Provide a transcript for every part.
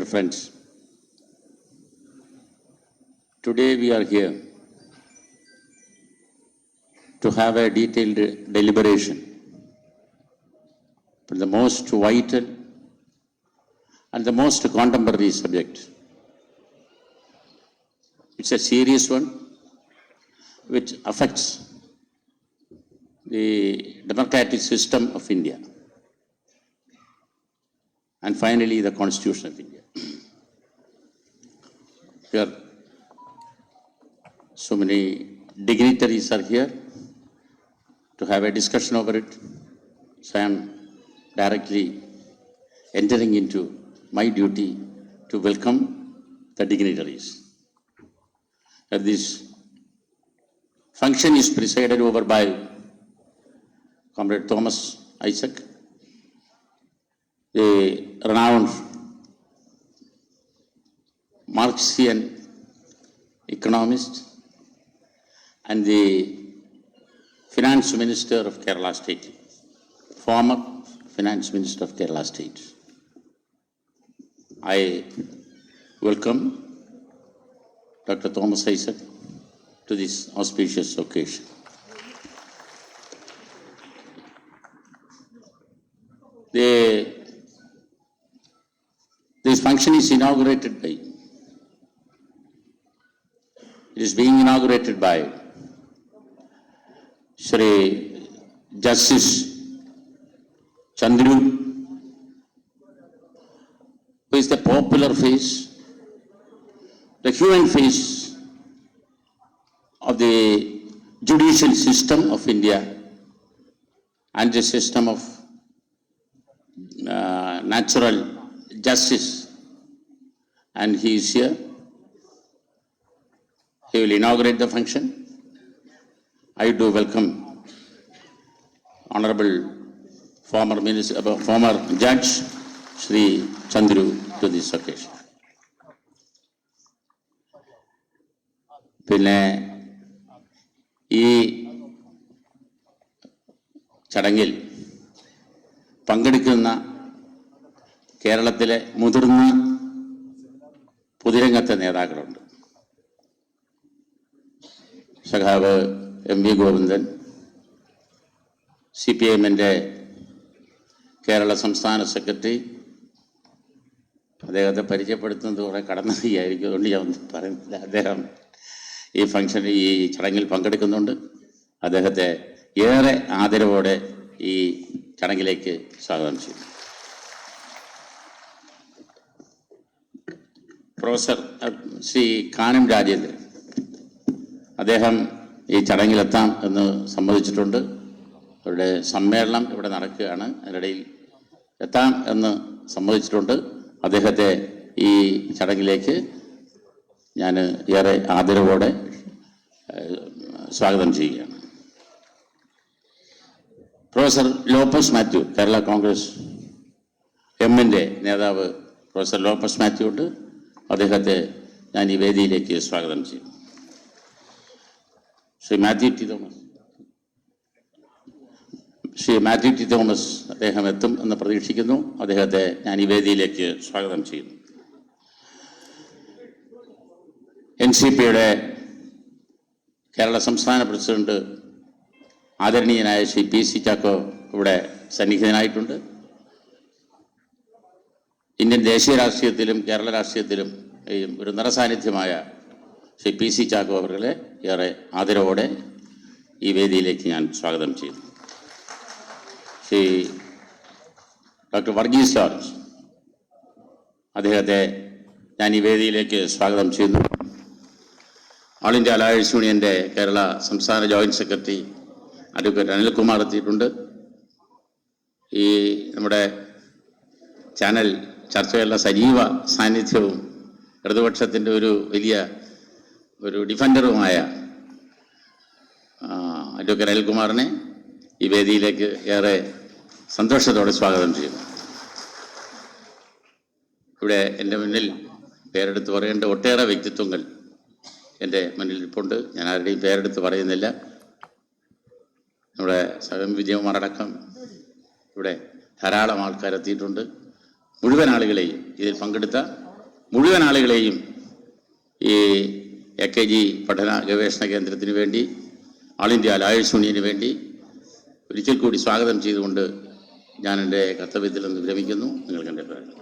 Dear friends, today we are here to have a detailed deliberation for the most vital and the most contemporary subject. It's a serious one which affects the democratic system of India and finally the Constitution of India. Here, so many dignitaries are here to have a discussion over it. So I am directly entering into my duty to welcome the dignitaries. This function is presided over by Comrade Thomas Isaac, a renowned Marxian economist and the Finance Minister of Kerala State, former Finance Minister of Kerala State. I welcome Dr. Thomas Isaac to this auspicious occasion. This function is being inaugurated by Shri Justice Chandru, who is the popular face, the human face of the judicial system of India and the system of natural justice. And he is here. He will inaugurate the function. I do welcome Honorable former Judge Shri Chandru to this occasion. പിന്നെ ഈ ചടങ്ങിൽ പങ്കെടുക്കുന്ന കേരളത്തിലെ മുതിർന്ന പൊതുരംഗത്തെ നേതാക്കളുണ്ട്. സഖാവ് MV. Govindan, CPIMൻ്റെ Kerala സംസ്ഥാന secretary. അദ്ദേഹത്തെ പരിചയപ്പെടുത്തുന്നത് കുറേ കടന്നതായിരിക്കും, അതുകൊണ്ട് ഞാൻ ഒന്നും പറയുന്നില്ല. അദ്ദേഹം ഈ ഫംഗ്ഷനിൽ, ഈ ചടങ്ങിൽ പങ്കെടുക്കുന്നുണ്ട്. അദ്ദേഹത്തെ ഏറെ ആദരവോടെ ഈ ചടങ്ങിലേക്ക് സ്വാഗതം ചെയ്തു. പ്രൊഫസർ ശ്രീ കാനം രാജേന്ദ്രൻ, അദ്ദേഹം ഈ ചടങ്ങിലെത്താം എന്ന് സമ്മതിച്ചിട്ടുണ്ട്. അവരുടെ സമ്മേളനം ഇവിടെ നടക്കുകയാണ്, അതിനിടയിൽ എത്താം എന്ന് സമ്മതിച്ചിട്ടുണ്ട്. അദ്ദേഹത്തെ ഈ ചടങ്ങിലേക്ക് ഞാൻ ഏറെ ആദരവോടെ സ്വാഗതം ചെയ്യുകയാണ്. പ്രൊഫസർ ലോപ്പസ് മാത്യു, കേരള കോൺഗ്രസ് എമ്മിൻ്റെ നേതാവ് പ്രൊഫസർ ലോപ്പസ് മാത്യു ഉണ്ട്. അദ്ദേഹത്തെ ഞാൻ ഈ വേദിയിലേക്ക് സ്വാഗതം ചെയ്യും. ശ്രീ മാത്യു ടി തോമസ് അദ്ദേഹം എത്തും എന്ന് പ്രതീക്ഷിക്കുന്നു. അദ്ദേഹത്തെ ഞാൻ ഈ വേദിയിലേക്ക് സ്വാഗതം ചെയ്യുന്നു. NCPയുടെ കേരള സംസ്ഥാന പ്രസിഡന്റ് ആദരണീയനായ ശ്രീ PC ചാക്കോ ഇവിടെ സന്നിഹിതനായിട്ടുണ്ട്. ഇന്ത്യൻ ദേശീയ രാഷ്ട്രീയത്തിലും കേരള രാഷ്ട്രീയത്തിലും ഒരു നിറസാന്നിധ്യമായ ശ്രീ PC ചാക്കോ അവരെ ഏറെ ആദരവോടെ ഈ വേദിയിലേക്ക് ഞാൻ സ്വാഗതം ചെയ്യുന്നു. ശ്രീ ഡോക്ടർ വർഗീസ് ജോർജ്, അദ്ദേഹത്തെ ഞാൻ ഈ വേദിയിലേക്ക് സ്വാഗതം ചെയ്യുന്നു. ഓൾ ഇന്ത്യ അലയൻസ് യൂണിയൻ്റെ കേരള സംസ്ഥാന ജോയിൻറ്റ് സെക്രട്ടറി അഡ്വക്കേറ്റ് അനിൽകുമാർ എത്തിയിട്ടുണ്ട്. ഈ നമ്മുടെ ചാനൽ ചർച്ചകളുടെ സജീവ സാന്നിധ്യവും ഇടതുപക്ഷത്തിൻ്റെ ഒരു വലിയ ഡിഫൻഡറുമായ അഡ്വക്കേറ്റ് അനിൽകുമാറിനെ ഈ വേദിയിലേക്ക് ഏറെ സന്തോഷത്തോടെ സ്വാഗതം ചെയ്യുന്നു. ഇവിടെ എൻ്റെ മുന്നിൽ പേരെടുത്ത് പറയേണ്ട ഒട്ടേറെ വ്യക്തിത്വങ്ങൾ എൻ്റെ മുന്നിൽ ഇരിപ്പുണ്ട്. ഞാൻ ആരുടെയും പേരെടുത്ത് പറയുന്നില്ല. നമ്മുടെ സഹം വിജയകുമാറടക്കം ഇവിടെ ധാരാളം ആൾക്കാരെത്തിയിട്ടുണ്ട്. മുഴുവൻ ആളുകളെയും ഇതിൽ പങ്കെടുത്ത മുഴുവൻ ആളുകളെയും ഈ AKG പഠന ഗവേഷണ കേന്ദ്രത്തിന് വേണ്ടി, ആൾ ഇന്ത്യ ലായേഴ്സ് യൂണിയന് വേണ്ടി ഒരിക്കൽ കൂടി സ്വാഗതം ചെയ്തുകൊണ്ട് ഞാൻ എൻ്റെ കർത്തവ്യത്തിൽ നിന്ന് വിരമിക്കുന്നു. നിങ്ങൾക്ക് എൻ്റെ അഭിപ്രായം.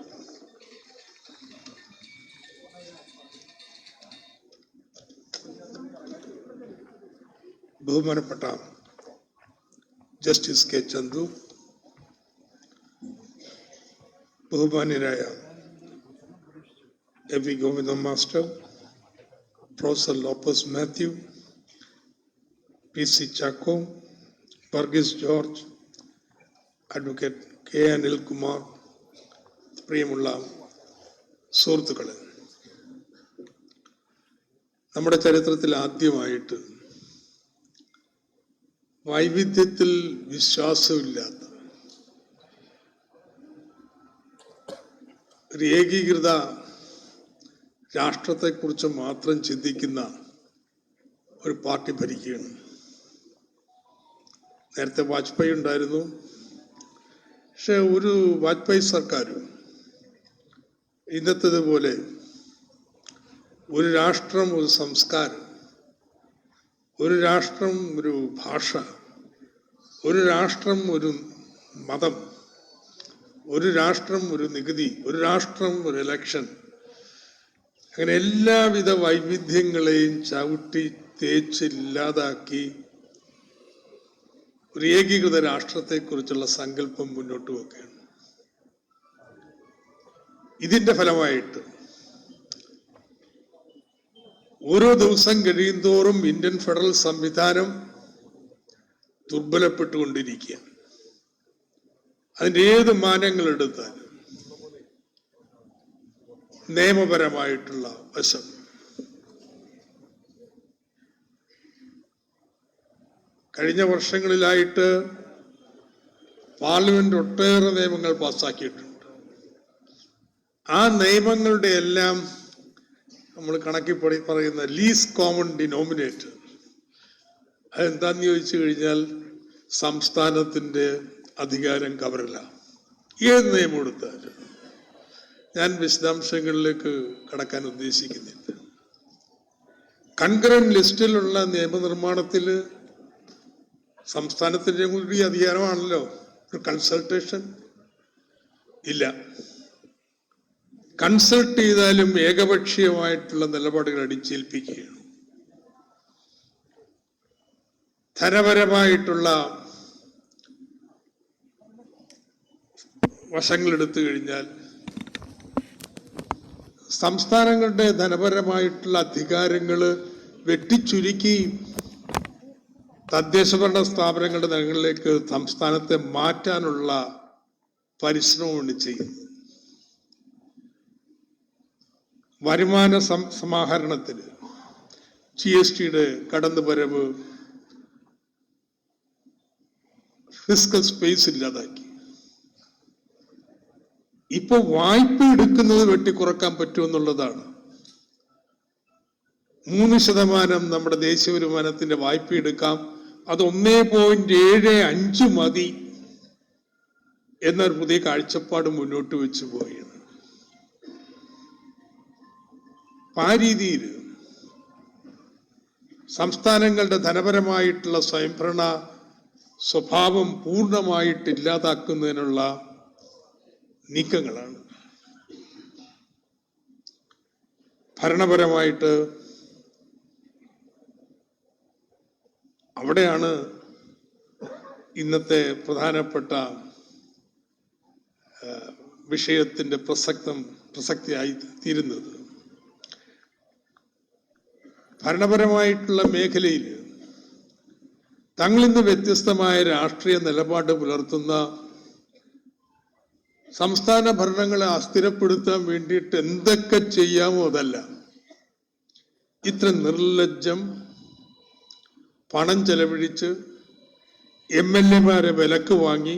ബഹുമാനപ്പെട്ട ജസ്റ്റിസ് കെ ചന്തു, ബഹുമാന്യരായ A V. Govindan master, professor Lopez Mathew, PC Chacko, Varghese George, advocate K Anilkumar, പ്രിയമുള്ള സുഹൃത്തുക്കളെ, നമ്മുടെ ചരിത്രത്തിൽ ആദ്യമായിട്ട് വൈവിധ്യത്തിൽ വിശ്വാസമില്ലാത്ത ഒരു ഏകീകൃത രാഷ്ട്രത്തെക്കുറിച്ച് മാത്രം ചിന്തിക്കുന്ന ഒരു പാർട്ടി ഭരിക്കുകയാണ്. നേരത്തെ വാജ്പേയി ഉണ്ടായിരുന്നു. പക്ഷെ ഒരു വാജ്പേയി സർക്കാരും ഇന്നത്തേതുപോലെ ഒരു രാഷ്ട്രം, ഒരു സംസ്കാരം, ഒരു രാഷ്ട്രം, ഒരു ഭാഷ, ഒരു രാഷ്ട്രം, ഒരു മതം, ഒരു രാഷ്ട്രം, ഒരു നികുതി, ഒരു രാഷ്ട്രം, ഒരു ഇലക്ഷൻ, അങ്ങനെ എല്ലാവിധ വൈവിധ്യങ്ങളെയും ചവിട്ടി തേച്ചില്ലാതാക്കി ഒരു ഏകീകൃത രാഷ്ട്രത്തെക്കുറിച്ചുള്ള സങ്കല്പം മുന്നോട്ട് വെക്കുകയാണ്. ഇതിന്റെ ഫലമായിട്ട് ഓരോ ദിവസം കഴിയുന്തോറും ഇന്ത്യൻ ഫെഡറൽ സംവിധാനം ദുർബലപ്പെട്ടുകൊണ്ടിരിക്കുക. അതിൻ്റെ ഏത് മാനങ്ങൾ എടുത്താലും നിയമപരമായിട്ടുള്ള വശം, കഴിഞ്ഞ വർഷങ്ങളിലായിട്ട് പാർലമെന്റ് ഒട്ടേറെ നിയമങ്ങൾ പാസ്സാക്കിയിട്ടുണ്ട്. ആ നിയമങ്ങളുടെ എല്ലാം നമ്മൾ കണക്കി പറയുന്ന ലീസ്റ്റ് കോമൺ ഡിനോമിനേറ്റർ അതെന്താന്ന് ചോദിച്ചു കഴിഞ്ഞാൽ സംസ്ഥാനത്തിന്റെ അധികാരം കവറില്ല. ഏത് നിയമം എടുത്താലും ഞാൻ വിശദാംശങ്ങളിലേക്ക് കടക്കാൻ ഉദ്ദേശിക്കുന്നില്ല. കൺകറന്റ് ലിസ്റ്റിലുള്ള നിയമനിർമ്മാണത്തിൽ സംസ്ഥാനത്തിന്റെ കൂടി അധികാരമാണല്ലോ. ഒരു കൺസൾട്ടേഷൻ ഇല്ല. കൺസൾട്ട് ചെയ്താലും ഏകപക്ഷീയമായിട്ടുള്ള നിലപാടുകൾ അടിച്ചേൽപ്പിക്കുകയാണ്. ധനപരമായിട്ടുള്ള വശങ്ങൾ എടുത്തു കഴിഞ്ഞാൽ സംസ്ഥാനങ്ങളുടെ ധനപരമായിട്ടുള്ള അധികാരങ്ങൾ വെട്ടിച്ചുരുക്കി തദ്ദേശഭരണ സ്ഥാപനങ്ങളുടെ നഗരങ്ങളിലേക്ക് സംസ്ഥാനത്തെ മാറ്റാനുള്ള പരിശ്രമമാണ് ചെയ്യുന്നത്. വരുമാന സമാഹരണത്തിന് GSTയുടെ കടന്നുവരവ് ഫിസ്ക്കൽ സ്പേസ് ഇല്ലാതാക്കി. ഇപ്പൊ വായ്പ എടുക്കുന്നത് വെട്ടിക്കുറക്കാൻ പറ്റുമെന്നുള്ളതാണ്. 3% നമ്മുടെ ദേശീയ വരുമാനത്തിന്റെ വായ്പ എടുക്കാം, അത് 1.75 മതി എന്നൊരു പുതിയ കാഴ്ചപ്പാട് മുന്നോട്ട് വെച്ചു പോവുകയാണ്. ആ രീതിയിൽ സംസ്ഥാനങ്ങളുടെ ധനപരമായിട്ടുള്ള സ്വയംഭരണ സ്വഭാവം പൂർണ്ണമായിട്ട് ഇല്ലാതാക്കുന്നതിനുള്ള നീക്കങ്ങളാണ്. ഭരണപരമായിട്ട് അവിടെയാണ് ഇന്നത്തെ പ്രധാനപ്പെട്ട വിഷയത്തിന്റെ പ്രസക്തിയായി തീരുന്നത്. ഭരണപരമായിട്ടുള്ള മേഖലയിൽ തങ്ങളിന്ന് വ്യത്യസ്തമായ രാഷ്ട്രീയ നിലപാട് പുലർത്തുന്ന സംസ്ഥാന ഭരണങ്ങളെ അസ്ഥിരപ്പെടുത്താൻ വേണ്ടിയിട്ട് എന്തൊക്കെ ചെയ്യാമോ അതല്ല. ഇത്ര നിർലജ്ജം പണം ചെലവഴിച്ച് MLA-മാരെ വിലക്ക് വാങ്ങി,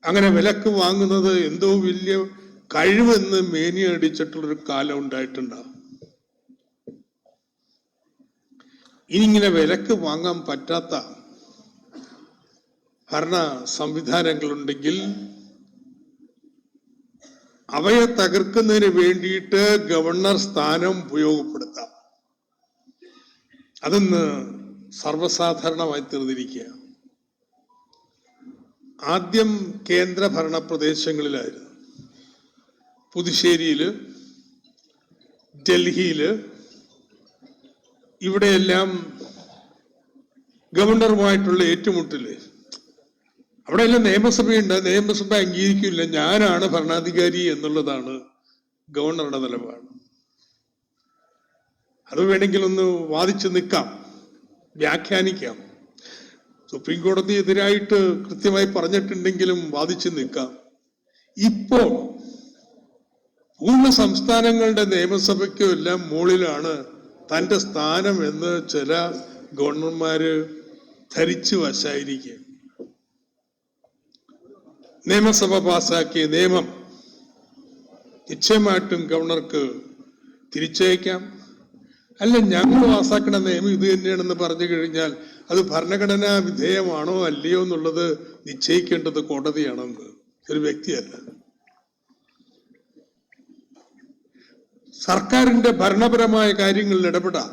അങ്ങനെ വിലക്ക് വാങ്ങുന്നത് എന്തോ വലിയ കഴിവെന്ന് മേനിയടിച്ചിട്ടുള്ളൊരു കാലം ഉണ്ടായിട്ടുണ്ടാവും. ഇനിങ്ങനെ വിലക്ക് വാങ്ങാൻ പറ്റാത്ത ഭരണ സംവിധാനങ്ങളുണ്ടെങ്കിൽ അവയെ തകർക്കുന്നതിന് വേണ്ടിയിട്ട് ഗവർണർ സ്ഥാനം ഉപയോഗപ്പെടുത്താം. അതൊന്ന് സർവ്വസാധാരണമായി തീർന്നിരിക്കുക. ആദ്യം കേന്ദ്ര ഭരണ പ്രദേശങ്ങളിലായിരുന്നു. പുതുശ്ശേരിയില്, ഡൽഹിയില്, ഇവിടെയെല്ലാം ഗവർണറുമായിട്ടുള്ള ഏറ്റുമുട്ടല്. അവിടെയെല്ലാം നിയമസഭയുണ്ട്. നിയമസഭ അംഗീകരിക്കില്ല, ഞാനാണ് ഭരണാധികാരി എന്നുള്ളതാണ് ഗവർണറുടെ നിലപാട്. അത് വേണമെങ്കിൽ ഒന്ന് വാദിച്ചു നിൽക്കാം, വ്യാഖ്യാനിക്കാം. സുപ്രീം കോടതി എതിരായിട്ട് കൃത്യമായി പറഞ്ഞിട്ടുണ്ടെങ്കിലും വാദിച്ചു നിൽക്കാം. ഇപ്പോൾ പൂർണ്ണ സംസ്ഥാനങ്ങളുടെ നിയമസഭയ്ക്കും എല്ലാം മുകളിലാണ് തന്റെ സ്ഥാനം എന്ന് ചില ഗവർണർമാര് ധരിച്ചു വശായിരിക്കുക. നിയമസഭ പാസാക്കിയ നിയമം നിശ്ചയമായിട്ടും ഗവർണർക്ക് തിരിച്ചയക്കാം. അല്ല, ഞങ്ങൾ പാസാക്കണ നിയമം ഇത് തന്നെയാണെന്ന് പറഞ്ഞു കഴിഞ്ഞാൽ അത് ഭരണഘടനാ വിധേയമാണോ അല്ലയോ എന്നുള്ളത് നിശ്ചയിക്കേണ്ടത് കോടതിയാണെന്ന്, ഒരു വ്യക്തിയല്ല. സർക്കാരിന്റെ ഭരണപരമായ കാര്യങ്ങളിൽ ഇടപെടാം.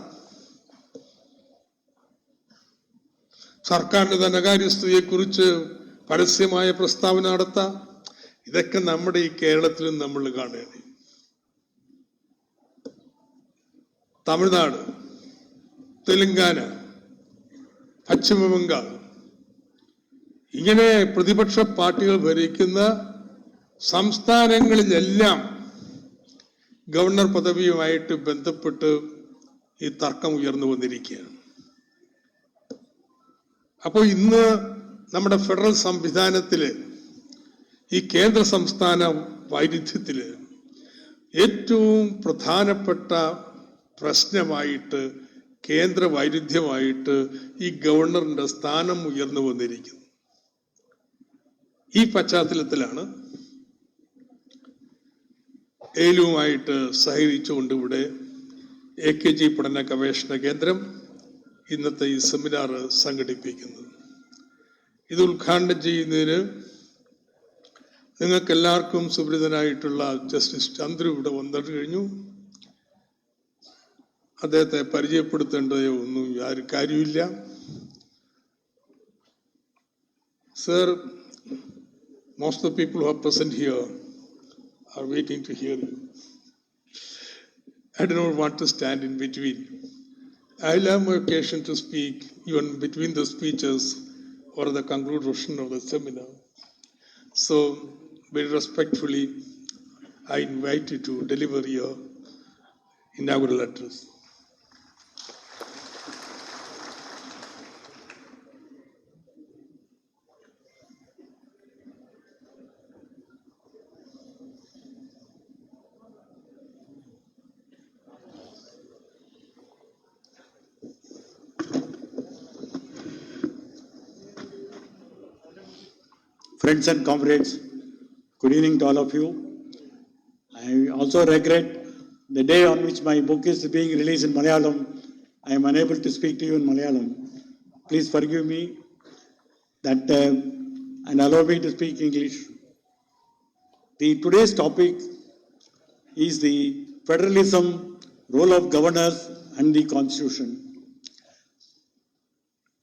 സർക്കാരിന്റെ ധനകാര്യസ്ഥിതിയെക്കുറിച്ച് പരസ്യമായ പ്രസ്താവന നടത്താം. ഇതൊക്കെ നമ്മുടെ ഈ കേരളത്തിലും നമ്മൾ കാണുകയാണ്. തമിഴ്നാട്, തെലങ്കാന, പശ്ചിമ ബംഗാൾ, ഇങ്ങനെ പ്രതിപക്ഷ പാർട്ടികൾ ഭരിക്കുന്ന സംസ്ഥാനങ്ങളിലെല്ലാം ഗവർണർ പദവിയുമായിട്ട് ബന്ധപ്പെട്ട് ഈ തർക്കം ഉയർന്നു വന്നിരിക്കുകയാണ്. അപ്പോൾ ഇന്ന് നമ്മുടെ ഫെഡറൽ സംവിധാനത്തില്, ഈ കേന്ദ്ര സംസ്ഥാന വൈരുദ്ധ്യത്തില് ഏറ്റവും പ്രധാനപ്പെട്ട പ്രശ്നമായിട്ട്, കേന്ദ്ര വൈരുദ്ധ്യമായിട്ട് ഈ ഗവർണറിന്റെ സ്ഥാനം ഉയർന്നു വന്നിരിക്കുന്നു. ഈ പശ്ചാത്തലത്തിലാണ് എയിലുമായിട്ട് സഹകരിച്ചുകൊണ്ട് ഇവിടെ AKG പഠന ഗവേഷണ കേന്ദ്രം ഇന്നത്തെ ഈ സെമിനാർ സംഘടിപ്പിക്കുന്നത്. ഇത് ഉദ്ഘാടനം ചെയ്യുന്നതിന് നിങ്ങൾക്കെല്ലാവർക്കും സുപരിതനായിട്ടുള്ള ജസ്റ്റിസ് ചന്ദ്രു ഇവിടെ വന്നിട്ട് കഴിഞ്ഞു. അദ്ദേഹത്തെ പരിചയപ്പെടുത്തേണ്ടതോ ഒന്നും ആരും കാര്യമില്ല. Sir, most of the people who are present here are waiting to hear you. I do not want to stand in between. I will have my occasion to speak even between the speeches or the conclusion of the seminar. So, very respectfully, I invite you to deliver your inaugural address. Friends and comrades, good evening to all of you. I also regret the day on which my book is being released in Malayalam. I am unable to speak to you in Malayalam. Please forgive me that and allow me to speak English. Today's topic is the federalism, role of governors and the constitution.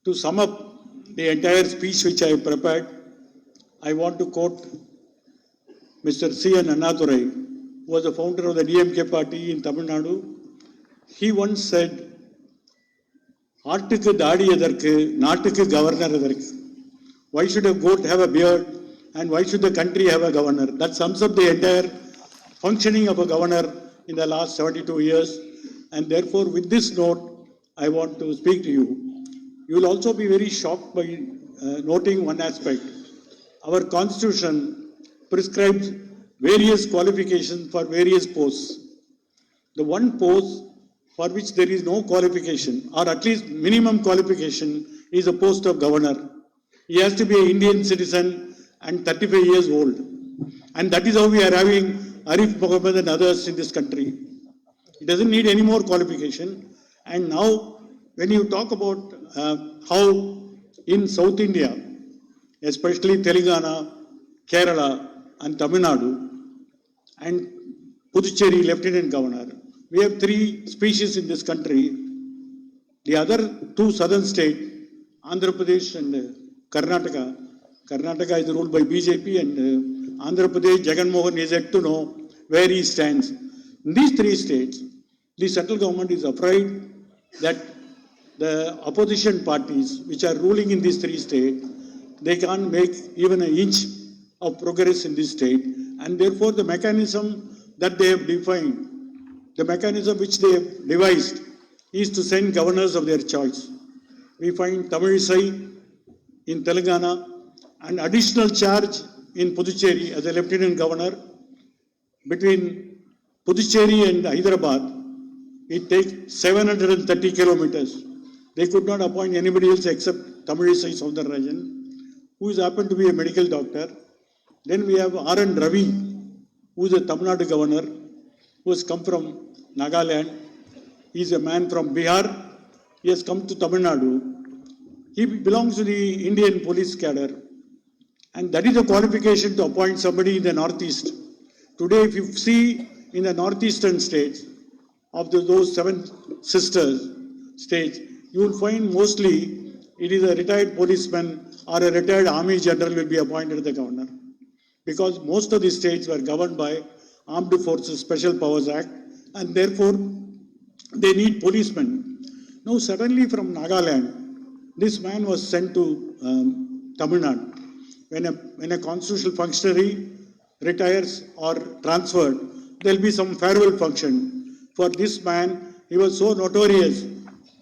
To sum up the entire speech which I have prepared, I want to quote Mr. C.N. Annadurai, who was the founder of the DMK party in Tamil Nadu. He once said, "Artukku daadi edarkku, naattukku governor edarkku." Why should a goat have a beard and why should the country have a governor? That sums up the entire functioning of a governor in the last 72 years. And therefore, with this note, I want to speak to you. You will also be very shocked by noting one aspect. Our constitution prescribes various qualifications for various posts. The one post for which there is no qualification, or at least minimum qualification, is the post of governor. He has to be an Indian citizen and 35 years old. And that is how we are having Arif Mohammed and others in this country. He doesn't need any more qualification. And now, when you talk about how in South India, especially Telangana, Kerala and Tamil Nadu, and Puducherry Lieutenant Governor. We have three species in this country. The other two southern states, Andhra Pradesh and Karnataka. Karnataka is ruled by BJP and Andhra Pradesh, Jagan Mohan is yet to know where he stands. In these three states, the central government is afraid that the opposition parties which are ruling in these three states, they can't make even an inch of progress in this state, and therefore the mechanism that they have defined, the mechanism which they have devised is to send governors of their choice. We find Tamilisai in Telangana, an additional charge in Puducherry as a lieutenant governor. Between Puducherry and Hyderabad, it takes 730 kilometers. They could not appoint anybody else except Tamilisai Soundararajan, who is happened to be a medical doctor. Then we have R.N. Ravi, who is a Tamil Nadu governor, who has come from Nagaland. He is a man from Bihar. He has come to Tamil Nadu. He belongs to the Indian police cadre. And that is the qualification to appoint somebody in the Northeast. Today, if you see in the northeastern states, of those seven sisters states, you will find mostly it is a retired policeman or a retired army general will be appointed the governor. Because most of the states were governed by Armed Forces Special Powers Act, and therefore they need policemen. Now suddenly from Nagaland, this man was sent to Tamil Nadu. When a constitutional functionary retires or transferred, there will be some farewell function. For this man, he was so notorious,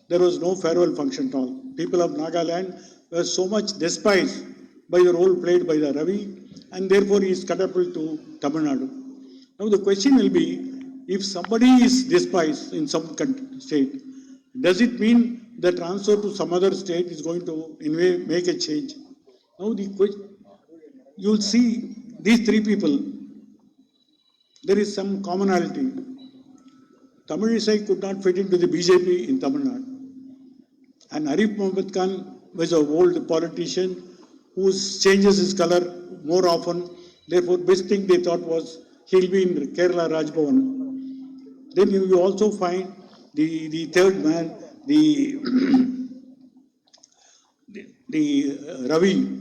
there was no farewell function at all. People of Nagaland were so much despised by the role played by the Ravi, and therefore he is catapulted to Tamil Nadu. Now the question will be, if somebody is despised in some state, does it mean the transfer to some other state is going to in a way make a change? Now you will see these three people, there is some commonality. Tamilisai could not fit into the BJP in Tamil Nadu. And Arif Mohammed Khan was an old politician who changes his color more often. Therefore, best thing they thought was he'll be in Kerala Raj Bhavan. Then you also find the third man, the Ravi.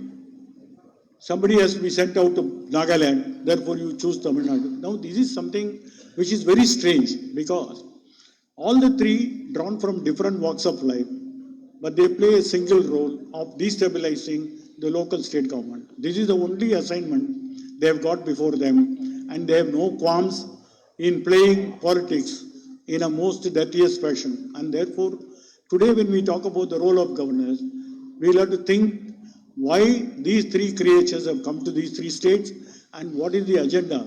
Somebody has to be sent out to Nagaland, therefore you choose Tamil Nadu. Now this is something which is very strange because all the three drawn from different walks of life, but they play a single role of destabilizing the local state government. This is the only assignment they have got before them, and they have no qualms in playing politics in a most dirtiest fashion. And therefore, today when we talk about the role of governors, we'll have to think why these three creatures have come to these three states and what is the agenda,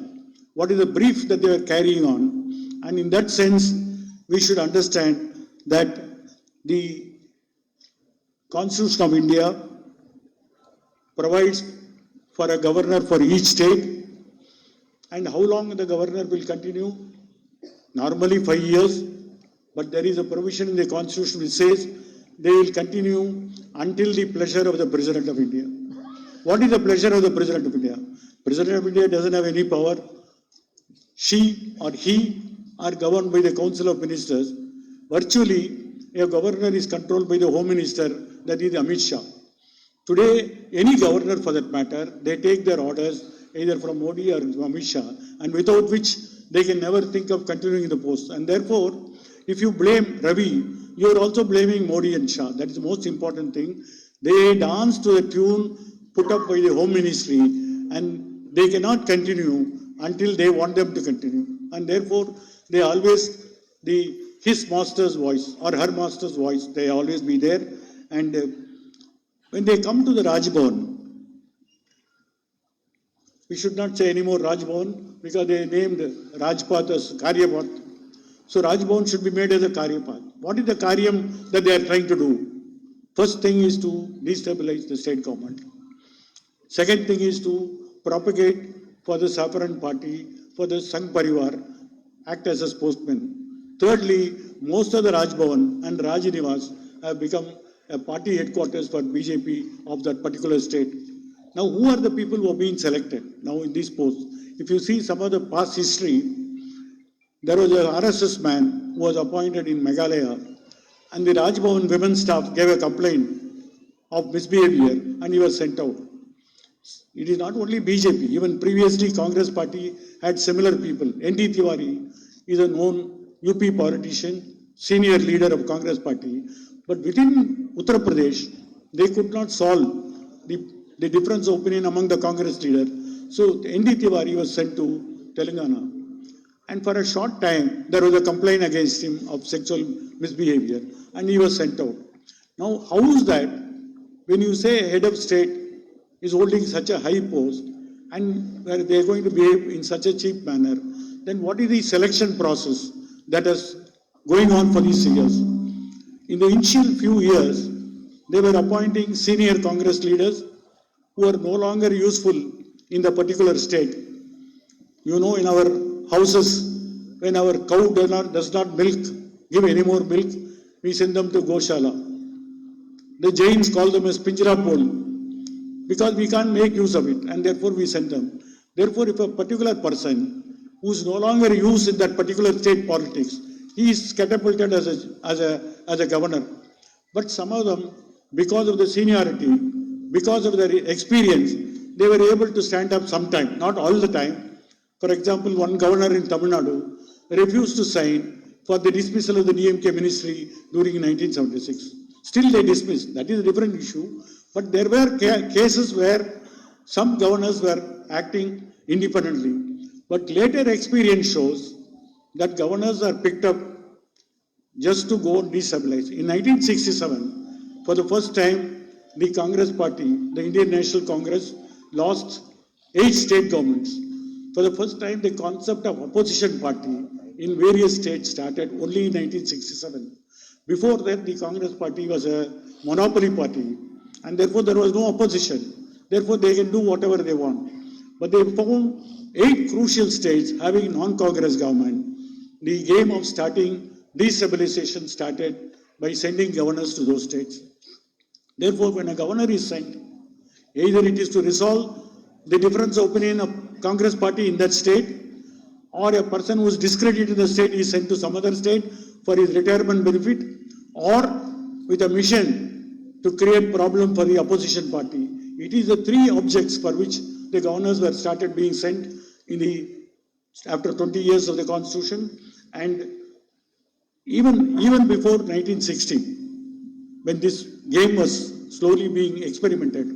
what is the brief that they are carrying on. And in that sense, we should understand that the Constitution of India provides for a governor for each state, and how long the governor will continue? Normally 5 years, but there is a provision in the Constitution which says they will continue until the pleasure of the President of India. What is the pleasure of the President of India? President of India doesn't have any power. She or he are governed by the Council of Ministers. Virtually, a governor is controlled by the Home Minister, that is Amit Shah. Today, any governor for that matter, they take their orders either from Modi or Amit Shah, and without which they can never think of continuing in the post. And therefore, if you blame Ravi, you are also blaming Modi and Shah. That is the most important thing. They dance to the tune put up by the Home Ministry, and they cannot continue until they want them to continue. And therefore, they always, his master's voice or her master's voice, they always be there. And when they come to the Raj Bhavan, we should not say anymore Raj Bhavan because they named Rajpath as Karyapath. So Raj Bhavan should be made as a Karyapath. What is the Karyam that they are trying to do? First thing is to destabilize the state government. Second thing is to propagate for the Saffron party, for the Sangh Parivar, act as a spokesman. Thirdly, most of the Raj Bhavan and Raj Nivas have become a party headquarters for BJP of that particular state. Now, who are the people who are being selected now in these posts? if you see some of the past history, there was a RSS man who was appointed in Meghalaya, and the Rajbhavan women's staff gave a complaint of misbehavior, and he was sent out. It is not only BJP, even previously Congress party had similar people. N.T. Tiwari is a known UP politician, senior leader of Congress party, but within Uttar Pradesh, they could not solve the difference of opinion among the Congress leader. So N.T. Tiwari was sent to Telangana. And for a short time, there was a complaint against him of sexual misbehavior, and he was sent out. Now, how is that when you say a head of state is holding such a high post and where they are going to behave in such a cheap manner, then what is the selection process that is going on for these years? In the initial few years, they were appointing senior Congress leaders who are no longer useful in the particular state. You know, in our houses, when our cow does not give any more milk, we send them to Goshala. The Jains call them as Pinjra Pol, because we can't make use of it, and therefore we send them. Therefore, if a particular person who is no longer used in that particular state politics, he is catapulted as a governor. But some of them, because of the seniority, because of their experience, they were able to stand up sometime, not all the time. For example, one governor in Tamil Nadu refused to sign for the dismissal of the DMK ministry during 1976. Still they dismissed. That is a different issue. But there were cases where some governors were acting independently. But later experience shows that governors are picked up just to go and destabilize. In 1967, for the first time, the Congress party, the Indian National Congress, lost 8 state governments. For the first time, the concept of opposition party in various states started only in 1967. Before that, the Congress party was a monopoly party, and therefore there was no opposition. Therefore, they can do whatever they want. But they found 8 crucial states having non-Congress government. The game of starting destabilization started by sending governors to those states. Therefore, when a governor is sent, either it is to resolve the difference of opinion of Congress party in that state, or a person who is discredited in the state is sent to some other state for his retirement benefit, or with a mission to create problem for the opposition party. It is the 3 objects for which the governors were started being sent after 20 years of the constitution, and even before 1960, when this game was slowly being experimented.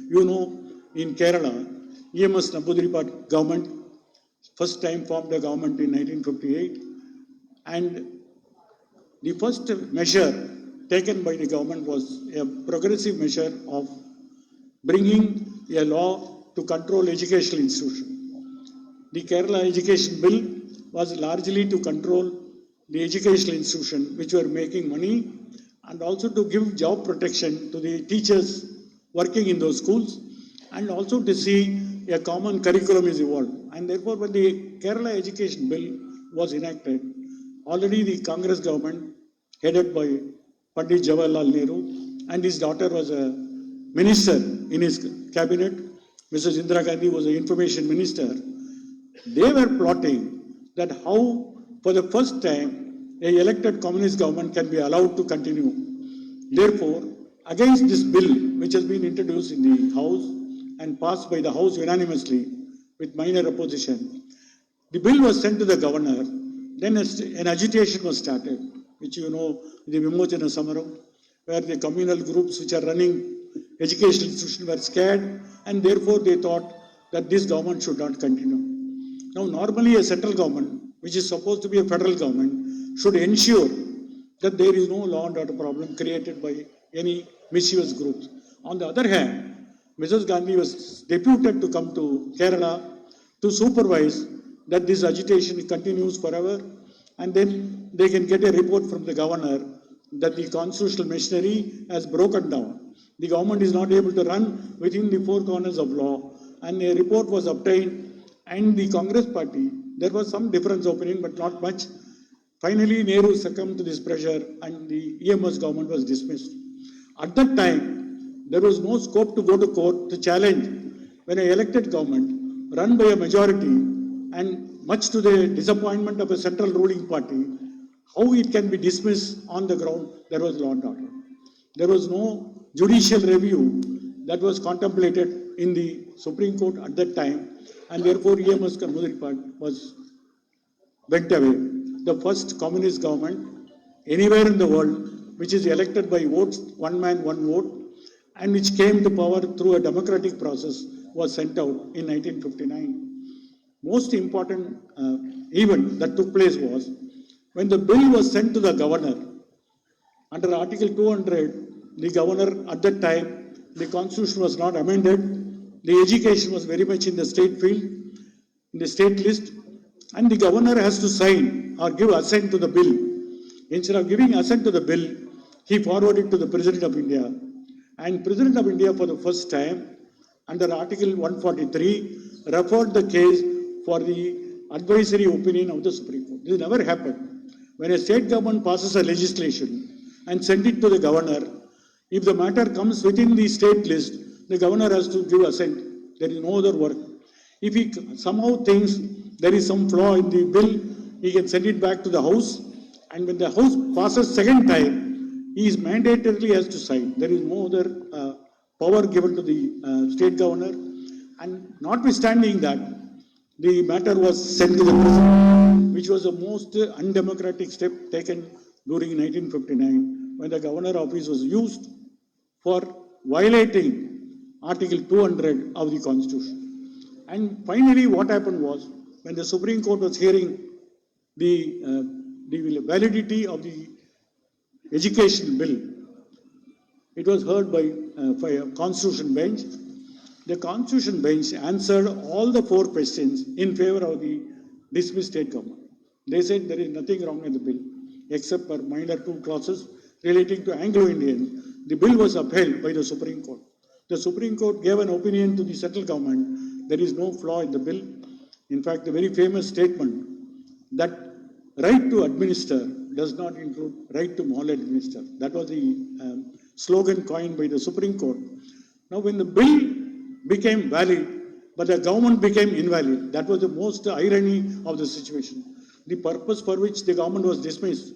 You know, in Kerala, EMS Namboodiripad government first time formed a government in 1958, and the first measure taken by the government was a progressive measure of bringing a law to control educational institutions. The Kerala Education Bill was largely to control the educational institutions which were making money, and also to give job protection to the teachers working in those schools, and also to see a common curriculum is evolved. And therefore, when the Kerala Education Bill was enacted, already the Congress government, headed by Pandit Jawaharlal Nehru, and his daughter was a minister in his cabinet, Mrs. Indira Gandhi was the information minister. They were plotting that how, for the first time, an elected communist government can be allowed to continue. Therefore, against this bill, which has been introduced in the House and passed by the House unanimously with minor opposition, the bill was sent to the governor. Then an agitation was started, which you know, the Vimojana Samaram, where the communal groups which are running educational institutions were scared, and therefore they thought that this government should not continue. Now, normally a central government, which is supposed to be a federal government, should ensure that there is no law and order problem created by any mischievous groups. On the other hand, Mrs. Gandhi was deputed to come to Kerala to supervise that this agitation continues forever, and then they can get a report from the governor that the constitutional machinery has broken down. The government is not able to run within the 4 corners of law, and a report was obtained, and the Congress party, there was some difference of opinion, but not much. Finally, Nehru succumbed to this pressure, and the EMS government was dismissed. At that time, there was no scope to go to court to challenge when an elected government run by a majority and much to the disappointment of a central ruling party, how it can be dismissed on the ground there was law and order. There was no judicial review that was contemplated in the Supreme Court at that time, and therefore EMS Mudripad was went away. The first communist government anywhere in the world which is elected by votes, one man, one vote, and which came to power through a democratic process was sent out in 1959. Most important event that took place was when the bill was sent to the governor. Under Article 200, the governor at that time, the constitution was not amended. The education was very much in the state field, in the state list, and the governor has to sign or give assent to the bill. Instead of giving assent to the bill, he forwarded to the President of India. And President of India for the first time, under Article 143, referred the case for the advisory opinion of the Supreme Court. This never happened. When a state government passes a legislation and sends it to the governor, if the matter comes within the state list, the governor has to give assent. There is no other work. If he somehow thinks there is some flaw in the bill, he can send it back to the House. And when the House passes second time, he is mandatorily has to sign. There is no other power given to the state governor. And notwithstanding that, the matter was sent to the president, which was the most undemocratic step taken during 1959, when the governor office was used for violating Article 200 of the Constitution. And finally, what happened was, when the Supreme Court was hearing the validity of the education bill, it was heard by a constitution bench. The constitution bench answered all the four questions in favor of the dismissed state government. They said there is nothing wrong in the bill, except for minor two clauses relating to Anglo-Indian. The bill was upheld by the Supreme Court. The Supreme Court gave an opinion to the central government. There is no flaw in the bill. In fact, the very famous statement that right to administer does not include right to maladminister. That was the slogan coined by the Supreme Court. Now, when the bill became valid, but the government became invalid, that was the most irony of the situation. The purpose for which the government was dismissed,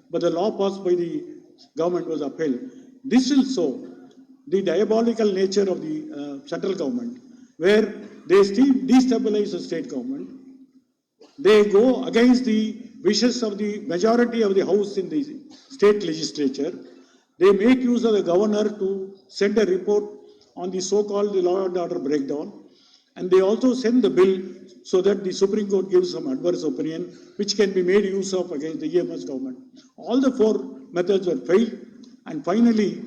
but the law passed by the government was upheld. This will show the diabolical nature of the central government, where they still destabilize the state government. They go against the wishes of the majority of the House in the state legislature. They make use of the governor to send a report on the so-called law and order breakdown. And they also send the bill so that the Supreme Court gives some adverse opinion, which can be made use of against the EMS government. All the four methods were failed, and finally,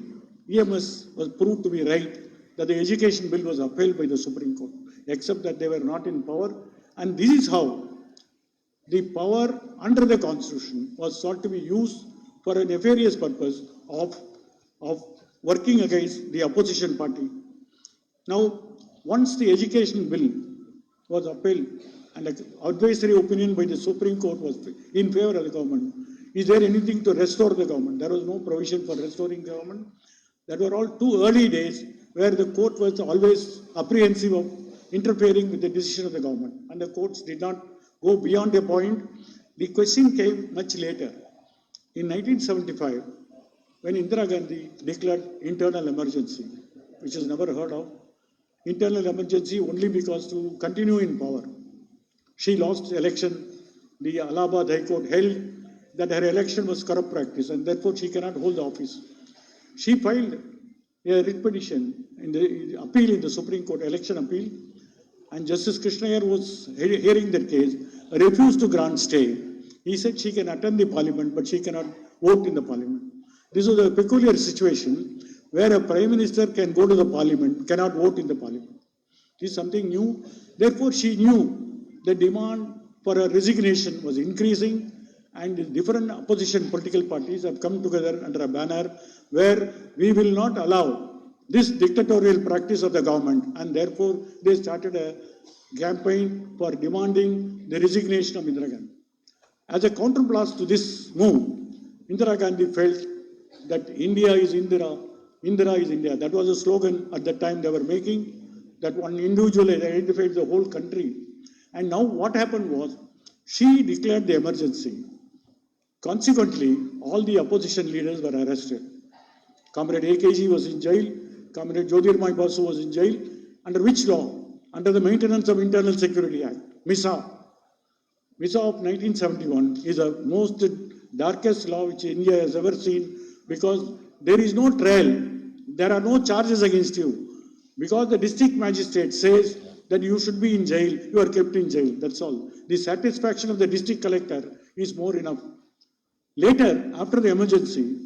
EMS was proved to be right that the education bill was upheld by the Supreme Court, except that they were not in power. And this is how the power under the Constitution was sought to be used for a nefarious purpose of working against the opposition party. Now, once the education bill was upheld and an advisory opinion by the Supreme Court was in favor of the government, is there anything to restore the government? There was no provision for restoring the government. That were all too early days where the court was always apprehensive of interfering with the decision of the government, and the courts did not go beyond a point. The question came much later. In 1975, when Indira Gandhi declared internal emergency, which is never heard of, internal emergency only because to continue in power. She lost the election. The Allahabad High Court held that her election was corrupt practice, and therefore she cannot hold the office. She filed a writ petition in the appeal in the Supreme Court, election appeal, and Justice Krishnaiyer was hearing that case, refused to grant stay. He said she can attend the parliament, but she cannot vote in the parliament. This was a peculiar situation where a prime minister can go to the parliament, cannot vote in the parliament. This is something new. Therefore, she knew the demand for a resignation was increasing, and different opposition political parties have come together under a banner where we will not allow this dictatorial practice of the government, and therefore they started a campaign for demanding the resignation of Indira Gandhi. As a counterblast to this move, Indira Gandhi felt that India is Indira, Indira is India. That was a slogan at that time they were making. that one individual identified the whole country. And now what happened was, she declared the emergency. Consequently, all the opposition leaders were arrested. Comrade AKG was in jail. Comrade Jyotirmay Basu was in jail. Under which law? Under the Maintenance of Internal Security Act, MISA. MISA of 1971 is the most darkest law which India has ever seen, because there is no trial. There are no charges against you. Because the district magistrate says that you should be in jail, you are kept in jail. That's all. The satisfaction of the district collector is more enough. Later, after the emergency,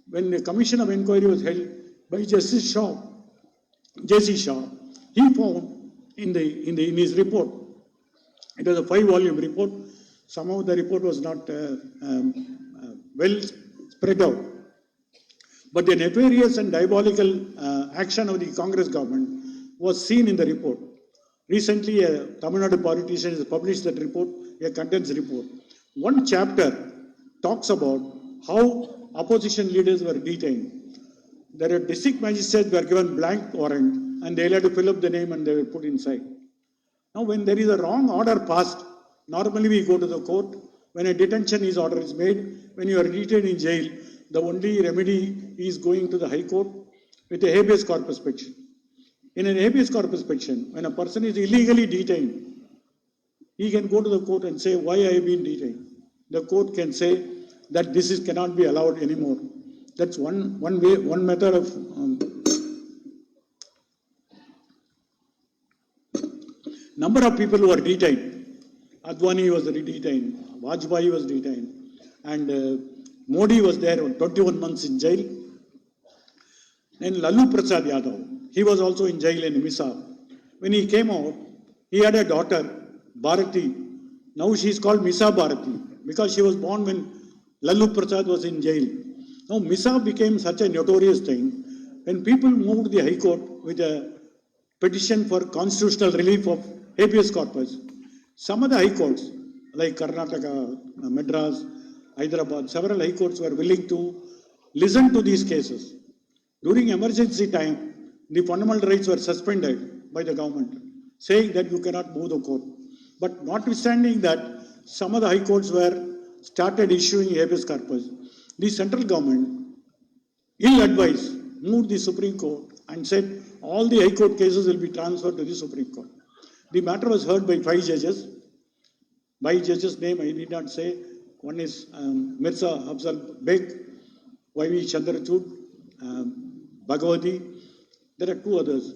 when the commission of inquiry was held by Justice Shaw, J.C. Shaw, he found in his report, it was a 5-volume report. Somehow the report was not well spread out. But the nefarious and diabolical action of the Congress government was seen in the report. Recently, a Tamil Nadu politician has published that report, a contents report. One chapter talks about how opposition leaders were detained. There are district magistrates were given blank warrant and they had to fill up the name and they were put inside. Now, when there is a wrong order passed, normally we go to the court. When a detention order is made, when you are detained in jail, the only remedy is going to the High Court with a habeas corpus petition. In an habeas corpus petition, when a person is illegally detained, he can go to the court and say, why I have been detained. The court can say that this cannot be allowed anymore. That's one way, one method of number of people who are detained. Advani was detained, Vajpayee was detained, and Modi was there 21 months in jail. And Lalu Prasad Yadav, he was also in jail in MISA. When he came out, he had a daughter, Bharati. Now she is called Misa Bharati because she was born when Lalu Prasad was in jail. Now MISA became such a notorious thing. When people moved the High Court with a petition for constitutional relief of habeas corpus, some of the High Courts, like Karnataka, Madras, Hyderabad, several High Courts were willing to listen to these cases. During emergency time, the fundamental rights were suspended by the government, saying that you cannot move the court. But notwithstanding that, some of the High Courts were started issuing habeas corpus. The central government, ill-advised, moved the Supreme Court and said all the High Court cases will be transferred to the Supreme Court. The matter was heard by 5 judges. By judges' name I need not say. One is Mirza Afzal Beg, Y.V. Chandrachud, Bhagavati. There are 2 others.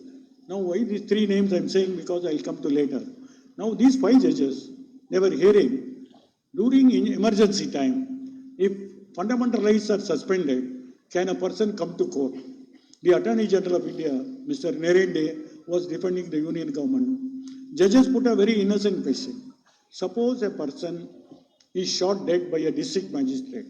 Now, why these 3 names I am saying? Because I will come to later. Now, these 5 judges, they were hearing, during emergency time, if fundamental rights are suspended, can a person come to court? The Attorney General of India, Mr. Nerende, was defending the Union government. Judges put a very innocent question. Suppose a person is shot dead by a district magistrate.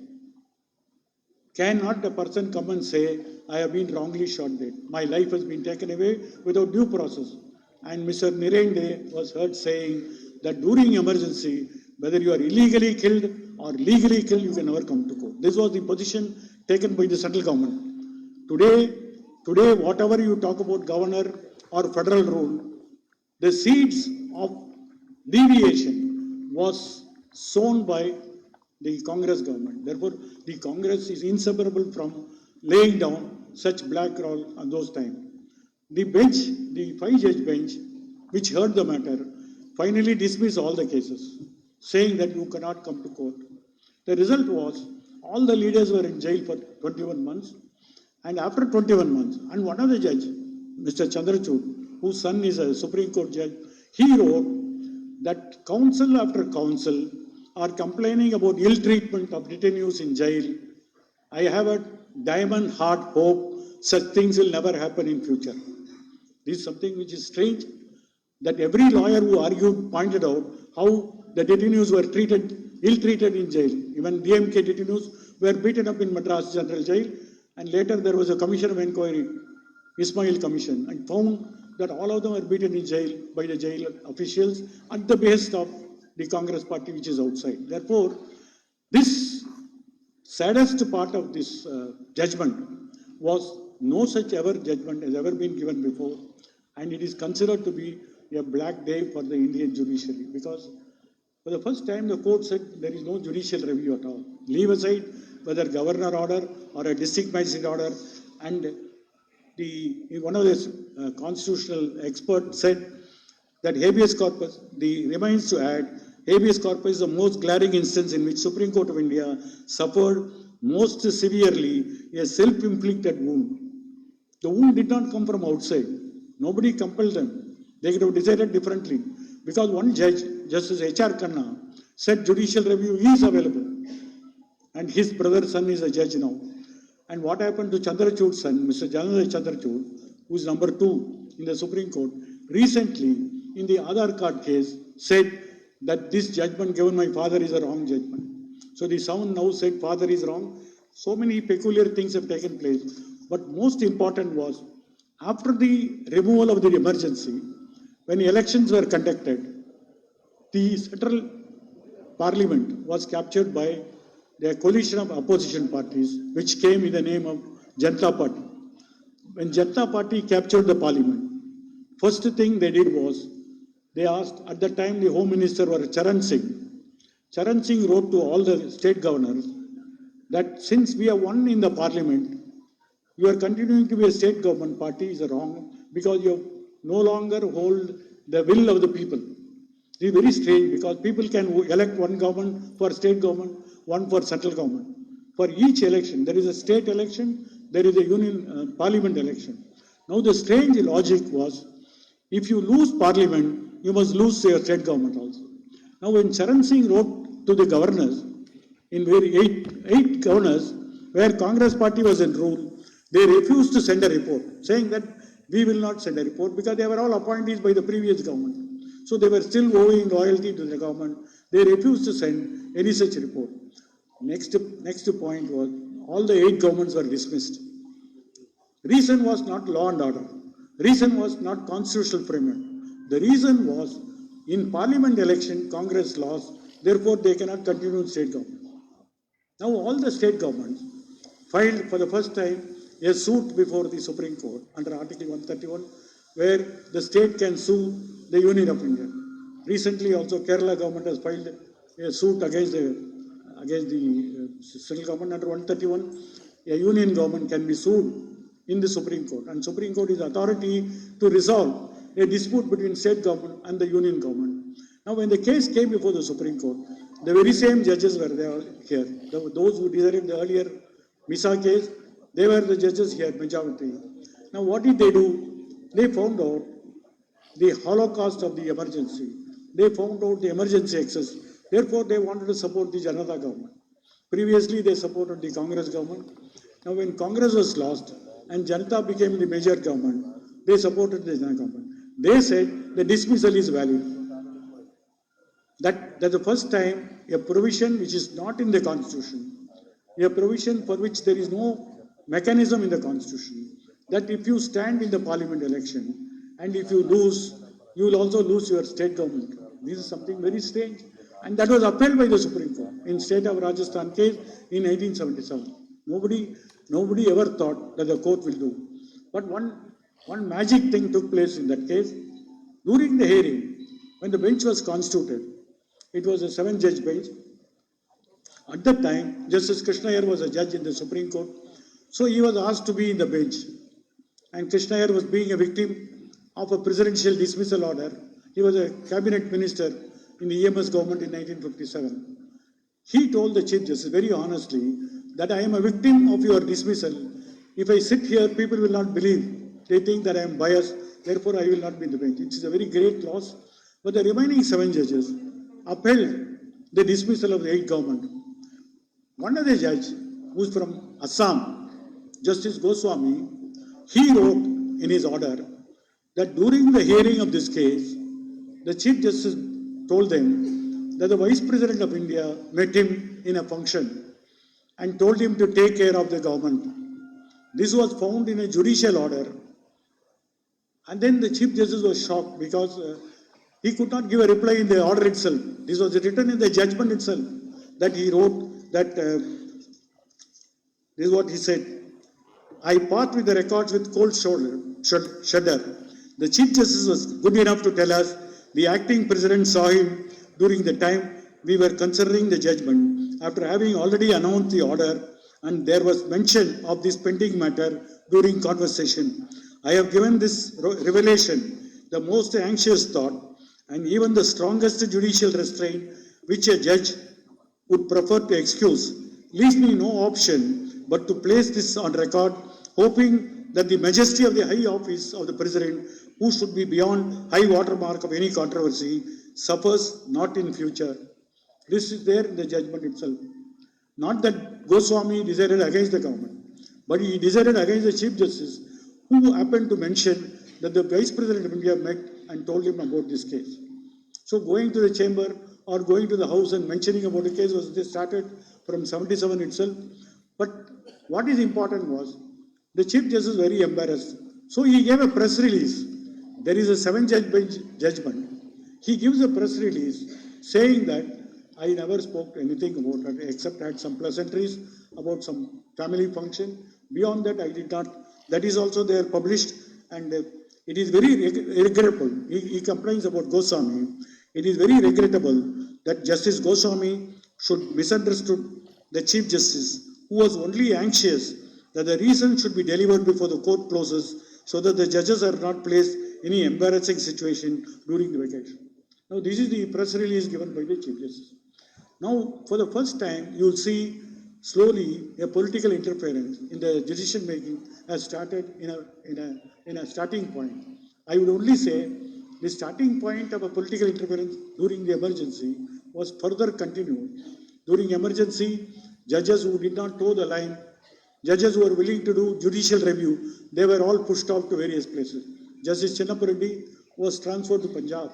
Cannot a person come and say, I have been wrongly shot dead. My life has been taken away without due process. And Mr. Nerende was heard saying that during emergency, whether you are illegally killed or legally killed, you can never come to court. This was the position taken by the central government. Today, whatever you talk about governor or federal rule, the seeds of deviation was sown by the Congress government. Therefore, the Congress is inseparable from laying down such black role at those times. The bench, the 5-judge bench, which heard the matter, finally dismissed all the cases, saying that you cannot come to court. The result was, all the leaders were in jail for 21 months, and after 21 months, and one of the judge, Mr. Chandrachud, whose son is a Supreme Court judge, he wrote that council after council are complaining about ill treatment of detainees in jail. I have a diamond heart hope such things will never happen in future. This is something which is strange, that every lawyer who argued pointed out how the detainees were ill-treated in jail. Even DMK detainees were beaten up in Madras General Jail, and later there was a commission of inquiry, Ismail Commission, and found that all of them were beaten in jail by the jail officials at the behest of the Congress party which is outside. Therefore, this saddest part of this judgment was no such ever judgment has ever been given before. And it is considered to be a black day for the Indian judiciary because for the first time the court said there is no judicial review at all. Leave aside whether governor order or a district magistrate order, and one of the constitutional experts said that habeas corpus, remains to add, habeas corpus is the most glaring instance in which Supreme Court of India suffered most severely a self-inflicted wound. The wound did not come from outside. Nobody compelled them. They could have decided differently. Because one judge, Justice H.R. Khanna, said judicial review is available. And his brother's son is a judge now. And what happened to Chandrachud's son, Mr. Janardhan Chandrachud, who is number 2 in the Supreme Court, recently in the Aadhaar card case said that this judgment given my father is a wrong judgment. So the son now said father is wrong. So many peculiar things have taken place. But most important was, after the removal of the emergency, when elections were conducted, the central parliament was captured by the coalition of opposition parties, which came in the name of Janata Party. When Janata Party captured the parliament, first thing they did was, they asked, at the time the Home Minister was Charan Singh. Charan Singh wrote to all the state governors that since we are won in the parliament, you are continuing to be a state government party is wrong because you no longer hold the will of the people. It is very strange because people can elect one government for state government, one for central government. For each election, there is a state election, there is a union parliament election. Now the strange logic was, if you lose parliament, you must lose your state government also. Now when Charan Singh wrote to the governors, in where eight governors, where Congress party was in rule, they refused to send a report, saying that we will not send a report because they were all appointees by the previous government. So they were still owing loyalty to the government. They refused to send any such report. Next point was, all the 8 governments were dismissed. Reason was not law and order. Reason was not constitutional framework. The reason was, in parliament election, Congress lost, therefore they cannot continue in state government. Now all the state governments filed for the first time a suit before the Supreme Court under Article 131, where the state can sue the Union of India. Recently also Kerala government has filed a suit against the central government under 131. A union government can be sued in the Supreme Court, and Supreme Court is authority to resolve a dispute between state government and the union government. Now when the case came before the Supreme Court, the very same judges were there here. Those who decided the earlier Misa case, they were the judges here, majority. Now what did they do? They found out the holocaust of the emergency. They found out the emergency excess. Therefore, they wanted to support the Janata government. Previously, they supported the Congress government. Now, when Congress was lost and Janata became the major government, they supported the Janata government. They said the dismissal is valid. That's the first time a provision which is not in the Constitution, a provision for which there is no mechanism in the Constitution, that if you stand in the parliament election and if you lose, you will also lose your state government. This is something very strange. And that was upheld by the Supreme Court in state of Rajasthan case in 1877. Nobody ever thought that the court will do. But one magic thing took place in that case. During the hearing, when the bench was constituted, it was a 7-judge bench. At that time, Justice Krishna Iyer was a judge in the Supreme Court. So he was asked to be in the bench. And Krishna Iyer was being a victim of a presidential dismissal order. He was a cabinet minister in the EMS government in 1957. He told the Chief Justice very honestly that I am a victim of your dismissal. If I sit here, people will not believe. They think that I am biased, therefore I will not be in the bench. It is a very great loss. But the remaining 7 judges upheld the dismissal of the 8 government. One of the judges, who is from Assam, Justice Goswami, he wrote in his order that during the hearing of this case, the Chief Justice told them that the Vice President of India met him in a function and told him to take care of the government. This was found in a judicial order. And then the Chief Justice was shocked because he could not give a reply in the order itself. This was written in the judgment itself, that he wrote that, this is what he said: I part with the records with cold shudder. The Chief Justice was good enough to tell us the acting president saw him during the time we were considering the judgment after having already announced the order, and there was mention of this pending matter during conversation. I have given this revelation the most anxious thought and even the strongest judicial restraint which a judge would prefer to excuse. Leaves me no option but to place this on record, hoping that the majesty of the high office of the president, who should be beyond high watermark of any controversy, suffers not in future. This is there in the judgment itself. Not that Goswami decided against the government, but he decided against the Chief Justice, who happened to mention that the Vice President of India met and told him about this case. So going to the chamber or going to the house and mentioning about the case was this started from 77 itself. But what is important was the Chief Justice was very embarrassed. So he gave a press release. There is a 7-judge bench judgment. He gives a press release saying that I never spoke anything about it except had some pleasantries about some family function. Beyond that, I did not. That is also there published, and it is very regrettable. He complains about Goswami. It is very regrettable that Justice Goswami should misunderstood the Chief Justice, who was only anxious that the reason should be delivered before the court closes so that the judges are not placed in any embarrassing situation during the vacation. Now, this is the press release given by the Chief Justice. Now, for the first time, you will see slowly a political interference in the decision making has started in a starting point. I would only say the starting point of a political interference during the emergency was further continued. During emergency, judges who did not toe the line, judges who were willing to do judicial review, they were all pushed off to various places. Justice Chinnappa Reddy was transferred to Punjab.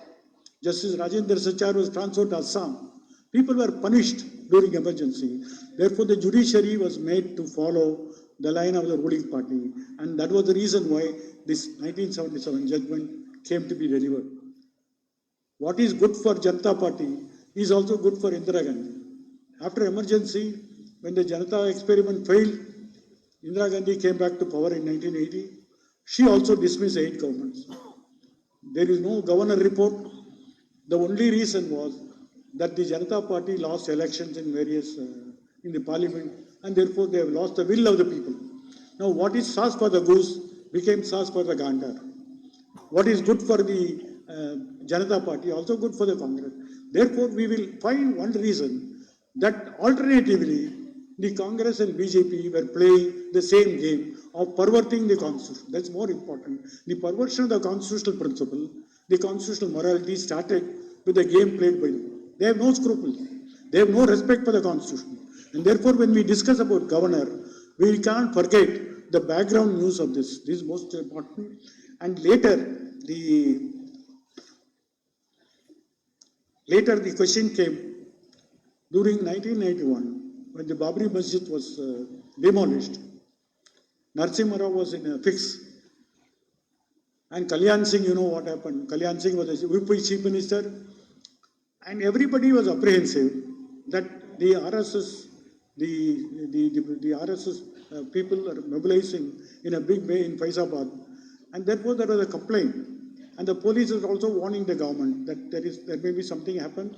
Justice Rajendra Sachar was transferred to Assam. People were punished during emergency. Therefore, the judiciary was made to follow the line of the ruling party. And that was the reason why this 1977 judgment came to be delivered. What is good for Janata Party is also good for Indira Gandhi. After emergency, when the Janata experiment failed, Indira Gandhi came back to power in 1980. She also dismissed 8 governments. There is no governor report. The only reason was that the Janata Party lost elections in various, in the parliament, and therefore they have lost the will of the people. Now, what is sauce for the goose became sauce for the gander. What is good for the Janata Party, also good for the Congress. Therefore, we will find one reason that alternatively, the Congress and BJP were playing the same game of perverting the Constitution. That's more important. The perversion of the constitutional principle, the constitutional morality started with the game played by them. They have no scruples. They have no respect for the Constitution. And therefore, when we discuss about governor, we can't forget the background news of this. This is most important. And later the question came during 1991 when the Babri Masjid was demolished. Narasimha Rao was in a fix. And Kalyan Singh, you know what happened. Kalyan Singh was the UP Chief Minister. And everybody was apprehensive that the RSS, the RSS people are mobilizing in a big way in Faizabad. And therefore there was a complaint. And the police was also warning the government that there may be something happen.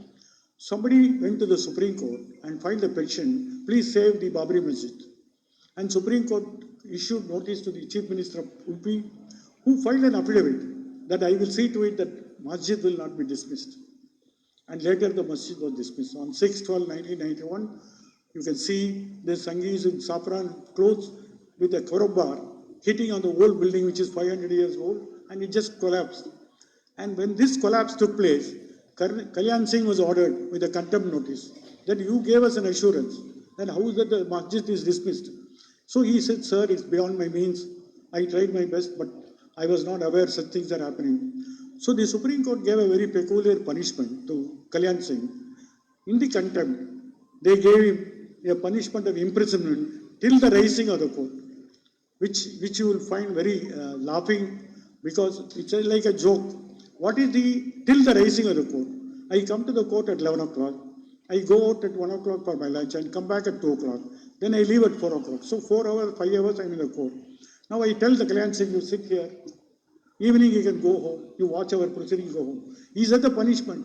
Somebody went to the Supreme Court and filed a petition, please save the Babri Masjid. And Supreme Court issued notice to the Chief Minister of UP, who filed an affidavit that I will see to it that Masjid will not be dismissed. And later the masjid was dismissed. On 6/12/1991, you can see the Sanghis in saffron clothes with a crowbar hitting on the old building which is 500 years old, and it just collapsed. And when this collapse took place, Kalyan Singh was ordered with a contempt notice that you gave us an assurance. Then how is that the masjid is dismissed? So he said, sir, it's beyond my means. I tried my best, but I was not aware such things are happening. So the Supreme Court gave a very peculiar punishment to Kalyan Singh. In the contempt, they gave him a punishment of imprisonment till the rising of the court, which you will find very laughing because it's like a joke. What is till the rising of the court? I come to the court at 11 o'clock. I go out at 1 o'clock for my lunch and come back at 2 o'clock. Then I leave at 4 o'clock. So 4 hours, 5 hours I'm in the court. Now I tell the Kalyan Singh, you sit here. Evening he can go home. You watch our proceedings, go home. Is that the punishment?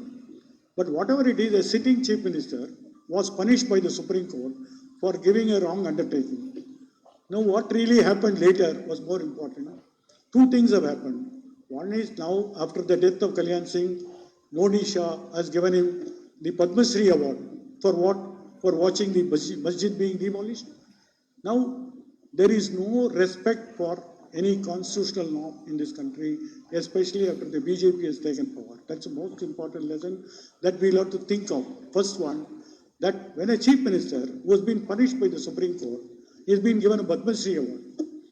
But whatever it is, a sitting chief minister was punished by the Supreme Court for giving a wrong undertaking. Now, what really happened later was more important. Two things have happened. One is now, after the death of Kalyan Singh, Modi Shah has given him the Padma Shri Award. For what? For watching the masjid being demolished. Now, there is no respect for any constitutional norm in this country, especially after the BJP has taken power. That's the most important lesson that we'll have to think of. First one, that when a chief minister who has been punished by the Supreme Court is being given a Padma Shri Award.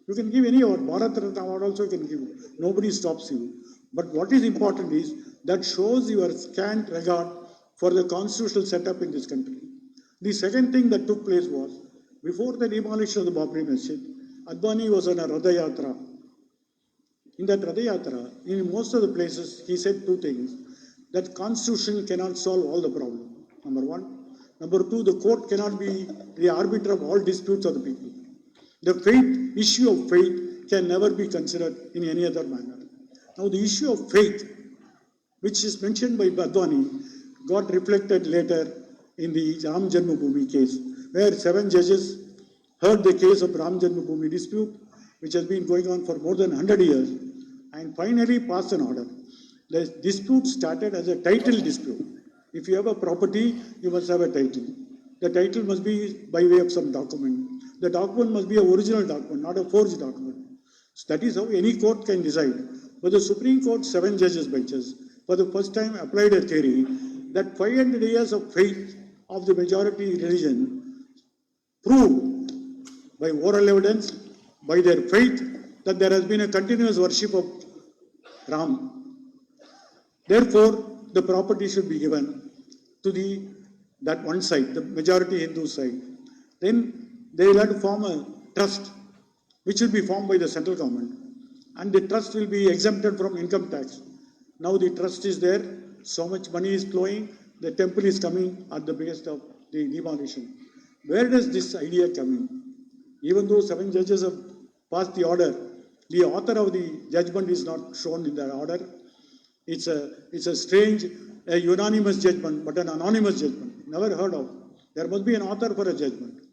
You can give any award, Bharat Ratna Award also you can give. Nobody stops you. But what is important is that shows your scant regard for the constitutional setup in this country. The second thing that took place was, before the demolition of the Babri Masjid, Advani was on a Radha Yatra. In that Radha Yatra, in most of the places, he said two things. That constitution cannot solve all the problems, number one. Number two, the court cannot be the arbiter of all disputes of the people. The faith, issue of faith can never be considered in any other manner. Now the issue of faith, which is mentioned by Advani, got reflected later in the Ram Janmabhoomi case, where 7 judges heard the case of Ram Janmabhoomi dispute, which has been going on for more than 100 years, and finally passed an order. The dispute started as a title dispute. If you have a property, you must have a title. The title must be by way of some document. The document must be an original document, not a forged document. So that is how any court can decide. But the Supreme Court, 7 judges benches, for the first time applied a theory that 500 years of faith of the majority religion proved by oral evidence, by their faith, that there has been a continuous worship of Ram. Therefore, the property should be given to that one side, the majority Hindu side. Then they will have to form a trust, which will be formed by the central government. And the trust will be exempted from income tax. Now the trust is there, so much money is flowing, the temple is coming at the base of the demolition. Where does this idea come in? Even though 7 judges have passed the order, the author of the judgment is not shown in that order. It's a strange, a unanimous judgment, but an anonymous judgment. Never heard of. There must be an author for a judgment.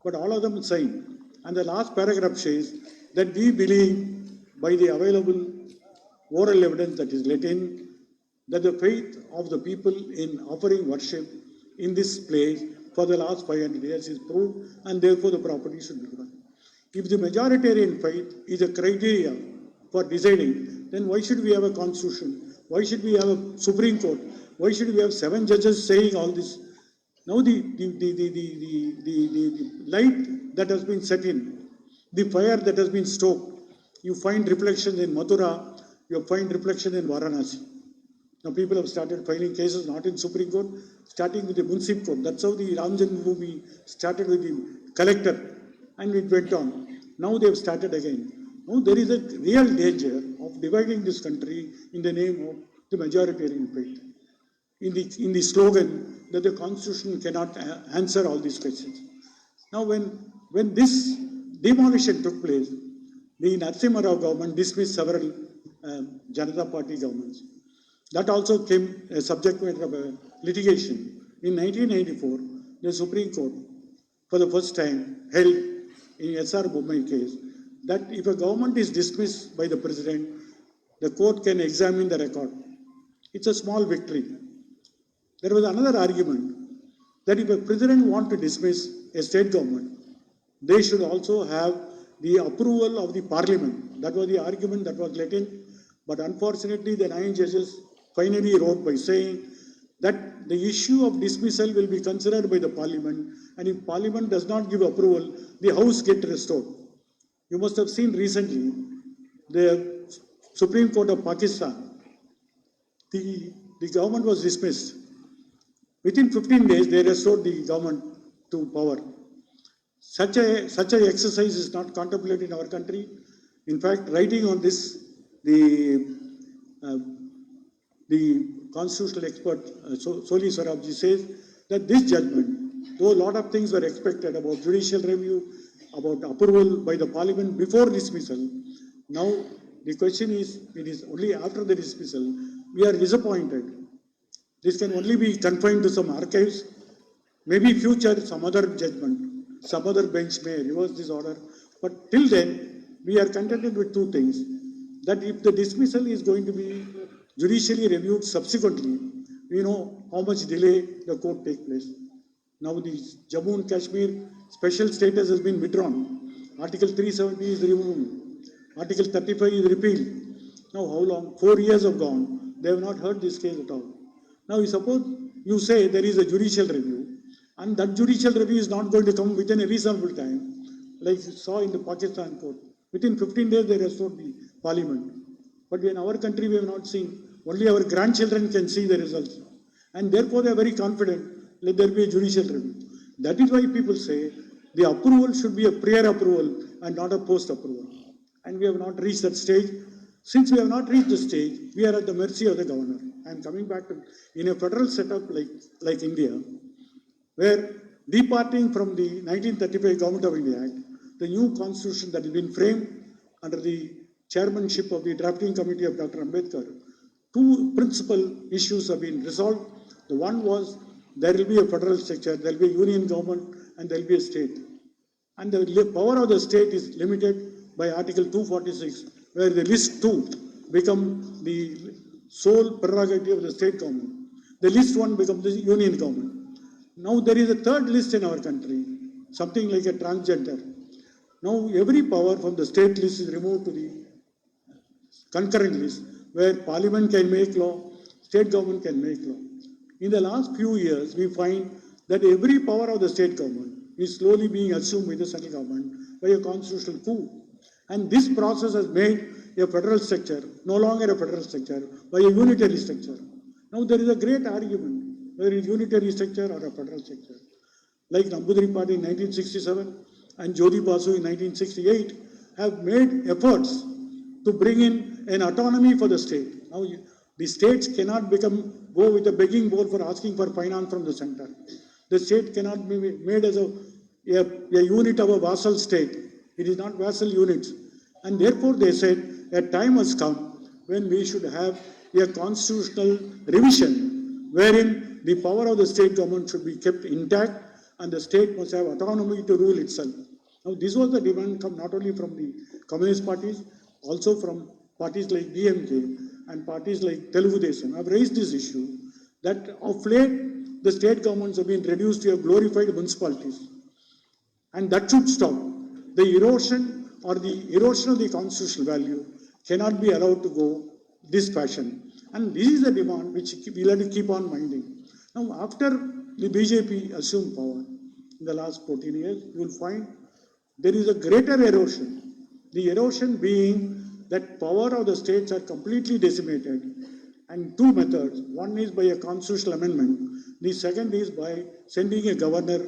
But all of them sign. And the last paragraph says that we believe by the available oral evidence that is let in, that the faith of the people in offering worship in this place for the last 500 years is proved, and therefore the property should be given. If the majoritarian faith is a criteria for deciding, then why should we have a constitution? Why should we have a Supreme Court? Why should we have 7 judges saying all this? Now the light that has been set in, the fire that has been stoked, you find reflections in Mathura, you find reflection in Varanasi. Now people have started filing cases not in Supreme Court, starting with the Municipal Court. That's how the Ram Janmabhoomi started with the collector, and it went on. Now they have started again. Now there is a real danger of dividing this country in the name of the majoritarian faith. In the slogan that the Constitution cannot answer all these questions. Now when this demolition took place, the Narasimha Rao government dismissed several Janata Party governments. That also came a subject matter of a litigation. In 1994, the Supreme Court, for the first time, held in S.R. Bommai case that if a government is dismissed by the president, the court can examine the record. It's a small victory. There was another argument that if a president wants to dismiss a state government, they should also have the approval of the parliament. That was the argument that was let in. But unfortunately, the 9 judges finally wrote by saying that the issue of dismissal will be considered by the parliament, and if parliament does not give approval, the house gets restored. You must have seen recently the Supreme Court of Pakistan. The government was dismissed. Within 15 days, they restored the government to power. Such an exercise is not contemplated in our country. In fact, writing on this, the constitutional expert Soli Swarabji says that this judgment, though a lot of things were expected about judicial review, about approval by the parliament before dismissal, now The question is, it is only after the dismissal, we are disappointed. This can only be confined to some archives. Maybe future, some other judgment, some other bench may reverse this order. But till then, we are contented with two things. That if the dismissal is going to be judicially reviewed subsequently, we know how much delay the court take place. Now the Jammu and Kashmir special status has been withdrawn. Article 370 is removed. Article 35 is repealed. Now how long? 4 years have gone. They have not heard this case at all. Now you suppose you say there is a judicial review, and that judicial review is not going to come within a reasonable time, like you saw in the Pakistan court. Within 15 days they restored the parliament. But in our country we have not seen. Only our grandchildren can see the results. And therefore they are very confident, let there be a judicial review. That is why people say the approval should be a prior approval and not a post approval. And we have not reached that stage. Since we have not reached the stage, we are at the mercy of the governor. I am coming back to, in a federal setup like India, where departing from the 1935 Government of India Act, the new constitution that has been framed under the chairmanship of the drafting committee of Dr. Ambedkar, two principal issues have been resolved. The one was there will be a federal structure, there will be a union government, and there will be a state. And the power of the state is limited by Article 246, where the list 2 become the sole prerogative of the state government. The list 1 becomes the union government. Now there is a third list in our country, something like a transgender. Now every power from the state list is removed to the concurrent list, where parliament can make law, state government can make law. In the last few years, we find that every power of the state government is slowly being assumed by the central government by a constitutional coup. And this process has made a federal structure no longer a federal structure, by a unitary structure. Now there is a great argument whether it is unitary structure or a federal structure. Like Nambudiri Party in 1967 and Jyoti Basu in 1968 have made efforts to bring in an autonomy for the state. Now the states cannot go with a begging bowl for asking for finance from the center. The state cannot be made as a unit of a vassal state. It is not vassal units. And therefore they said a time has come when we should have a constitutional revision wherein the power of the state government should be kept intact and the state must have autonomy to rule itself. Now this was the demand come not only from the communist parties, also from parties like DMK and parties like Telugu Desam have raised this issue that of late the state governments have been reduced to a glorified municipalities. And that should stop. The erosion of the constitutional value cannot be allowed to go this fashion. And this is a demand which we'll have to keep on minding. Now, after the BJP assumed power in the last 14 years, you will find there is a greater erosion. The erosion being that power of the states are completely decimated. And two methods. One is by a constitutional amendment. The second is by sending a governor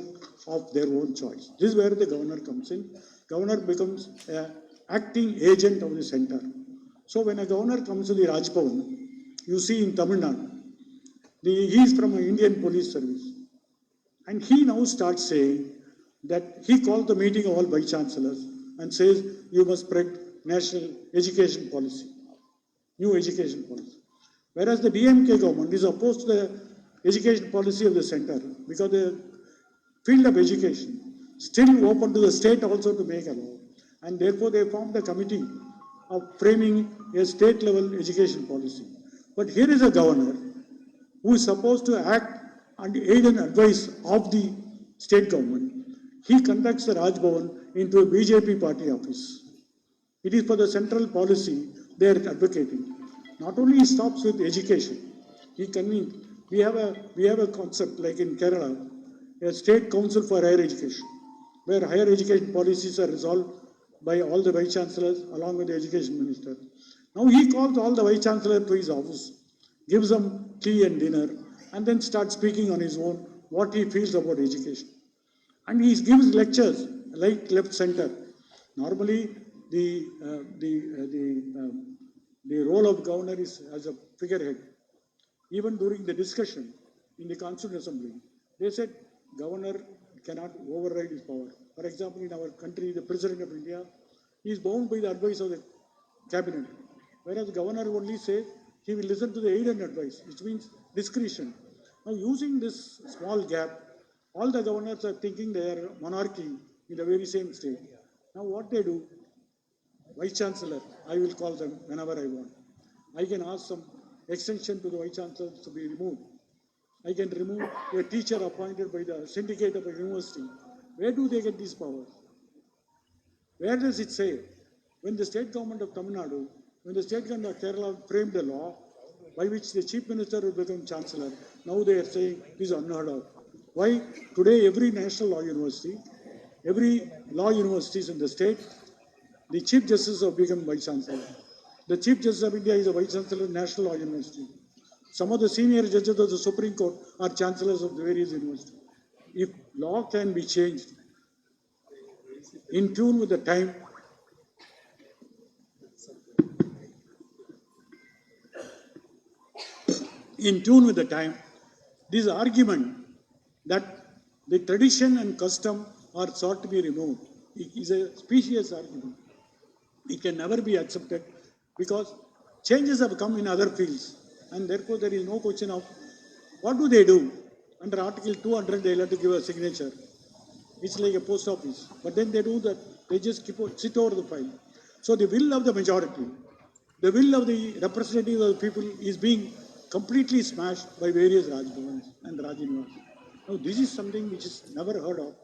of their own choice. This is where the governor comes in. Governor becomes an acting agent of the center. So when a governor comes to the Raj Bhavan, you see in Tamil Nadu, he is from an Indian police service. And he now starts saying that he calls the meeting of all vice chancellors and says, you must spread national education policy, new education policy. Whereas the DMK government is opposed to the education policy of the center because the field of education still open to the state also to make a law. And therefore they formed a committee of framing a state level education policy. But here is a governor who is supposed to act and aid and advise of the state government. He conducts the Raj Bhavan into a BJP party office. It is for the central policy they are advocating. Not only he stops with education, we have a concept like in Kerala, a state council for higher education, where higher education policies are resolved by all the vice chancellors along with the education minister. Now he calls all the vice chancellors to his office, gives them tea and dinner, and then starts speaking on his own what he feels about education. And he gives lectures, right, left, center. Normally, the role of governor is as a figurehead. Even during the discussion in the Constituent Assembly, they said governor cannot override his power. For example, in our country, the President of India is bound by the advice of the cabinet. whereas the governor only says he will listen to the aid and advice, which means discretion. Now, using this small gap, all the governors are thinking they are monarchy in the very same state. Now, what they do, Vice Chancellor, I will call them whenever I want. I can ask some extension to the Vice Chancellor to be removed. I can remove a teacher appointed by the syndicate of a university. Where do they get these powers? Where does it say? When the state government of Tamil Nadu, when the state government of Kerala framed a law by which the chief minister will become chancellor, now they are saying this is unheard of. Why? Today, every national law university, every law universities in the state, the chief justice have become vice chancellor. The chief justice of India is a vice chancellor of National Law University. Some of the senior judges of the Supreme Court are chancellors of the various universities. If law can be changed in tune with the time, this argument that the tradition and custom are sought to be removed is a specious argument. It can never be accepted because changes have come in other fields, and therefore there is no question of what do they do. Under Article 200, they'll have to give a signature. It's like a post office. But then they do that, they just sit over the file. So the will of the majority, the will of the representatives of the people is being completely smashed by various Rajbhavans and Rajinivas. Now, this is something which is never heard of.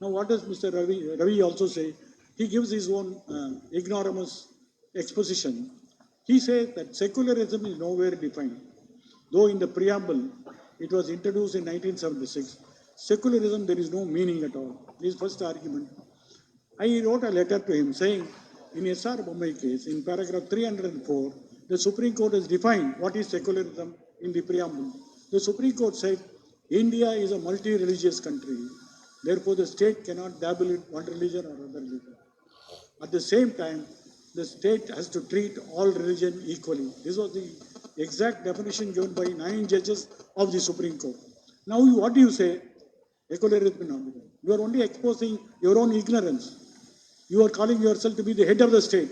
Now, what does Mr. Ravi also say? He gives his own ignoramus exposition. He says that secularism is nowhere defined. Though in the preamble, it was introduced in 1976, secularism, there is no meaning at all. His first argument. I wrote a letter to him saying, in S.R. Bommai case, in paragraph 304, the Supreme Court has defined what is secularism in the preamble. The Supreme Court said, India is a multi-religious country. Therefore, the state cannot dabble in one religion or other religion. At the same time, the state has to treat all religion equally. This was the exact definition given by 9 judges of the Supreme Court. Now, what do you say? Secularism. You are only exposing your own ignorance. You are calling yourself to be the head of the state.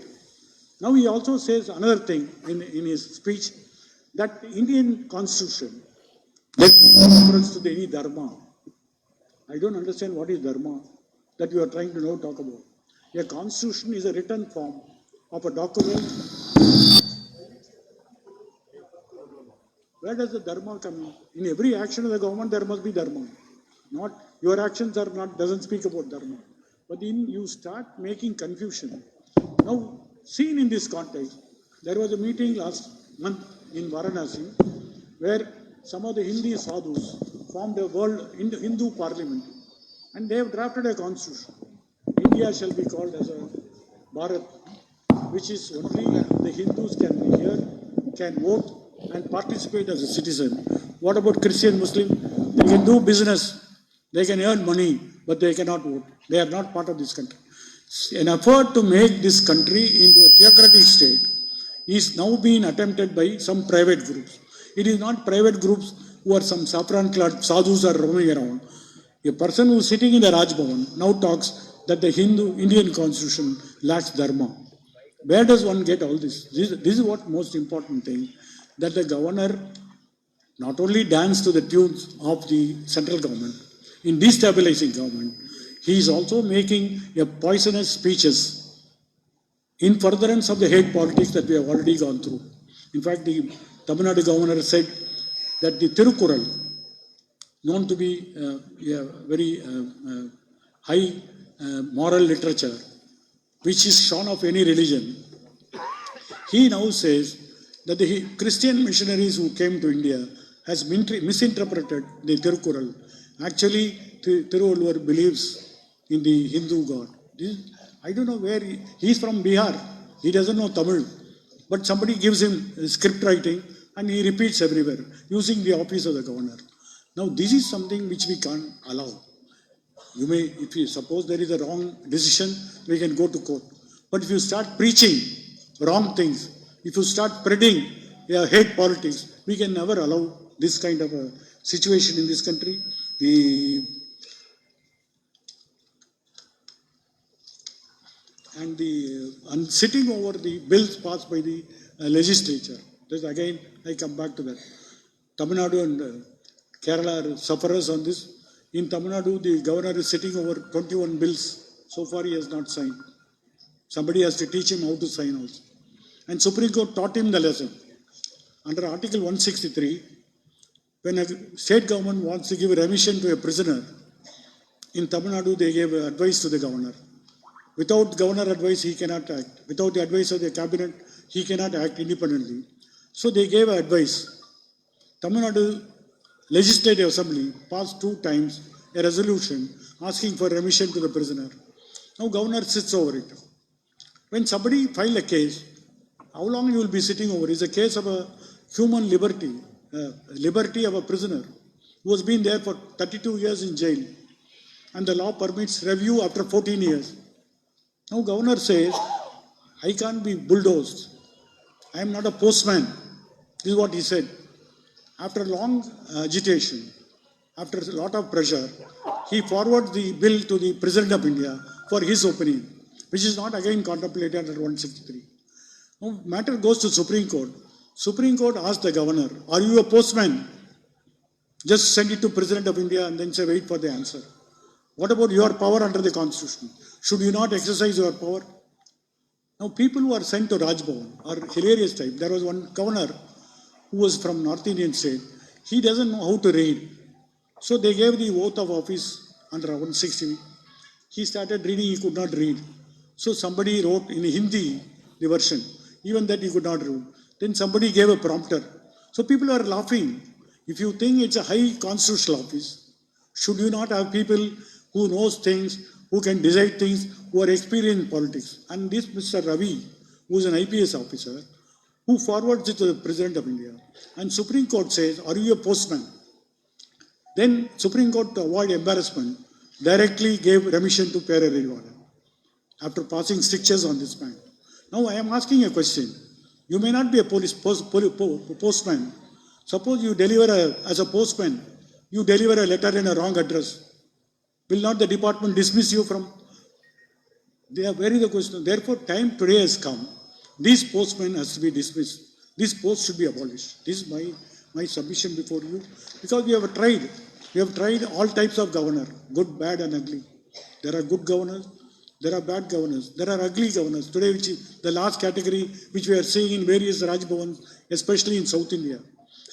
Now, he also says another thing in his speech, that Indian constitution, there is no reference to any dharma. I don't understand what is dharma that you are trying to now talk about. A constitution is a written form of a document. Where does the dharma come in? In every action of the government, there must be dharma. Not your actions are not doesn't speak about dharma. But you start making confusion. Now, seen in this context, there was a meeting last month in Varanasi where some of the Hindi sadhus formed a world Hindu parliament, and they have drafted a constitution. India shall be called as a Bharat, which is only the Hindus can be here, can vote and participate as a citizen. What about Christian, Muslim? They can do business, they can earn money, but they cannot vote. They are not part of this country. An effort to make this country into a theocratic state is now being attempted by some private groups. It is not private groups who are some saffron-clad sadhus are roaming around. A person who is sitting in the Raj Bhavan now talks that the Indian constitution lacks dharma. Where does one get all this? This is what most important thing, that the governor not only dance to the tunes of the central government in destabilizing government, he is also making a poisonous speeches in furtherance of the hate politics that we have already gone through. In fact, the Tamil Nadu governor said that the Tirukural, known to be a very high moral literature, which is shorn of any religion, he now says that the Christian missionaries who came to India has misinterpreted the Tirukural. Actually, Tiruvalluvar believes in the Hindu God. I don't know where he is from Bihar. He doesn't know Tamil. But somebody gives him script writing and he repeats everywhere using the office of the governor. Now, this is something which we can't allow. You may, if you suppose there is a wrong decision, we can go to court. But if you start preaching wrong things, if you start spreading hate politics, we can never allow this kind of a situation in this country. And sitting over the bills passed by the legislature. This again, I come back to that. Tamil Nadu and Kerala are sufferers on this. In Tamil Nadu, the governor is sitting over 21 bills. So far, he has not signed. Somebody has to teach him how to sign also. And Supreme Court taught him the lesson. Under Article 163, when a state government wants to give a remission to a prisoner, in Tamil Nadu, they gave advice to the governor. Without governor advice, he cannot act. Without the advice of the cabinet, he cannot act independently. So they gave advice. Tamil Nadu Legislative Assembly passed 2 times a resolution asking for remission to the prisoner. Now governor sits over it. When somebody filed a case, how long you will be sitting over? It's a case of a human liberty, liberty of a prisoner who has been there for 32 years in jail, and the law permits review after 14 years. Now governor says, I can't be bulldozed. I am not a postman. This is what he said. After long agitation, after a lot of pressure, he forwarded the bill to the President of India for his opinion, which is not again contemplated under 163. Now, matter goes to Supreme Court. Supreme Court asked the governor, are you a postman? Just send it to President of India and then say, wait for the answer. What about your power under the Constitution? Should you not exercise your power? Now, people who are sent to Rajbhavan are hilarious type. There was one governor who was from North Indian state. He doesn't know how to read. So they gave the oath of office under 160. He started reading, he could not read. So somebody wrote in Hindi, the version, even that he could not read. Then somebody gave a prompter. So people are laughing. If you think it's a high constitutional office, should you not have people who knows things, who can decide things, who are experienced in politics? And this Mr. Ravi, who is an IPS officer, who forwards it to the President of India. And Supreme Court says, are you a postman? Then Supreme Court, to avoid embarrassment, directly gave remission to Pere Rewala after passing strictures on this man. Now I am asking a question. You may not be a postman. Suppose you deliver as a postman, you deliver a letter in a wrong address. Will not the department dismiss you from? They are very the question. Therefore, time today has come. This postman has to be dismissed. This post should be abolished. This is my submission before you. Because we have tried. We have tried all types of governor, good, bad, and ugly. There are good governors. There are bad governors. There are ugly governors. Today, which is the last category, which we are seeing in various Rajbhavans, especially in South India.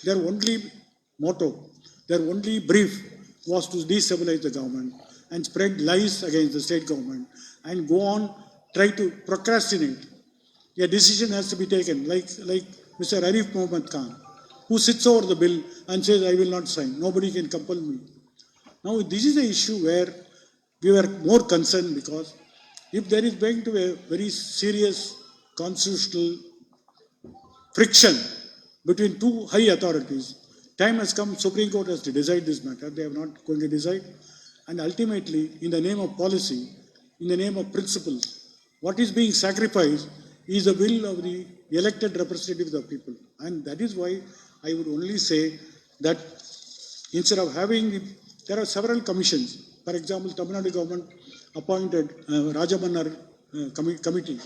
Their only motto, their only brief was to destabilize the government and spread lies against the state government and go on, try to procrastinate. A decision has to be taken, like Mr. Arif Mohammed Khan, who sits over the bill and says, I will not sign. Nobody can compel me. Now, this is an issue where we were more concerned because if there is going to be a very serious constitutional friction between 2 high authorities, time has come, Supreme Court has to decide this matter. They are not going to decide. And ultimately, in the name of policy, in the name of principles, what is being sacrificed is the will of the elected representatives of the people. And that is why I would only say that instead of having, there are several commissions. For example, Tamil Nadu government appointed Rajamannar committee,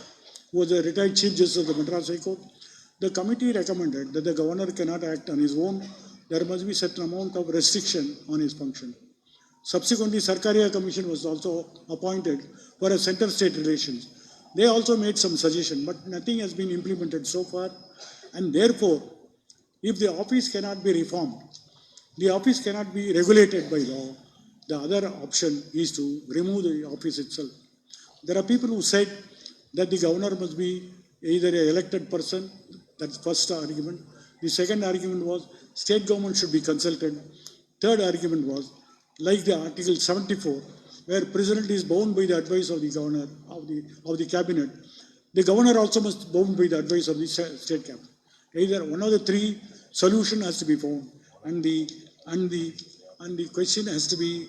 who was a retired Chief Justice of the Madras High Court. The committee recommended that the governor cannot act on his own. There must be certain amount of restriction on his function. Subsequently, Sarkaria Commission was also appointed for a center-state relations. They also made some suggestion, but nothing has been implemented so far. And therefore, if the office cannot be reformed, the office cannot be regulated by law, the other option is to remove the office itself. There are people who said that the governor must be either an elected person. That's the first argument. The second argument was state government should be consulted. Third argument was, like the Article 74, where President is bound by the advice of the governor, of the cabinet, the governor also must be bound by the advice of the state cabinet. Either one of the 3 solution has to be found, and the question has to be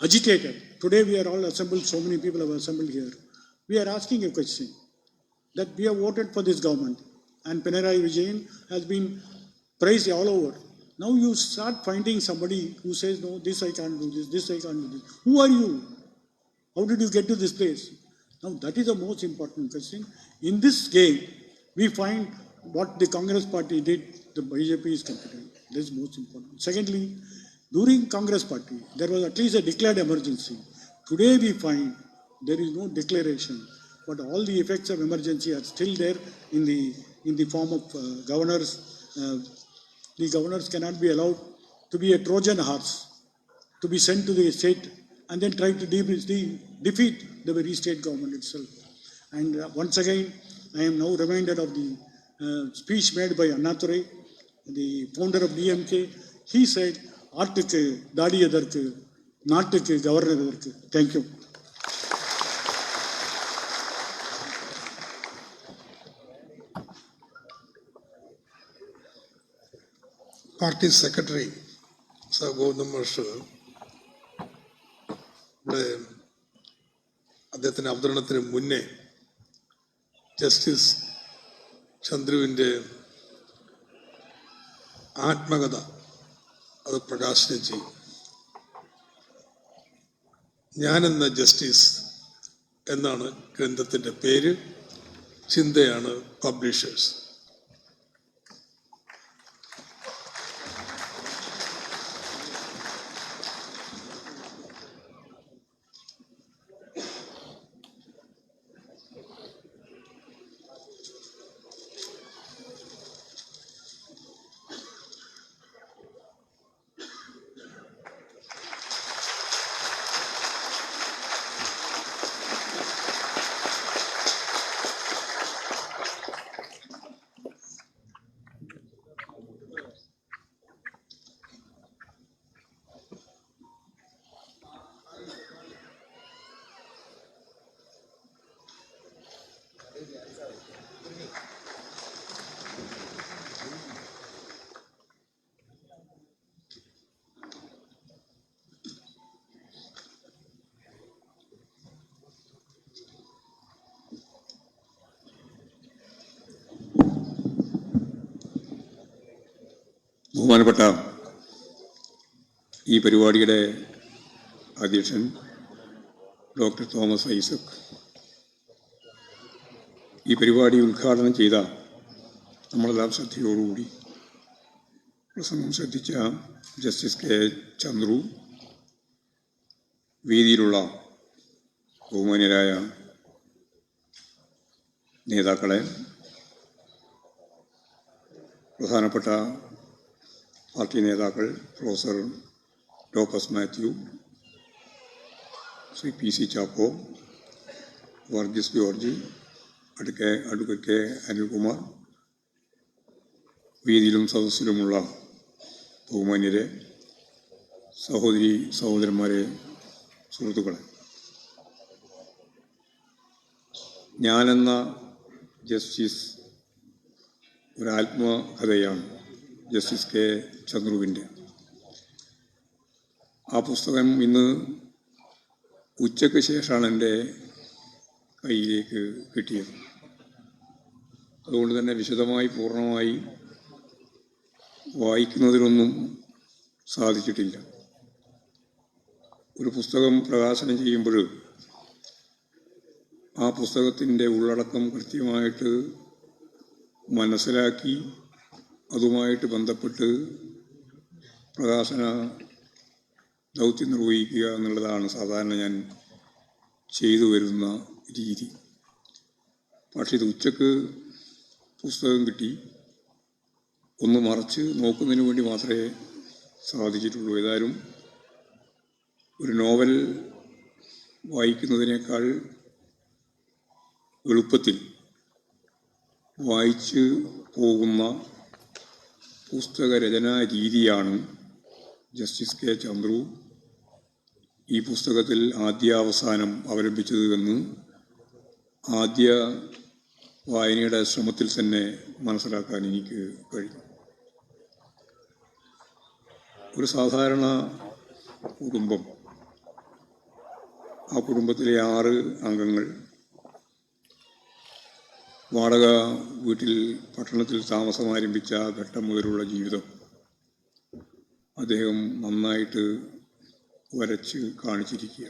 agitated. Today we are all assembled, so many people have assembled here. We are asking a question that we have voted for this government, and Pinarayi Vijayan has been praised all over. Now you start finding somebody who says, no, this I can't do, this I can't do this. Who are you? How did you get to this place? Now that is the most important question. In this game, we find what the Congress party did, the BJP is competent. That is most important. Secondly, during Congress party, there was at least a declared emergency. Today we find there is no declaration, but all the effects of emergency are still there in the form of governors. The governors cannot be allowed to be a Trojan horse, to be sent to the state and then try to defeat the very state government itself. And once again, I am now reminded of the speech made by Annadurai, the founder of DMK. He said, "Artukku dadi edarku, naattukku governor edarku." Thank you. Party secretary sir Govindan master ഇവിടെ അദ്ദേഹത്തിൻ്റെ അവതരണത്തിന് മുന്നേ justice ചന്ദ്രുവിൻ്റെ ആത്മകഥ അത് പ്രകാശനം ചെയ്യും. ഞാനെന്ന justice എന്നാണ് ഗ്രന്ഥത്തിൻ്റെ പേര്. ചിന്തയാണ് പബ്ലിഷേഴ്സ്. ബഹുമാനപ്പെട്ട ഈ പരിപാടിയുടെ അധ്യക്ഷൻ ഡോക്ടർ തോമസ് ഐസക്, ഈ പരിപാടി ഉദ്ഘാടനം ചെയ്ത നമ്മളെല്ലാം ശ്രദ്ധയോടുകൂടി പ്രസംഗം ശ്രദ്ധിച്ച ജസ്റ്റിസ് കെ ചന്ദ്രു, വേദിയിലുള്ള ബഹുമാന്യരായ നേതാക്കളെ, പ്രധാനപ്പെട്ട പാർട്ടി നേതാക്കൾ പ്രൊഫസർ ഡോക്കസ് Mathew, Shri P C Chacko, Varghese George, advocate K Anilkumar, വേദിയിലും സദസ്സിലുമുള്ള ബഹുമാന്യരെ, സഹോദരി സഹോദരന്മാരെ, സുഹൃത്തുക്കളെ, ഞാനെന്ന ജസ്റ്റിസ് ഒരാത്മകഥയാണ് ജസ്റ്റിസ് കെ ചന്ദ്രുവിൻ്റെ. ആ പുസ്തകം ഇന്ന് ഉച്ചയ്ക്ക് ശേഷമാണ് എൻ്റെ കയ്യിലേക്ക് കിട്ടിയത്. അതുകൊണ്ട് തന്നെ വിശദമായി പൂർണ്ണമായി വായിക്കുന്നതിനൊന്നും സാധിച്ചിട്ടില്ല. ഒരു പുസ്തകം പ്രകാശനം ചെയ്യുമ്പോൾ ആ പുസ്തകത്തിൻ്റെ ഉള്ളടക്കം കൃത്യമായിട്ട് മനസ്സിലാക്കി അതുമായിട്ട് ബന്ധപ്പെട്ട് പ്രകാശന ദൗത്യം നിർവഹിക്കുക എന്നുള്ളതാണ് സാധാരണ ഞാൻ ചെയ്തു വരുന്ന രീതി. പക്ഷേ ഇത് ഉച്ചക്ക് പുസ്തകം കിട്ടി, ഒന്ന് മറച്ച് നോക്കുന്നതിന് വേണ്ടി മാത്രമേ സാധിച്ചിട്ടുള്ളൂ. ഏതായാലും ഒരു നോവൽ വായിക്കുന്നതിനേക്കാൾ എളുപ്പത്തിൽ വായിച്ച് പോകുന്ന പുസ്തകരചനാ രീതിയാണ് ജസ്റ്റിസ് കെ ചന്ദ്രു ഈ പുസ്തകത്തിൽ ആദ്യാവസാനം അവലംബിച്ചത് എന്ന് ആദ്യ വായനയുടെ ശ്രമത്തിൽ തന്നെ മനസ്സിലാക്കാൻ എനിക്ക് കഴിഞ്ഞു. ഒരു സാധാരണ കുടുംബം, ആ കുടുംബത്തിലെ 6 അംഗങ്ങൾ, വാടക വീട്ടിൽ പട്ടണത്തിൽ താമസം ആരംഭിച്ച ഘട്ടം മുതലുള്ള ജീവിതം അദ്ദേഹം നന്നായിട്ട് വരച്ച് കാണിച്ചിരിക്കുക.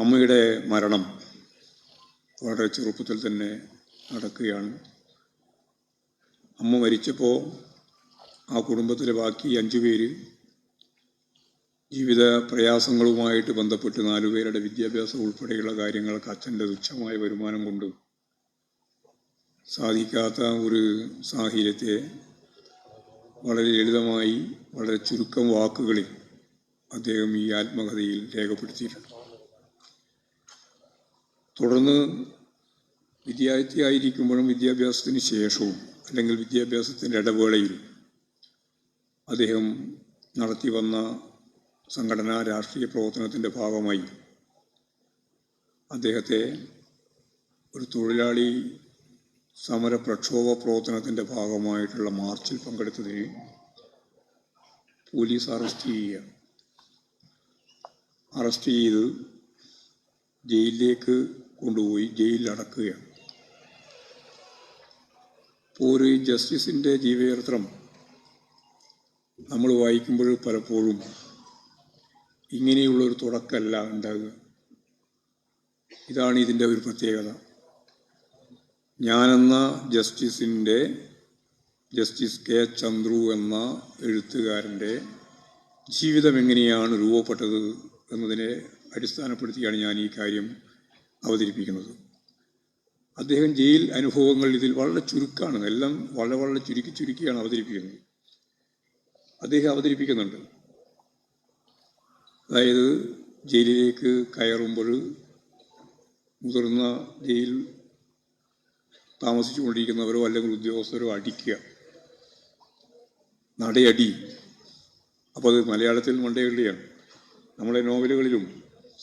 അമ്മയുടെ മരണം വളരെ ചെറുപ്പത്തിൽ തന്നെ നടക്കുകയാണ്. അമ്മ മരിച്ചപ്പോൾ ആ കുടുംബത്തിലെ ബാക്കി 5 പേര് ജീവിത പ്രയാസങ്ങളുമായിട്ട് ബന്ധപ്പെട്ട് 4 പേരുടെ വിദ്യാഭ്യാസം ഉൾപ്പെടെയുള്ള കാര്യങ്ങൾക്ക് അച്ഛൻ്റെ തുച്ഛമായ വരുമാനം കൊണ്ട് സാധിക്കാത്ത ഒരു സാഹചര്യത്തെ വളരെ ലളിതമായി വളരെ ചുരുക്കം വാക്കുകളിൽ അദ്ദേഹം ഈ ആത്മകഥയിൽ രേഖപ്പെടുത്തിയിട്ടുണ്ട്. തുടർന്ന് വിദ്യാർത്ഥിയായിരിക്കുമ്പോഴും വിദ്യാഭ്യാസത്തിന് ശേഷവും അല്ലെങ്കിൽ വിദ്യാഭ്യാസത്തിൻ്റെ ഇടവേളയിലും അദ്ദേഹം നടത്തി വന്ന സംഘടനാ രാഷ്ട്രീയ പ്രവർത്തനത്തിൻ്റെ ഭാഗമായി അദ്ദേഹത്തെ ഒരു തൊഴിലാളി സമര പ്രക്ഷോഭ പ്രവർത്തനത്തിൻ്റെ ഭാഗമായിട്ടുള്ള മാർച്ചിൽ പങ്കെടുത്തതിന് പോലീസ് അറസ്റ്റ് ചെയ്ത് ജയിലിലേക്ക് കൊണ്ടുപോയി ജയിലിൽ അടക്കുകയാണ്. ഇപ്പോൾ ഒരു ജസ്റ്റിസിൻ്റെ ജീവചരിത്രം നമ്മൾ വായിക്കുമ്പോൾ പലപ്പോഴും ഇങ്ങനെയുള്ളൊരു തുടക്കമല്ല ഉണ്ടാകുക. ഇതാണ് ഇതിൻ്റെ ഒരു പ്രത്യേകത. ഞാനെന്ന ജസ്റ്റിസ് കെ ചന്ദ്രു എന്ന എഴുത്തുകാരൻ്റെ ജീവിതം എങ്ങനെയാണ് രൂപപ്പെട്ടത് എന്നതിനെ അടിസ്ഥാനപ്പെടുത്തിയാണ് ഞാൻ ഈ കാര്യം അവതരിപ്പിക്കുന്നത്. അദ്ദേഹം ജയിൽ അനുഭവങ്ങൾ ഇതിൽ വളരെ ചുരുക്കമാണ്, എല്ലാം വളരെ വളരെ ചുരുക്കിയാണ് അവതരിപ്പിക്കുന്നത്. അദ്ദേഹം അവതരിപ്പിക്കുന്നുണ്ട്. അതായത് ജയിലിലേക്ക് കയറുമ്പോൾ മുതിർന്ന ജയിൽ താമസിച്ചുകൊണ്ടിരിക്കുന്നവരോ അല്ലെങ്കിൽ ഉദ്യോഗസ്ഥരോ അടിക്കുക, നടയടി. അപ്പോൾ അത് മലയാളത്തിൽ മണ്ടയടിയാണ്. നമ്മളെ നോവലുകളിലും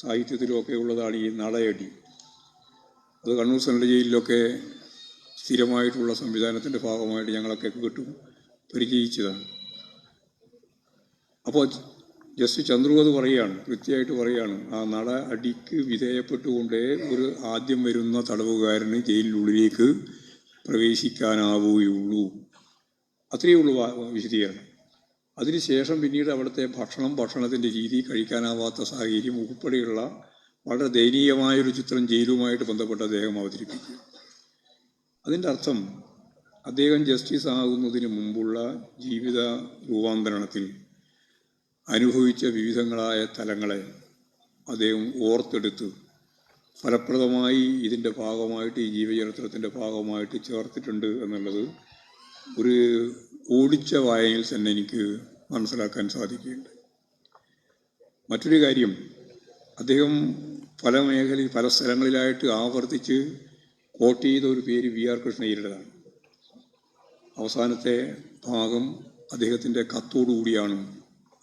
സാഹിത്യത്തിലും ഒക്കെ ഉള്ളതാണ് ഈ നടയടി. അത് കണ്ണൂർ സെൻട്രൽ ജയിലിലൊക്കെ സ്ഥിരമായിട്ടുള്ള സംവിധാനത്തിൻ്റെ ഭാഗമായിട്ട് ഞങ്ങളൊക്കെ കിട്ടും പരിചയിച്ചതാണ്. അപ്പോൾ ജസ്റ്റിസ് ചന്ദ്രു അത് പറയുകയാണ്, കൃത്യമായിട്ട് പറയുകയാണ്, ആ നട അടിക്ക് വിധേയപ്പെട്ടുകൊണ്ടേ ഒരു ആദ്യം വരുന്ന തടവുകാരന് ജയിലിനുള്ളിലേക്ക് പ്രവേശിക്കാനാവുകയുള്ളൂ. അത്രയേ ഉള്ളൂ വിശദീകരണം. അതിനുശേഷം പിന്നീട് അവിടുത്തെ ഭക്ഷണത്തിൻ്റെ രീതി, കഴിക്കാനാവാത്ത സാഹചര്യം ഉൾപ്പെടെയുള്ള വളരെ ദയനീയമായൊരു ചിത്രം ജയിലുമായിട്ട് ബന്ധപ്പെട്ട് അദ്ദേഹം അവതരിപ്പിക്കും. അതിൻ്റെ അർത്ഥം അദ്ദേഹം ജസ്റ്റിസ് ആകുന്നതിന് മുമ്പുള്ള ജീവിത രൂപാന്തരണത്തിൽ അനുഭവിച്ച വിവിധങ്ങളായ തലങ്ങളെ അദ്ദേഹം ഓർത്തെടുത്ത് ഫലപ്രദമായി ഇതിൻ്റെ ഭാഗമായിട്ട്, ഈ ജീവചരിത്രത്തിൻ്റെ ഭാഗമായിട്ട് ചേർത്തിട്ടുണ്ട് എന്നുള്ളത് ഒരു ഓടിച്ച വായനയിൽ തന്നെ എനിക്ക് മനസ്സിലാക്കാൻ സാധിക്കുകയുണ്ട്. മറ്റൊരു കാര്യം, അദ്ദേഹം പല സ്ഥലങ്ങളിലായിട്ട് ആവർത്തിച്ച് കോട്ട് ചെയ്ത ഒരു പേര് VR കൃഷ്ണയ്യരുടേതാണ്. അവസാനത്തെ ഭാഗം അദ്ദേഹത്തിൻ്റെ കത്തോടുകൂടിയാണ്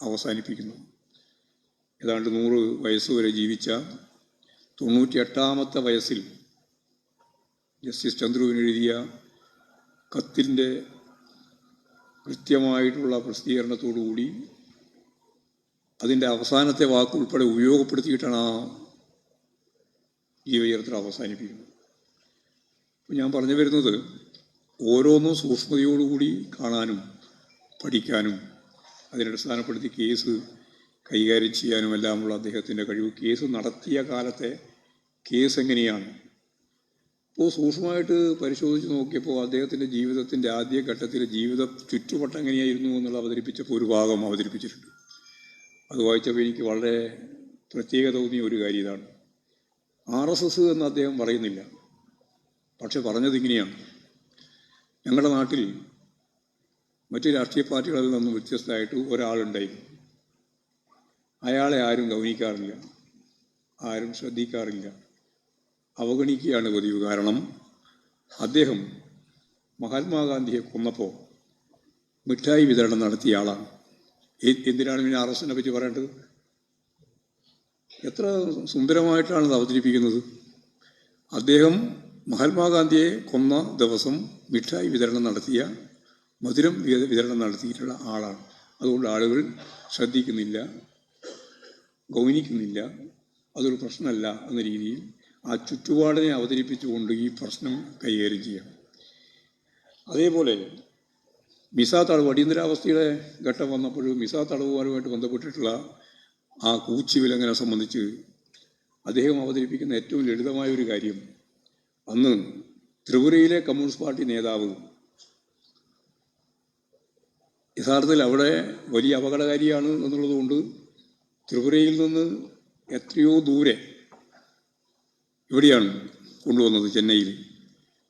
അവസാനിപ്പിക്കുന്നത്. ഏതാണ്ട് 100 വയസ്സുവരെ ജീവിച്ച 98ാമത്തെ വയസ്സിൽ ജസ്റ്റിസ് ചന്ദ്രുവിന് എഴുതിയ കത്തിൻ്റെ കൃത്യമായിട്ടുള്ള പ്രസിദ്ധീകരണത്തോടുകൂടി അതിൻ്റെ അവസാനത്തെ വാക്കുൾപ്പെടെ ഉപയോഗപ്പെടുത്തിയിട്ടാണ് ആ ജീവചരിത്രം അവസാനിപ്പിക്കുന്നത്. അപ്പോൾ ഞാൻ പറഞ്ഞു വരുന്നത്, ഓരോന്നും സൂക്ഷ്മതയോടുകൂടി കാണാനും പഠിക്കാനും അതിനടിസ്ഥാനപ്പെടുത്തി കേസ് കൈകാര്യം ചെയ്യാനും എല്ലാമുള്ള അദ്ദേഹത്തിൻ്റെ കഴിവ്, കേസ് നടത്തിയ കാലത്തെ കേസ് എങ്ങനെയാണ്, അപ്പോൾ സൂക്ഷ്മമായിട്ട് പരിശോധിച്ച് നോക്കിയപ്പോൾ അദ്ദേഹത്തിൻ്റെ ജീവിതത്തിൻ്റെ ആദ്യഘട്ടത്തിലെ ജീവിത ചുറ്റുവട്ടം എങ്ങനെയായിരുന്നു എന്നുള്ള അവതരിപ്പിച്ചപ്പോൾ ഒരു ഭാഗം അവതരിപ്പിച്ചിട്ടുണ്ട്. അത് വായിച്ചപ്പോൾ എനിക്ക് വളരെ പ്രത്യേകത തോന്നിയ ഒരു കാര്യം ഇതാണ്. RSS എന്ന് അദ്ദേഹം പറയുന്നില്ല, പക്ഷെ പറഞ്ഞത് ഇങ്ങനെയാണ്: ഞങ്ങളുടെ നാട്ടിൽ മറ്റ് രാഷ്ട്രീയ പാർട്ടികളിൽ നിന്നും വ്യത്യസ്തമായിട്ട് ഒരാളുണ്ടായിരുന്നു. അയാളെ ആരും ഗൗനിക്കാറില്ല, ആരും ശ്രദ്ധിക്കാറില്ല, അവഗണിക്കുകയാണ് പതിവ്. കാരണം അദ്ദേഹം മഹാത്മാഗാന്ധിയെ കൊന്നപ്പോൾ മിഠായി വിതരണം നടത്തിയ ആളാണ്. എന്തിനാണ് പിന്നെ RSSനെ പറ്റി പറയേണ്ടത്? എത്ര സുന്ദരമായിട്ടാണ് ഇത് അവതരിപ്പിക്കുന്നത്. അദ്ദേഹം മഹാത്മാഗാന്ധിയെ കൊന്ന ദിവസം മിഠായി വിതരണം നടത്തിയ, മധുരം വിതരണം നടത്തിയിട്ടുള്ള ആളാണ്. അതുകൊണ്ട് ആളുകൾ ശ്രദ്ധിക്കുന്നില്ല, ഗൗനിക്കുന്നില്ല, അതൊരു പ്രശ്നമല്ല എന്ന രീതിയിൽ ആ ചുറ്റുപാടിനെ അവതരിപ്പിച്ചുകൊണ്ട് ഈ പ്രശ്നം കൈകാര്യം ചെയ്യണം. അതേപോലെ അടിയന്തരാവസ്ഥയുടെ ഘട്ടം വന്നപ്പോൾ മിസ തടവുകാരുമായിട്ട് ബന്ധപ്പെട്ടിട്ടുള്ള ആ കൂച്ചുവിലങ്ങനെ സംബന്ധിച്ച് അദ്ദേഹം അവതരിപ്പിക്കുന്ന ഏറ്റവും ലളിതമായ ഒരു കാര്യം, അന്ന് ത്രിപുരയിലെ കമ്മ്യൂണിസ്റ്റ് പാർട്ടി നേതാവ് യഥാർത്ഥത്തിൽ അവിടെ വലിയ അപകടകാരിയാണ് എന്നുള്ളതുകൊണ്ട് ത്രിപുരയിൽ നിന്ന് എത്രയോ ദൂരെ ഇവിടെയാണ് കൊണ്ടുവന്നത്, ചെന്നൈയിൽ.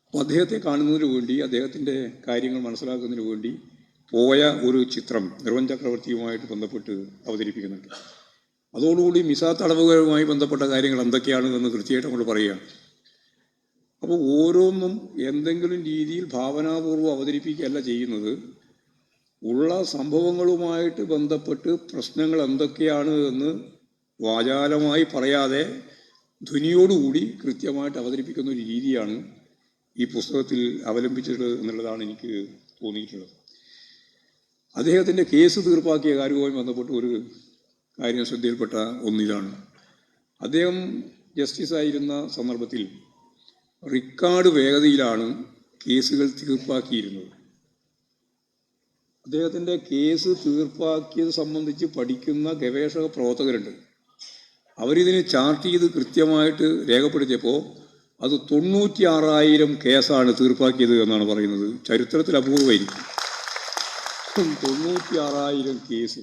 അപ്പോൾ അദ്ദേഹത്തെ കാണുന്നതിന് വേണ്ടി, അദ്ദേഹത്തിൻ്റെ കാര്യങ്ങൾ മനസ്സിലാക്കുന്നതിന് വേണ്ടി പോയ ഒരു ചിത്രം നിർവൻ ചക്രവർത്തിയുമായിട്ട് ബന്ധപ്പെട്ട് അവതരിപ്പിക്കുന്നുണ്ട്. അതോടുകൂടി മിസ തടവുകാരുമായി ബന്ധപ്പെട്ട കാര്യങ്ങൾ എന്തൊക്കെയാണ് എന്ന് കൃത്യമായിട്ട് നമ്മൾ പറയുകയാണ്. അപ്പോൾ ഓരോന്നും എന്തെങ്കിലും രീതിയിൽ ഭാവനാപൂർവ്വം അവതരിപ്പിക്കുകയല്ല ചെയ്യുന്നത്, ഉള്ള സംഭവങ്ങളുമായിട്ട് ബന്ധപ്പെട്ട് പ്രശ്നങ്ങൾ എന്തൊക്കെയാണ് എന്ന് വാചാലമായി പറയാതെ ധ്വനിയോടുകൂടി കൃത്യമായിട്ട് അവതരിപ്പിക്കുന്ന ഒരു രീതിയാണ് ഈ പുസ്തകത്തിൽ അവലംബിച്ചിട്ടുള്ളത് എന്നുള്ളതാണ് എനിക്ക് തോന്നിയിട്ടുള്ളത്. അദ്ദേഹത്തിൻ്റെ കേസ് തീർപ്പാക്കിയ കാര്യവുമായി ബന്ധപ്പെട്ട് ഒരു കാര്യം ശ്രദ്ധയിൽപ്പെട്ട ഒന്നിലാണ്. അദ്ദേഹം ജസ്റ്റിസായിരുന്ന സന്ദർഭത്തിൽ റിക്കാർഡ് വേഗതയിലാണ് കേസുകൾ തീർപ്പാക്കിയിരുന്നത്. അദ്ദേഹത്തിൻ്റെ കേസ് തീർപ്പാക്കിയത് സംബന്ധിച്ച് പഠിക്കുന്ന ഗവേഷക പ്രവർത്തകരുണ്ട്. അവരിതിനെ ചാർട്ട് ചെയ്ത് കൃത്യമായിട്ട് രേഖപ്പെടുത്തിയപ്പോൾ അത് 96,000 കേസാണ് തീർപ്പാക്കിയത് എന്നാണ് പറയുന്നത്. ചരിത്രത്തിൽ അപൂർവമായിരിക്കും. 96,000 കേസ്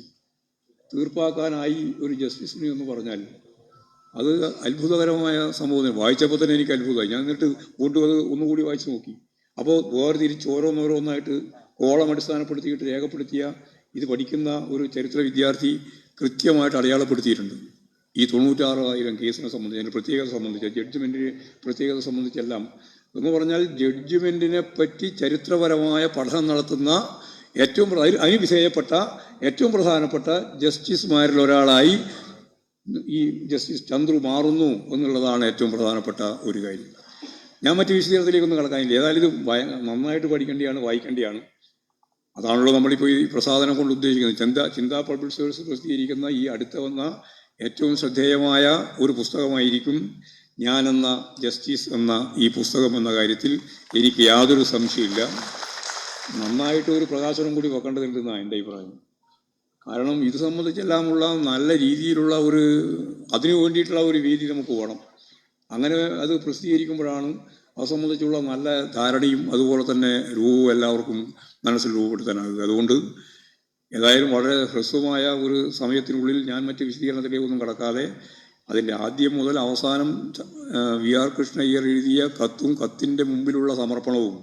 തീർപ്പാക്കാനായി ഒരു ജസ്റ്റിസിന് എന്ന് പറഞ്ഞാൽ അത് അത്ഭുതകരമായ സംഭവം. വായിച്ചപ്പോൾ തന്നെ എനിക്ക് അത്ഭുതമായി. ഞാൻ എന്നിട്ട് വീണ്ടും അത് ഒന്നുകൂടി വായിച്ചു നോക്കി. അപ്പോൾ വേർതിരിച്ച് ഓരോന്നോരോന്നായിട്ട് കോളം അടിസ്ഥാനപ്പെടുത്തിയിട്ട് രേഖപ്പെടുത്തിയ ഇത് പഠിക്കുന്ന ഒരു ചരിത്ര വിദ്യാർത്ഥി കൃത്യമായിട്ട് അടയാളപ്പെടുത്തിയിട്ടുണ്ട്. ഈ 96,000 കേസിനെ സംബന്ധിച്ച്, അതിൻ്റെ പ്രത്യേകത സംബന്ധിച്ച്, ജഡ്ജ്മെൻറ്റിൻ്റെ പ്രത്യേകത സംബന്ധിച്ചെല്ലാം എന്ന് പറഞ്ഞാൽ ജഡ്ജ്മെൻറ്റിനെ പറ്റി ചരിത്രപരമായ പഠനം നടത്തുന്ന അതിന് വിധേയപ്പെട്ട ഏറ്റവും പ്രധാനപ്പെട്ട ജസ്റ്റിസുമാരിൽ ഒരാളായി ഈ ജസ്റ്റിസ് ചന്ദ്രു മാറുന്നു എന്നുള്ളതാണ് ഏറ്റവും പ്രധാനപ്പെട്ട ഒരു കാര്യം. ഞാൻ മറ്റു വിശദീകരണത്തിലേക്കൊന്നും കടക്കാനില്ല. ഏതായാലും ഇത് നന്നായിട്ട് പഠിക്കേണ്ടിയാണ്, വായിക്കേണ്ടിയാണ്. അതാണല്ലോ നമ്മളിപ്പോൾ ഈ പ്രസാധനം കൊണ്ട് ഉദ്ദേശിക്കുന്നത്. ചിന്താ പബ്ലിഷേഴ്സ് പ്രസിദ്ധീകരിക്കുന്ന ഈ അടുത്ത വന്ന ഏറ്റവും ശ്രദ്ധേയമായ ഒരു പുസ്തകമായിരിക്കും ഞാനെന്ന ജസ്റ്റിസ് എന്ന ഈ പുസ്തകം എന്ന കാര്യത്തിൽ എനിക്ക് യാതൊരു സംശയമില്ല. നന്നായിട്ട് ഒരു പ്രകാശനം കൂടി വെക്കേണ്ടതുണ്ടെന്നാണ് എൻ്റെ അഭിപ്രായം. കാരണം ഇത് സംബന്ധിച്ചെല്ലാമുള്ള നല്ല രീതിയിലുള്ള അതിനു വേണ്ടിയിട്ടുള്ള ഒരു വേദി നമുക്ക് വേണം. അങ്ങനെ അത് പ്രസിദ്ധീകരിക്കുമ്പോഴാണ് അത് സംബന്ധിച്ചുള്ള നല്ല ധാരണയും അതുപോലെ തന്നെ രൂപവും എല്ലാവർക്കും മനസ്സിൽ രൂപപ്പെടുത്താനാകുക. അതുകൊണ്ട് ഏതായാലും വളരെ ഹ്രസ്വമായ ഒരു സമയത്തിനുള്ളിൽ ഞാൻ മറ്റ് വിശദീകരണത്തിലേക്കൊന്നും കടക്കാതെ അതിൻ്റെ ആദ്യം മുതൽ അവസാനം VR കൃഷ്ണയ്യർ എഴുതിയ കത്തും കത്തിൻ്റെ മുമ്പിലുള്ള സമർപ്പണവും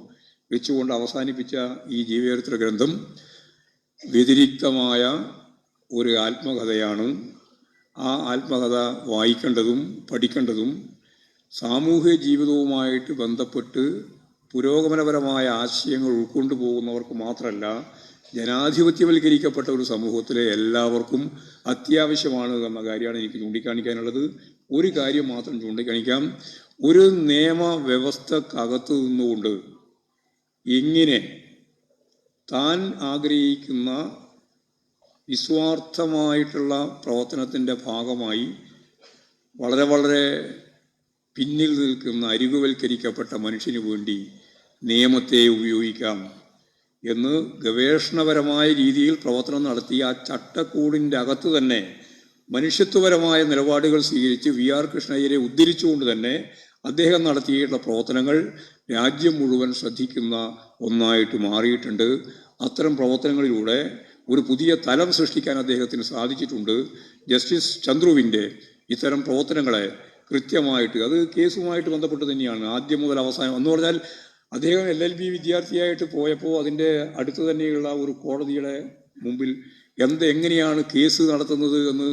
വെച്ചുകൊണ്ട് അവസാനിപ്പിച്ച ഈ ജീവചരിത്ര ഗ്രന്ഥം വ്യതിരിക്തമായ ഒരു ആത്മകഥയാണ്. ആ ആത്മകഥ വായിക്കേണ്ടതും പഠിക്കേണ്ടതും സാമൂഹ്യ ജീവിതവുമായിട്ട് ബന്ധപ്പെട്ട് പുരോഗമനപരമായ ആശയങ്ങൾ ഉൾക്കൊണ്ടു പോകുന്നവർക്ക് മാത്രമല്ല, ജനാധിപത്യവൽക്കരിക്കപ്പെട്ട ഒരു സമൂഹത്തിലെ എല്ലാവർക്കും അത്യാവശ്യമാണ് എന്ന കാര്യമാണ് എനിക്ക് ചൂണ്ടിക്കാണിക്കാനുള്ളത്. ഒരു കാര്യം മാത്രം ചൂണ്ടിക്കാണിക്കാം. ഒരു നിയമവ്യവസ്ഥക്കകത്ത് നിന്നുകൊണ്ട് എങ്ങനെ താൻ ആഗ്രഹിക്കുന്ന നിസ്വാർത്ഥമായിട്ടുള്ള പ്രവർത്തനത്തിൻ്റെ ഭാഗമായി വളരെ വളരെ പിന്നിൽ നിൽക്കുന്ന അരികുവൽക്കരിക്കപ്പെട്ട മനുഷ്യന് വേണ്ടി നിയമത്തെ ഉപയോഗിക്കാം എന്ന് ഗവേഷണപരമായ രീതിയിൽ പ്രവർത്തനം നടത്തി ആ ചട്ടക്കൂടിൻ്റെ അകത്ത് തന്നെ മനുഷ്യത്വപരമായ നിലപാടുകൾ സ്വീകരിച്ച് VR കൃഷ്ണയ്യരെ ഉദ്ധരിച്ചുകൊണ്ട് തന്നെ അദ്ദേഹം നടത്തിയിട്ടുള്ള പ്രവർത്തനങ്ങൾ രാജ്യം മുഴുവൻ ശ്രദ്ധിക്കുന്ന ഒന്നായിട്ട് മാറിയിട്ടുണ്ട്. അത്തരം പ്രവർത്തനങ്ങളിലൂടെ ഒരു പുതിയ തലം സൃഷ്ടിക്കാൻ അദ്ദേഹത്തിന് സാധിച്ചിട്ടുണ്ട്. ജസ്റ്റിസ് ചന്ദ്രുവിൻ്റെ ഇത്തരം പ്രവർത്തനങ്ങളെ കൃത്യമായിട്ട്, അത് കേസുമായിട്ട് ബന്ധപ്പെട്ട് തന്നെയാണ് ആദ്യം മുതൽ അവസാനം എന്ന് പറഞ്ഞാൽ, അദ്ദേഹം LLB വിദ്യാർത്ഥിയായിട്ട് പോയപ്പോൾ അതിൻ്റെ അടുത്ത് തന്നെയുള്ള ഒരു കോടതിയുടെ മുമ്പിൽ എങ്ങനെയാണ് കേസ് നടത്തുന്നത് എന്ന്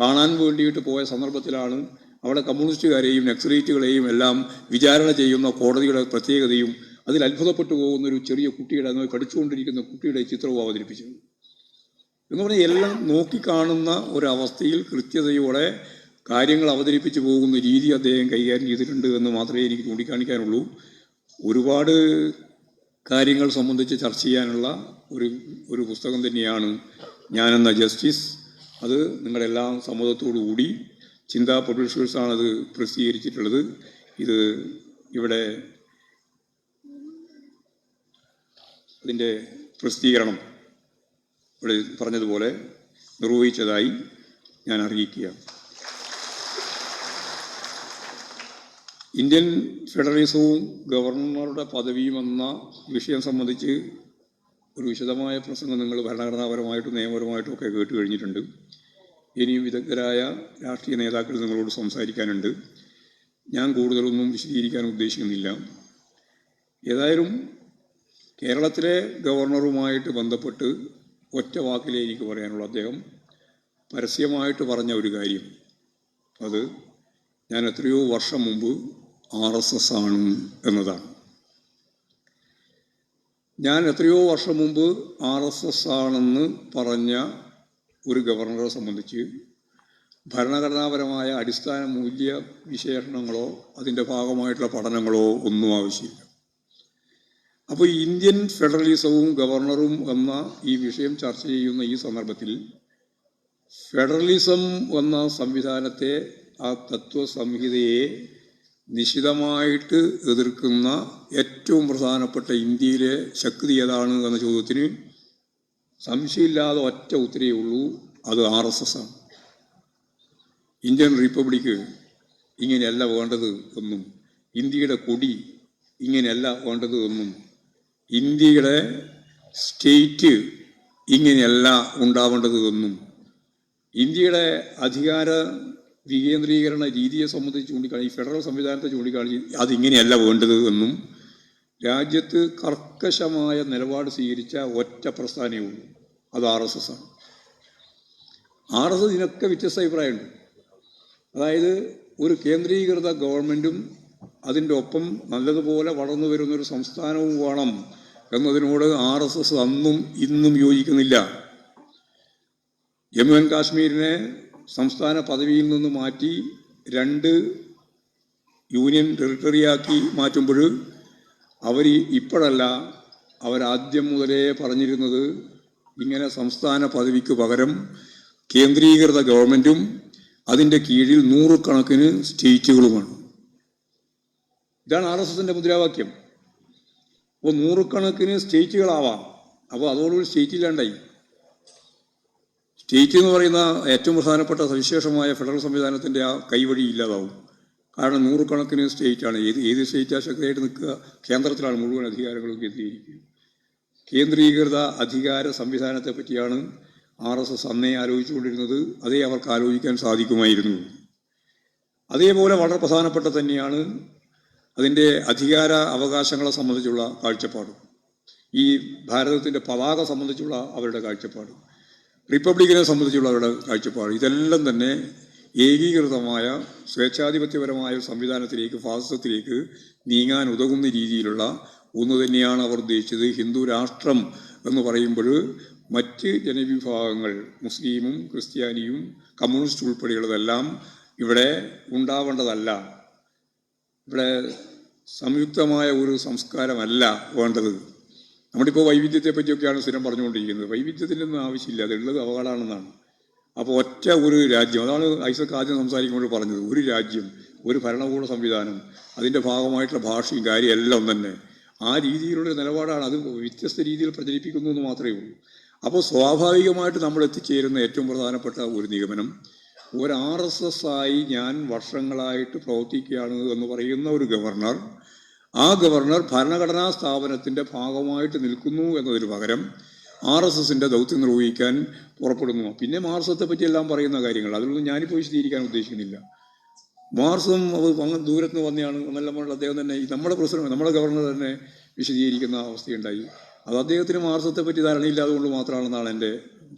കാണാൻ വേണ്ടിയിട്ട് പോയ സന്ദർഭത്തിലാണ് അവിടെ കമ്മ്യൂണിസ്റ്റുകാരെയും നക്സലൈറ്റുകളെയും എല്ലാം വിചാരണ ചെയ്യുന്ന കോടതിയുടെ പ്രത്യേകതയും അതിൽ അത്ഭുതപ്പെട്ടു പോകുന്ന ഒരു ചെറിയ കുട്ടിയുടെ പഠിച്ചുകൊണ്ടിരിക്കുന്ന കുട്ടിയുടെ ചിത്രവും അവതരിപ്പിച്ചത്. എന്ന് പറഞ്ഞാൽ എല്ലാം നോക്കിക്കാണുന്ന ഒരവസ്ഥയിൽ കൃത്യതയോടെ കാര്യങ്ങൾ അവതരിപ്പിച്ചു പോകുന്ന രീതി അദ്ദേഹം കൈകാര്യം ചെയ്തിട്ടുണ്ട് എന്ന് മാത്രമേ എനിക്ക് ചൂണ്ടിക്കാണിക്കാനുള്ളൂ. ഒരുപാട് കാര്യങ്ങൾ സംബന്ധിച്ച് ചർച്ച ചെയ്യാനുള്ള ഒരു പുസ്തകം തന്നെയാണ് ഞാനെന്ന ജസ്റ്റിസ്. അത് നിങ്ങളെല്ലാം സമ്മതത്തോടു കൂടി ചിന്താ പബ്ലിഷേഴ്സാണത് പ്രസിദ്ധീകരിച്ചിട്ടുള്ളത്. ഇത് ഇവിടെ അതിൻ്റെ പ്രസിദ്ധീകരണം ഇവിടെ പറഞ്ഞതുപോലെ നിർവഹിച്ചതായി ഞാൻ അറിയിക്കുക. ഇന്ത്യൻ ഫെഡറലിസവും ഗവർണറുടെ പദവിയും എന്ന വിഷയം സംബന്ധിച്ച് ഒരു വിശദമായ പ്രസംഗം നിങ്ങൾ ഭരണഘടനാപരമായിട്ടും നിയമപരമായിട്ടും ഒക്കെ കേട്ട് കഴിഞ്ഞിട്ടുണ്ട്. ഇനിയും വിദഗ്ധരായ രാഷ്ട്രീയ നേതാക്കൾ നിങ്ങളോട് സംസാരിക്കാനുണ്ട്. ഞാൻ കൂടുതലൊന്നും വിശദീകരിക്കാൻ ഉദ്ദേശിക്കുന്നില്ല. ഏതായാലും കേരളത്തിലെ ഗവർണറുമായിട്ട് ബന്ധപ്പെട്ട് ഒറ്റ വാക്കിലേ എനിക്ക് പറയാനുള്ളൂ. അദ്ദേഹം പരസ്യമായിട്ട് പറഞ്ഞ ഒരു കാര്യം, അത് ഞാൻ എത്രയോ വർഷം മുമ്പ് RSS ആണ് എന്നതാണ്. ഞാൻ എത്രയോ വർഷം മുമ്പ് RSS ആണെന്ന് പറഞ്ഞ ഒരു ഗവർണറെ സംബന്ധിച്ച് ഭരണഘടനാപരമായ അടിസ്ഥാന മൂല്യ വിശേഷണങ്ങളോ അതിൻ്റെ ഭാഗമായിട്ടുള്ള പഠനങ്ങളോ ഒന്നും ആവശ്യമില്ല. അപ്പോൾ ഇന്ത്യൻ ഫെഡറലിസവും ഗവർണറും എന്ന ഈ വിഷയം ചർച്ച ചെയ്യുന്ന ഈ സന്ദർഭത്തിൽ ഫെഡറലിസം എന്ന സംവിധാനത്തെ, ആ തത്വസംഹിതയെ നിശിതമായിട്ട് എതിർക്കുന്ന ഏറ്റവും പ്രധാനപ്പെട്ട ഇന്ത്യയിലെ ശക്തി ഏതാണ് എന്ന ചോദ്യത്തിന് സംശയമില്ലാതെ ഒറ്റ ഉത്തരവേ ഉള്ളൂ, അത് RSS ആണ്. ഇന്ത്യൻ റിപ്പബ്ലിക്ക് ഇങ്ങനെയല്ല വേണ്ടത് എന്നും, ഇന്ത്യയുടെ കൊടി ഇങ്ങനെയല്ല വേണ്ടത് എന്നും, ഇന്ത്യയുടെ സ്റ്റേറ്റ് ഇങ്ങനെയല്ല ഉണ്ടാവേണ്ടത് എന്നും, ഇന്ത്യയുടെ അധികാര വികേന്ദ്രീകരണ രീതിയെ സംബന്ധിച്ച് ചൂണ്ടിക്കാണിച്ച്, ഫെഡറൽ സംവിധാനത്തെ ചൂണ്ടിക്കാണിച്ച് അതിങ്ങനെയല്ല വേണ്ടത് എന്നും രാജ്യത്ത് കർക്കശമായ നിലപാട് സ്വീകരിച്ച ഒറ്റ പ്രസ്ഥാനമേ ഉള്ളൂ, അത് RSS ആണ്. RSS ഇതിനൊക്കെ വ്യത്യസ്ത അഭിപ്രായമുണ്ട്. അതായത് ഒരു കേന്ദ്രീകൃത ഗവൺമെൻറ്റും അതിൻ്റെ ഒപ്പം നല്ലതുപോലെ വളർന്നു വരുന്നൊരു സംസ്ഥാനവും വേണം എന്നതിനോട് RSS അന്നും ഇന്നും യോജിക്കുന്നില്ല. ജമ്മു ആൻഡ് കാശ്മീരിനെ സംസ്ഥാന പദവിയിൽ നിന്ന് മാറ്റി 2 യൂണിയൻ ടെറിട്ടറിയാക്കി മാറ്റുമ്പോൾ അവർ ഇപ്പോഴല്ല, അവരാദ്യം മുതലേ പറഞ്ഞിരുന്നത് ഇങ്ങനെ സംസ്ഥാന പദവിക്ക് പകരം കേന്ദ്രീകൃത ഗവൺമെൻറ്റും അതിൻ്റെ കീഴിൽ 100 കണക്കിന് സ്റ്റേറ്റുകളുമാണ്. ഇതാണ് RSSൻ്റെ മുദ്രാവാക്യം. അപ്പോൾ 100 കണക്കിന് സ്റ്റേറ്റുകളാവാം. അപ്പോൾ അതോടുകൂടി സ്റ്റേറ്റ് ഇല്ലാണ്ടായി. സ്റ്റേറ്റ് എന്ന് പറയുന്ന ഏറ്റവും പ്രധാനപ്പെട്ട സവിശേഷമായ ഫെഡറൽ സംവിധാനത്തിൻ്റെ ആ കൈവഴി ഇല്ലാതാവും. കാരണം 100 കണക്കിന് സ്റ്റേറ്റാണ്. ഏത് സ്റ്റേറ്റാണ് ശക്തിയായിട്ട് നിൽക്കുക? കേന്ദ്രത്തിലാണ് മുഴുവൻ അധികാരങ്ങളും കേന്ദ്രീകരിക്കുക. കേന്ദ്രീകൃത അധികാര സംവിധാനത്തെ പറ്റിയാണ് RSS അന്നേ ആലോചിച്ചുകൊണ്ടിരുന്നത്. അതേ അവർക്ക് ആലോചിക്കാൻ സാധിക്കുമായിരുന്നു. അതേപോലെ വളരെ പ്രധാനപ്പെട്ട തന്നെയാണ് അതിൻ്റെ അധികാര അവകാശങ്ങളെ സംബന്ധിച്ചുള്ള കാഴ്ചപ്പാട്, ഈ ഭാരതത്തിൻ്റെ പതാക സംബന്ധിച്ചുള്ള അവരുടെ കാഴ്ചപ്പാട്, റിപ്പബ്ലിക്കിനെ സംബന്ധിച്ചുള്ള അവരുടെ കാഴ്ചപ്പാട്. ഇതെല്ലാം തന്നെ ഏകീകൃതമായ സ്വേച്ഛാധിപത്യപരമായ സംവിധാനത്തിലേക്ക്, ഫാസിസത്തിലേക്ക് നീങ്ങാൻ ഉതകുന്ന രീതിയിലുള്ള ഒന്ന് തന്നെയാണ് അവർ ഉദ്ദേശിച്ചത്. ഹിന്ദു രാഷ്ട്രം എന്ന് പറയുമ്പോൾ മറ്റ് ജനവിഭാഗങ്ങൾ, മുസ്ലിമും ക്രിസ്ത്യാനിയും കമ്മ്യൂണിസ്റ്റ് ഉൾപ്പെടെയുള്ളതെല്ലാം ഇവിടെ ഉണ്ടാവേണ്ടതല്ല. ഇവിടെ സംയുക്തമായ ഒരു സംസ്കാരമല്ല വേണ്ടത്. നമ്മളിപ്പോൾ വൈവിധ്യത്തെ പറ്റിയൊക്കെയാണ് സ്ഥിരം പറഞ്ഞുകൊണ്ടിരിക്കുന്നത്. വൈവിധ്യത്തിൻ്റെ ഒന്നും ആവശ്യമില്ല, അതുള്ളത് അപകടമാണെന്നാണ്. അപ്പോൾ ഒറ്റ ഒരു രാജ്യം, അതാണ് ഐസക് ആദ്യം സംസാരിക്കുമ്പോൾ പറഞ്ഞത്, ഒരു രാജ്യം, ഒരു ഭരണകൂട സംവിധാനം, അതിൻ്റെ ഭാഗമായിട്ടുള്ള ഭാഷയും കാര്യം എല്ലാം തന്നെ ആ രീതിയിലുള്ള നിലപാടാണ്. അത് വ്യത്യസ്ത രീതിയിൽ പ്രചരിപ്പിക്കുന്നു എന്ന് മാത്രമേ ഉള്ളൂ. അപ്പോൾ സ്വാഭാവികമായിട്ട് നമ്മൾ എത്തിച്ചേരുന്ന ഏറ്റവും പ്രധാനപ്പെട്ട ഒരു നിഗമനം, ഒരു RSS ആയി ഞാൻ വർഷങ്ങളായിട്ട് പ്രവർത്തിക്കുകയാണ് എന്ന് പറയുന്ന ഒരു ഗവർണർ, ആ ഗവർണർ ഭരണഘടനാ സ്ഥാപനത്തിൻ്റെ ഭാഗമായിട്ട് നിൽക്കുന്നു എന്നതിന് പകരം RSSൻ്റെ ദൗത്യം നിർവഹിക്കാൻ പുറപ്പെടുന്നു. പിന്നെ മാർസത്തെ പറ്റിയെല്ലാം പറയുന്ന കാര്യങ്ങൾ, അതിലൊന്നും ഞാനിപ്പോൾ വിശദീകരിക്കാൻ ഉദ്ദേശിക്കുന്നില്ല. മാർസം അത് അങ്ങ് ദൂരത്ത് നിന്ന് വന്നെയാണ് എന്നെല്ലാം പറഞ്ഞാൽ അദ്ദേഹം തന്നെ, നമ്മുടെ പ്രസിഡന്റ്, നമ്മുടെ ഗവർണർ തന്നെ വിശദീകരിക്കുന്ന അവസ്ഥയുണ്ടായി. അത് അദ്ദേഹത്തിന് മാർസത്തെ പറ്റി ധാരണയില്ലാതെ കൊണ്ട് മാത്രമാണെന്നാണ് എൻ്റെ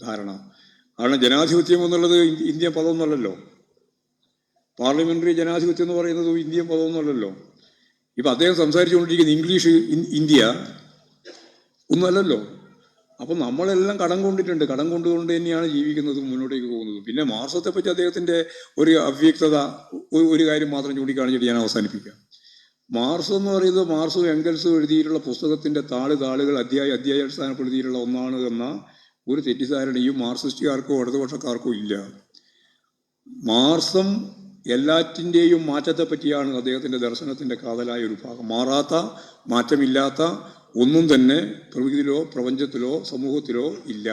ധാരണ. കാരണം ജനാധിപത്യം എന്നുള്ളത് ഇന്ത്യൻ പദമൊന്നുമല്ലല്ലോ, പാർലമെൻ്ററി ജനാധിപത്യം എന്ന് പറയുന്നത് ഇന്ത്യൻ പദമൊന്നുമല്ലല്ലോ. ഇപ്പം അദ്ദേഹം സംസാരിച്ചുകൊണ്ടിരിക്കുന്ന ഇംഗ്ലീഷ് ഇന്ത്യ ഒന്നുമല്ലല്ലോ. അപ്പം നമ്മളെല്ലാം കടം കൊണ്ടിട്ടുണ്ട്, കടം കൊണ്ടുകൊണ്ട് തന്നെയാണ് ജീവിക്കുന്നതും മുന്നോട്ടേക്ക് പോകുന്നതും. പിന്നെ മാർസത്തെ പറ്റി അദ്ദേഹത്തിൻ്റെ ഒരു അവ്യക്തത, ഒരു കാര്യം മാത്രം ചൂണ്ടിക്കാണിച്ചിട്ട് ഞാൻ അവസാനിപ്പിക്കാം. മാർസ് എന്ന് പറയുന്നത് മാർസും എംഗൽസും എഴുതിയിട്ടുള്ള പുസ്തകത്തിൻ്റെ താളുകൾ അധ്യായ അടിസ്ഥാനപ്പെടുത്തിയിട്ടുള്ള ഒന്നാണ് എന്ന ഒരു തെറ്റിദ്ധാരണയും മാർക്സിസ്റ്റുകാർക്കോ ഇടതുപക്ഷക്കാർക്കോ ഇല്ല. മാർസം എല്ലാറ്റിൻ്റെയും മാറ്റത്തെ പറ്റിയാണ് അദ്ദേഹത്തിൻ്റെ ദർശനത്തിൻ്റെ കാതലായ ഒരു ഭാഗം. മാറാത്ത, മാറ്റമില്ലാത്ത ഒന്നും തന്നെ പ്രകൃതിയിലോ പ്രപഞ്ചത്തിലോ സമൂഹത്തിലോ ഇല്ല.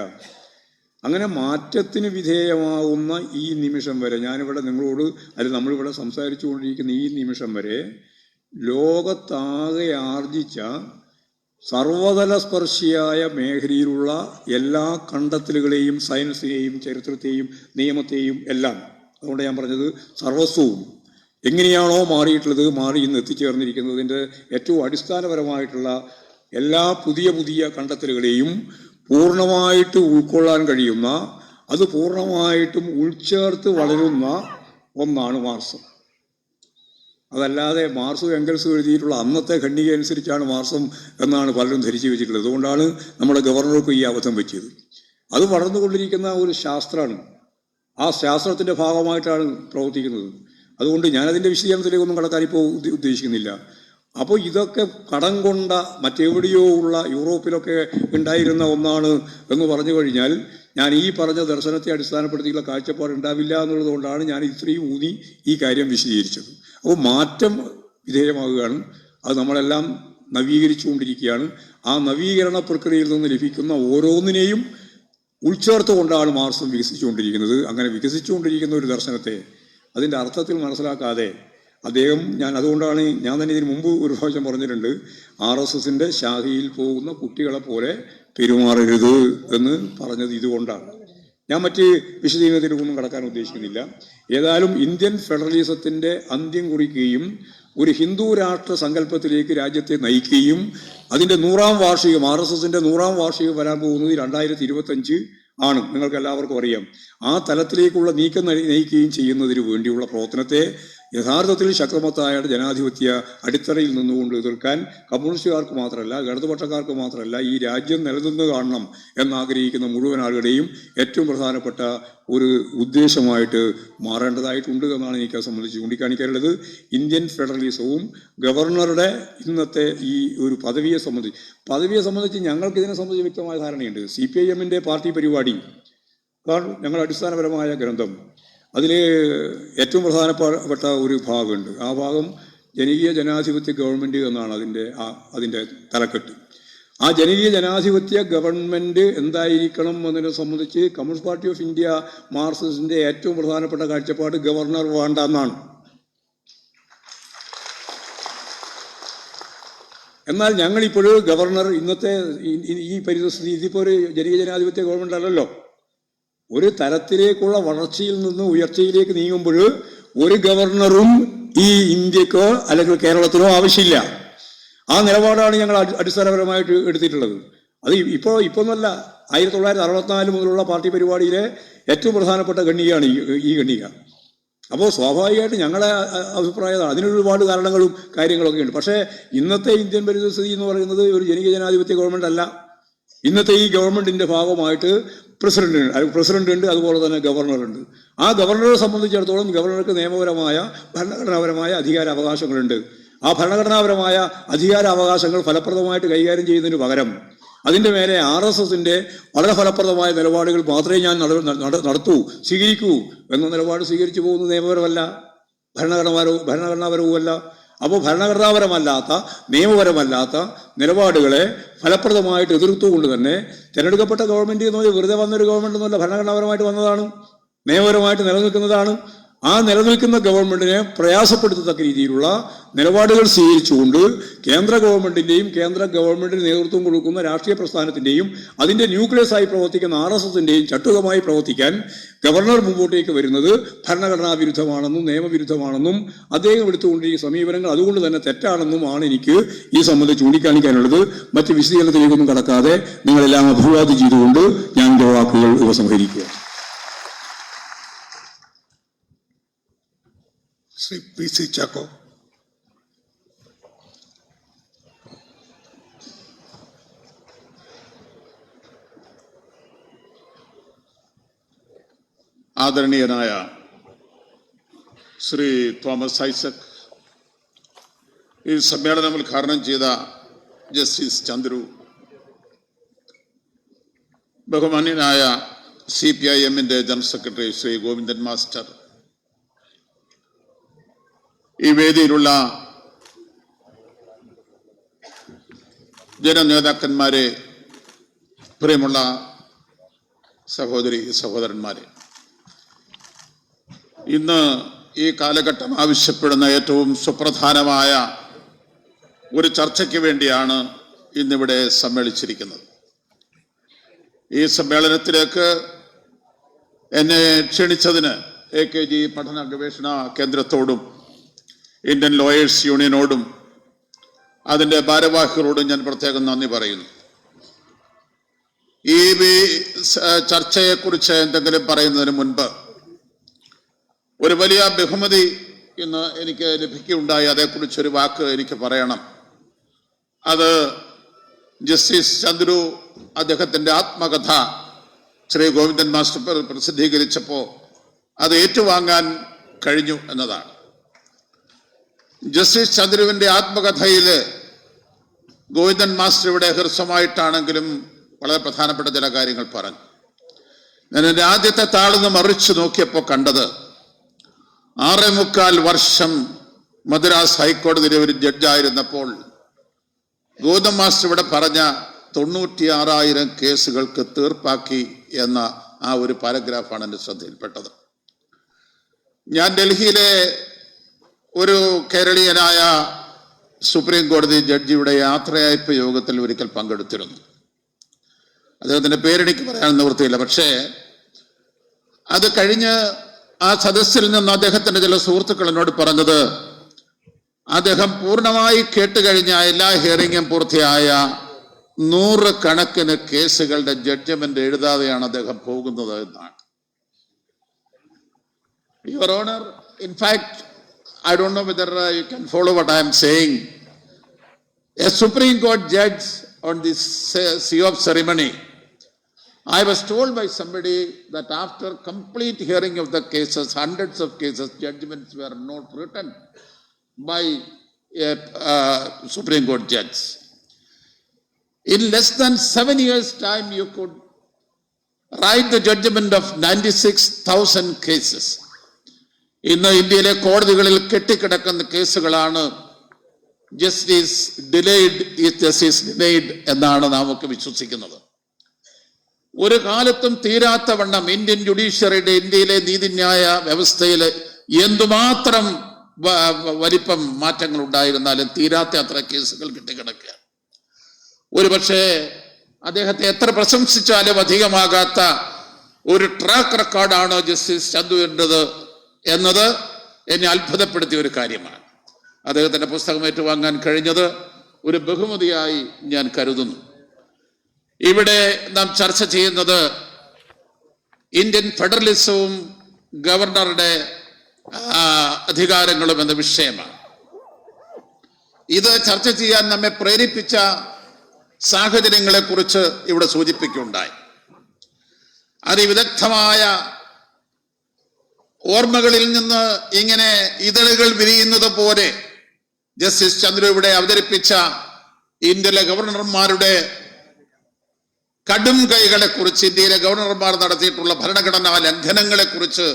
അങ്ങനെ മാറ്റത്തിന് വിധേയമാവുന്ന ഈ നിമിഷം വരെ ഞാനിവിടെ നിങ്ങളോട് നമ്മളിവിടെ സംസാരിച്ചു കൊണ്ടിരിക്കുന്ന ഈ നിമിഷം വരെ ലോകത്താകെ ആർജിച്ച സർവതല സ്പർശിയായ മേഖലയിലുള്ള എല്ലാ കണ്ടെത്തലുകളെയും സയൻസിനെയും ചരിത്രത്തെയും നിയമത്തെയും എല്ലാം, അതുകൊണ്ട് ഞാൻ പറഞ്ഞത് സർവസ്വവും എങ്ങനെയാണോ മാറിയിട്ടുള്ളത് മാറി ഇന്ന് എത്തിച്ചേർന്നിരിക്കുന്നതിൻ്റെ ഏറ്റവും അടിസ്ഥാനപരമായിട്ടുള്ള എല്ലാ പുതിയ പുതിയ കണ്ടെത്തലുകളെയും പൂർണ്ണമായിട്ട് ഉൾക്കൊള്ളാൻ കഴിയുന്ന, അത് പൂർണ്ണമായിട്ടും ഉൾച്ചേർത്ത് വളരുന്ന ഒന്നാണ് മാർസം. അതല്ലാതെ മാർസും എംഗൽസും എഴുതിയിട്ടുള്ള അന്നത്തെ ഖണ്ഡിക അനുസരിച്ചാണ് മാർസം എന്നാണ് പലരും ധരിച്ചു വെച്ചിട്ടുള്ളത്. അതുകൊണ്ടാണ് നമ്മുടെ ഗവർണർക്ക് ഈ അബദ്ധം പറ്റിയത്. അത് വളർന്നുകൊണ്ടിരിക്കുന്ന ഒരു ശാസ്ത്രമാണ്, ആ ശാസ്ത്രത്തിൻ്റെ ഭാഗമായിട്ടാണ് പ്രവർത്തിക്കുന്നത്. അതുകൊണ്ട് ഞാനതിൻ്റെ വിശദീകരണത്തിലേക്കൊന്നും കടക്കാൻ ഇപ്പോൾ ഉദ്ദേശിക്കുന്നില്ല. അപ്പോൾ ഇതൊക്കെ കടം കൊണ്ട മറ്റെവിടെയോ ഉള്ള യൂറോപ്പിലൊക്കെ ഉണ്ടായിരുന്ന ഒന്നാണ് എന്ന് പറഞ്ഞു കഴിഞ്ഞാൽ ഞാൻ ഈ പറഞ്ഞ ദർശനത്തെ അടിസ്ഥാനപ്പെടുത്തിയുള്ള കാഴ്ചപ്പാട് ഉണ്ടാവില്ല എന്നുള്ളത് കൊണ്ടാണ് ഞാൻ ഇത്രയും ഊന്നി ഈ കാര്യം വിശദീകരിച്ചത്. അപ്പോൾ മാറ്റം വിധേയമാകുകയാണ്, അത് നമ്മളെല്ലാം നവീകരിച്ചുകൊണ്ടിരിക്കുകയാണ്. ആ നവീകരണ പ്രക്രിയയിൽ നിന്ന് ലഭിക്കുന്ന ഓരോന്നിനെയും ഉൾച്ചേർത്തുകൊണ്ടാണ് മാർക്സും വികസിച്ചുകൊണ്ടിരിക്കുന്നത്. അങ്ങനെ വികസിച്ചുകൊണ്ടിരിക്കുന്ന ഒരു ദർശനത്തെ അതിൻ്റെ അർത്ഥത്തിൽ മനസ്സിലാക്കാതെ അദ്ദേഹം, അതുകൊണ്ടാണ് ഞാൻ തന്നെ ഇതിന് മുമ്പ് ഒരു പ്രാവശ്യം പറഞ്ഞിട്ടുണ്ട്, RSSൻ്റെ ശാഖയിൽ പോകുന്ന കുട്ടികളെ പോലെ പെരുമാറരുത് എന്ന് പറഞ്ഞത് ഇതുകൊണ്ടാണ്. ഞാൻ മറ്റ് വിശദീകരണത്തിലൊന്നും കടക്കാൻ ഉദ്ദേശിക്കുന്നില്ല. ഏതായാലും ഇന്ത്യൻ ഫെഡറലിസത്തിൻ്റെ അന്ത്യം കുറിക്കുകയും ഒരു ഹിന്ദു രാഷ്ട്ര സങ്കല്പത്തിലേക്ക് രാജ്യത്തെ നയിക്കുകയും അതിൻ്റെ 100ാം വാർഷികം, RSSൻ്റെ 100ാം വാർഷികം വരാൻ പോകുന്നത് 2025 ആണ്, നിങ്ങൾക്ക് എല്ലാവർക്കും അറിയാം. ആ തലത്തിലേക്കുള്ള നീക്കം നയിക്കുകയും ചെയ്യുന്നതിന് വേണ്ടിയുള്ള പ്രവർത്തനത്തെ യഥാർത്ഥത്തിൽ ശക്തമത്തായ ജനാധിപത്യ അടിത്തറയിൽ നിന്നുകൊണ്ട് എതിർക്കാൻ കമ്മ്യൂണിസ്റ്റുകാർക്ക് മാത്രമല്ല, ഇടതുപക്ഷക്കാർക്ക് മാത്രമല്ല, ഈ രാജ്യം നിലനിന്ന് കാണണം എന്നാഗ്രഹിക്കുന്ന മുഴുവൻ ആളുകളുടെയും ഏറ്റവും പ്രധാനപ്പെട്ട ഒരു ഉദ്ദേശമായിട്ട് മാറേണ്ടതായിട്ടുണ്ട് എന്നാണ് എനിക്ക് സംബന്ധിച്ച് ചൂണ്ടിക്കാണിക്കാനുള്ളത്. ഇന്ത്യൻ ഫെഡറലിസവും ഗവർണറുടെ ഇന്നത്തെ ഈ ഒരു പദവിയെ സംബന്ധിച്ച് ഞങ്ങൾക്ക് ഇതിനെ സംബന്ധിച്ച് വ്യക്തമായ ധാരണയുണ്ട്. CPIMൻ്റെ പാർട്ടി പരിപാടി, ഞങ്ങൾ അടിസ്ഥാനപരമായ ഗ്രന്ഥം, അതിൽ ഏറ്റവും പ്രധാനപ്പെട്ട ഒരു ഭാഗമുണ്ട്. ആ ഭാഗം ജനകീയ ജനാധിപത്യ ഗവൺമെൻറ് എന്നാണ് അതിൻ്റെ തലക്കെട്ട്. ആ ജനകീയ ജനാധിപത്യ ഗവൺമെൻറ് എന്തായിരിക്കണം എന്നതിനെ സംബന്ധിച്ച് കമ്മ്യൂണിസ്റ്റ് പാർട്ടി ഓഫ് ഇന്ത്യ മാർക്സിസ്റ്റിൻ്റെ ഏറ്റവും പ്രധാനപ്പെട്ട കാഴ്ചപ്പാട് ഗവർണർ വേണ്ട എന്നാണ്. എന്നാൽ ഞങ്ങളിപ്പോഴും ഗവർണർ ഇന്നത്തെ ഈ പരിസ്ഥിതി ഇതിപ്പോൾ ഒരു ജനകീയ ജനാധിപത്യ ഗവൺമെൻറ് അല്ലല്ലോ. ഒരു തരത്തിലേക്കുള്ള വളർച്ചയിൽ നിന്ന് ഉയർച്ചയിലേക്ക് നീങ്ങുമ്പോൾ ഒരു ഗവർണറും ഈ ഇന്ത്യക്കോ അല്ലെങ്കിൽ കേരളത്തിനോ ആവശ്യമില്ല. ആ നിലപാടാണ് ഞങ്ങൾ അടിസ്ഥാനപരമായിട്ട് എടുത്തിട്ടുള്ളത്. അത് ഇപ്പൊന്നല്ല, 1964 മുതലുള്ള പാർട്ടി പരിപാടിയിലെ ഏറ്റവും പ്രധാനപ്പെട്ട ഖണ്ഡികയാണ് ഈ ഖണ്ഡിക. അപ്പോൾ സ്വാഭാവികമായിട്ട് ഞങ്ങളുടെ അഭിപ്രായം അതിനൊരുപാട് കാരണങ്ങളും കാര്യങ്ങളൊക്കെ ഉണ്ട്. പക്ഷേ ഇന്നത്തെ ഇന്ത്യൻ പരിസ്ഥിതി എന്ന് പറയുന്നത് ഒരു ജനകീയ ജനാധിപത്യ ഗവൺമെൻറ് അല്ല. ഇന്നത്തെ ഈ ഗവൺമെൻറ്റിൻ്റെ ഭാഗമായിട്ട് പ്രസിഡന്റ് ഉണ്ട്, അതുപോലെ തന്നെ ഗവർണറുണ്ട്. ആ ഗവർണറെ സംബന്ധിച്ചിടത്തോളം ഗവർണർക്ക് നിയമപരമായ ഭരണഘടനാപരമായ അധികാരാവകാശങ്ങളുണ്ട്. ആ ഭരണഘടനാപരമായ അധികാരാവകാശങ്ങൾ ഫലപ്രദമായിട്ട് കൈകാര്യം ചെയ്യുന്നതിന് പകരം അതിൻ്റെ മേലെ RSSൻ്റെ വളരെ ഫലപ്രദമായ നിലപാടുകൾ മാത്രമേ ഞാൻ സ്വീകരിക്കൂ എന്ന നിലപാട് സ്വീകരിച്ചു പോകുന്നത് നിയമപരമല്ല, ഭരണഘടനാപരവുമല്ല. അപ്പോൾ ഭരണഘടനാപരമല്ലാത്ത നിയമപരമല്ലാത്ത നിലപാടുകളെ ഫലപ്രദമായിട്ട് എതിർത്തുകൊണ്ട് തന്നെ തിരഞ്ഞെടുക്കപ്പെട്ട ഗവൺമെൻറ് എന്ന് പറഞ്ഞാൽ വെറുതെ വന്നൊരു ഗവൺമെൻറ് എന്നല്ല, ഭരണഘടനാപരമായിട്ട് വന്നതാണ്, നിയമപരമായിട്ട് നിലനിൽക്കുന്നതാണ്. ആ നിലനിൽക്കുന്ന ഗവൺമെൻറ്റിനെ പ്രയാസപ്പെടുത്തത്തക്ക രീതിയിലുള്ള നിലപാടുകൾ സ്വീകരിച്ചുകൊണ്ട് കേന്ദ്ര ഗവൺമെൻറ്റിൻ്റെയും കേന്ദ്ര ഗവൺമെൻറ്റിന് നേതൃത്വം കൊടുക്കുന്ന രാഷ്ട്രീയ പ്രസ്ഥാനത്തിൻ്റെയും അതിൻ്റെ ന്യൂക്ലിയസായി പ്രവർത്തിക്കുന്ന RSSൻ്റെയും ചട്ടുകമായി പ്രവർത്തിക്കാൻ ഗവർണർ മുമ്പോട്ടേക്ക് വരുന്നത് ഭരണഘടനാ വിരുദ്ധമാണെന്നും നിയമവിരുദ്ധമാണെന്നും അദ്ദേഹം എടുത്തുകൊണ്ടിരിക്കുന്ന സമീപനങ്ങൾ അതുകൊണ്ട് തന്നെ തെറ്റാണെന്നും ആണ് എനിക്ക് ഈ സംബന്ധിച്ച് ചൂണ്ടിക്കാണിക്കാനുള്ളത്. മറ്റ് വിശദീകരണത്തിലേക്കൊന്നും കടക്കാതെ നിങ്ങളെല്ലാം അഭിവാദ്യം ചെയ്തുകൊണ്ട് ഞാൻ എൻ്റെ വാക്കുകൾ ഉപസംഹരിക്കുക. ശ്രീ PC ചാക്കോ. ആദരണീയനായ ശ്രീ തോമസ് ഐസക്, ഈ സമ്മേളനം ഉദ്ഘാടനം ചെയ്ത ജസ്റ്റിസ് ചന്ദ്രു, ബഹുമാന്യനായ CPIMൻ്റെ general secretary Shri Govindan master, ഈ വേദിയിലുള്ള ജനനേതാക്കന്മാരെ, പ്രിയമുള്ള സഹോദരി സഹോദരന്മാരെ, ഇന്ന് ഈ കാലഘട്ടം ആവശ്യപ്പെടുന്ന ഏറ്റവും സുപ്രധാനമായ ഒരു ചർച്ചയ്ക്ക് വേണ്ടിയാണ് ഇന്നിവിടെ സമ്മേളിച്ചിരിക്കുന്നത്. ഈ സമ്മേളനത്തിലേക്ക് എന്നെ ക്ഷണിച്ചതിന് AKG പഠന ഗവേഷണ കേന്ദ്രത്തോടും ഇന്ത്യൻ ലോയേഴ്സ് യൂണിയനോടും അതിൻ്റെ ഭാരവാഹികളോടും ഞാൻ പ്രത്യേകം നന്ദി പറയുന്നു. ഈ ചർച്ചയെക്കുറിച്ച് എന്തെങ്കിലും പറയുന്നതിന് മുൻപ് ഒരു വലിയ ബഹുമതി ഇന്ന് എനിക്ക് ലഭിക്കുകയുണ്ടായി. അതേക്കുറിച്ചൊരു വാക്ക് എനിക്ക് പറയണം. അത് ജസ്റ്റിസ് ചന്ദ്രു അദ്ദേഹത്തിൻ്റെ ആത്മകഥ ശ്രീ ഗോവിന്ദൻ മാസ്റ്റർ പ്രസിദ്ധീകരിച്ചപ്പോൾ അത് ഏറ്റുവാങ്ങാൻ കഴിഞ്ഞു എന്നതാണ്. ജസ്റ്റിസ് ചന്ദ്രുവിൻ്റെ ആത്മകഥയിൽ ഗോവിന്ദൻ മാസ്റ്റർ ഇവിടെ ഹ്രസ്വമായിട്ടാണെങ്കിലും വളരെ പ്രധാനപ്പെട്ട ചില കാര്യങ്ങൾ പറഞ്ഞു. ഞാൻ എൻ്റെ ആദ്യത്തെ താളെന്ന് മറിച്ചു നോക്കിയപ്പോൾ കണ്ടത് 6.25 വർഷം മദ്രാസ് ഹൈക്കോടതിയിലെ ഒരു ജഡ്ജായിരുന്നപ്പോൾ ഗോവിന്ദൻ മാസ്റ്റർ ഇവിടെ പറഞ്ഞ 96,000 കേസുകൾക്ക് തീർപ്പാക്കി എന്ന ആ ഒരു പാരഗ്രാഫാണ് എൻ്റെ ശ്രദ്ധയിൽപ്പെട്ടത്. ഞാൻ ഡൽഹിയിലെ ഒരു കേരളീയനായ സുപ്രീം കോടതി ജഡ്ജിയുടെ യാത്രയയപ്പ് യോഗത്തിൽ ഒരിക്കൽ പങ്കെടുത്തിരുന്നു. അദ്ദേഹത്തിൻ്റെ പേരെനിക്ക് പറയാൻ നിവൃത്തിയില്ല. പക്ഷേ അത് കഴിഞ്ഞ് ആ സദസ്സിൽ നിന്ന് അദ്ദേഹത്തിൻ്റെ ചില സുഹൃത്തുക്കൾ എന്നോട് പറഞ്ഞത്, അദ്ദേഹം പൂർണ്ണമായി കേട്ടുകഴിഞ്ഞ എല്ലാ ഹിയറിംഗും പൂർത്തിയായ 100 കണക്കിന് കേസുകളുടെ ജഡ്ജ്മെന്റ് എഴുതാതെയാണ് അദ്ദേഹം പോകുന്നത് എന്നാണ്. Your Honor, in fact, I don't know whether you can follow what I am saying. A Supreme Court judge on this sea of ceremony, I was told by somebody that after complete hearing of the cases, hundreds of cases, judgments were not written by a Supreme Court judge. In less than 7 years' time, you could write the judgment of 96,000 cases. ഇന്ന് ഇന്ത്യയിലെ കോടതികളിൽ കെട്ടിക്കിടക്കുന്ന കേസുകളാണ് justice denied എന്നാണ് നാമൊക്കെ വിശ്വസിക്കുന്നത്. ഒരു കാലത്തും തീരാത്ത വണ്ണം ഇന്ത്യൻ ജുഡീഷ്യറിയുടെ, ഇന്ത്യയിലെ നീതിന്യായ വ്യവസ്ഥയിൽ എന്തുമാത്രം വലിപ്പം മാറ്റങ്ങൾ ഉണ്ടായിരുന്നാലും തീരാത്ത അത്ര കേസുകൾ കെട്ടിക്കിടക്കുക. ഒരുപക്ഷെ അദ്ദേഹത്തെ എത്ര പ്രശംസിച്ചാലും അധികമാകാത്ത ഒരു ട്രാക്ക് റെക്കോർഡാണ് ജസ്റ്റിസ് ചന്ദുവിൻ്റെത് എന്നത് എന്നെ അത്ഭുതപ്പെടുത്തിയ ഒരു കാര്യമാണ്. അദ്ദേഹത്തിൻ്റെ പുസ്തകം ഏറ്റുവാങ്ങാൻ കഴിഞ്ഞത് ഒരു ബഹുമതിയായി ഞാൻ കരുതുന്നു. ഇവിടെ നാം ചർച്ച ചെയ്യുന്നത് ഇന്ത്യൻ ഫെഡറലിസവും ഗവർണറുടെ അധികാരങ്ങളും എന്ന വിഷയമാണ്. ഇത് ചർച്ച ചെയ്യാൻ നമ്മെ പ്രേരിപ്പിച്ച സാഹചര്യങ്ങളെക്കുറിച്ച് ഇവിടെ സൂചിപ്പിക്കുകയുണ്ടായി. അതിവിദഗ്ധമായ ഓർമ്മകളിൽ നിന്ന് ഇങ്ങനെ ഇതളുകൾ വിരിയുന്നത് പോലെ ജസ്റ്റിസ് ചന്ദ്രു ഇവിടെ അവതരിപ്പിച്ച ഇന്ത്യയിലെ ഗവർണർമാരുടെ കടും കൈകളെക്കുറിച്ച്, ഇന്ത്യയിലെ ഗവർണർമാർ നടത്തിയിട്ടുള്ള ഭരണഘടനാ ലംഘനങ്ങളെക്കുറിച്ച്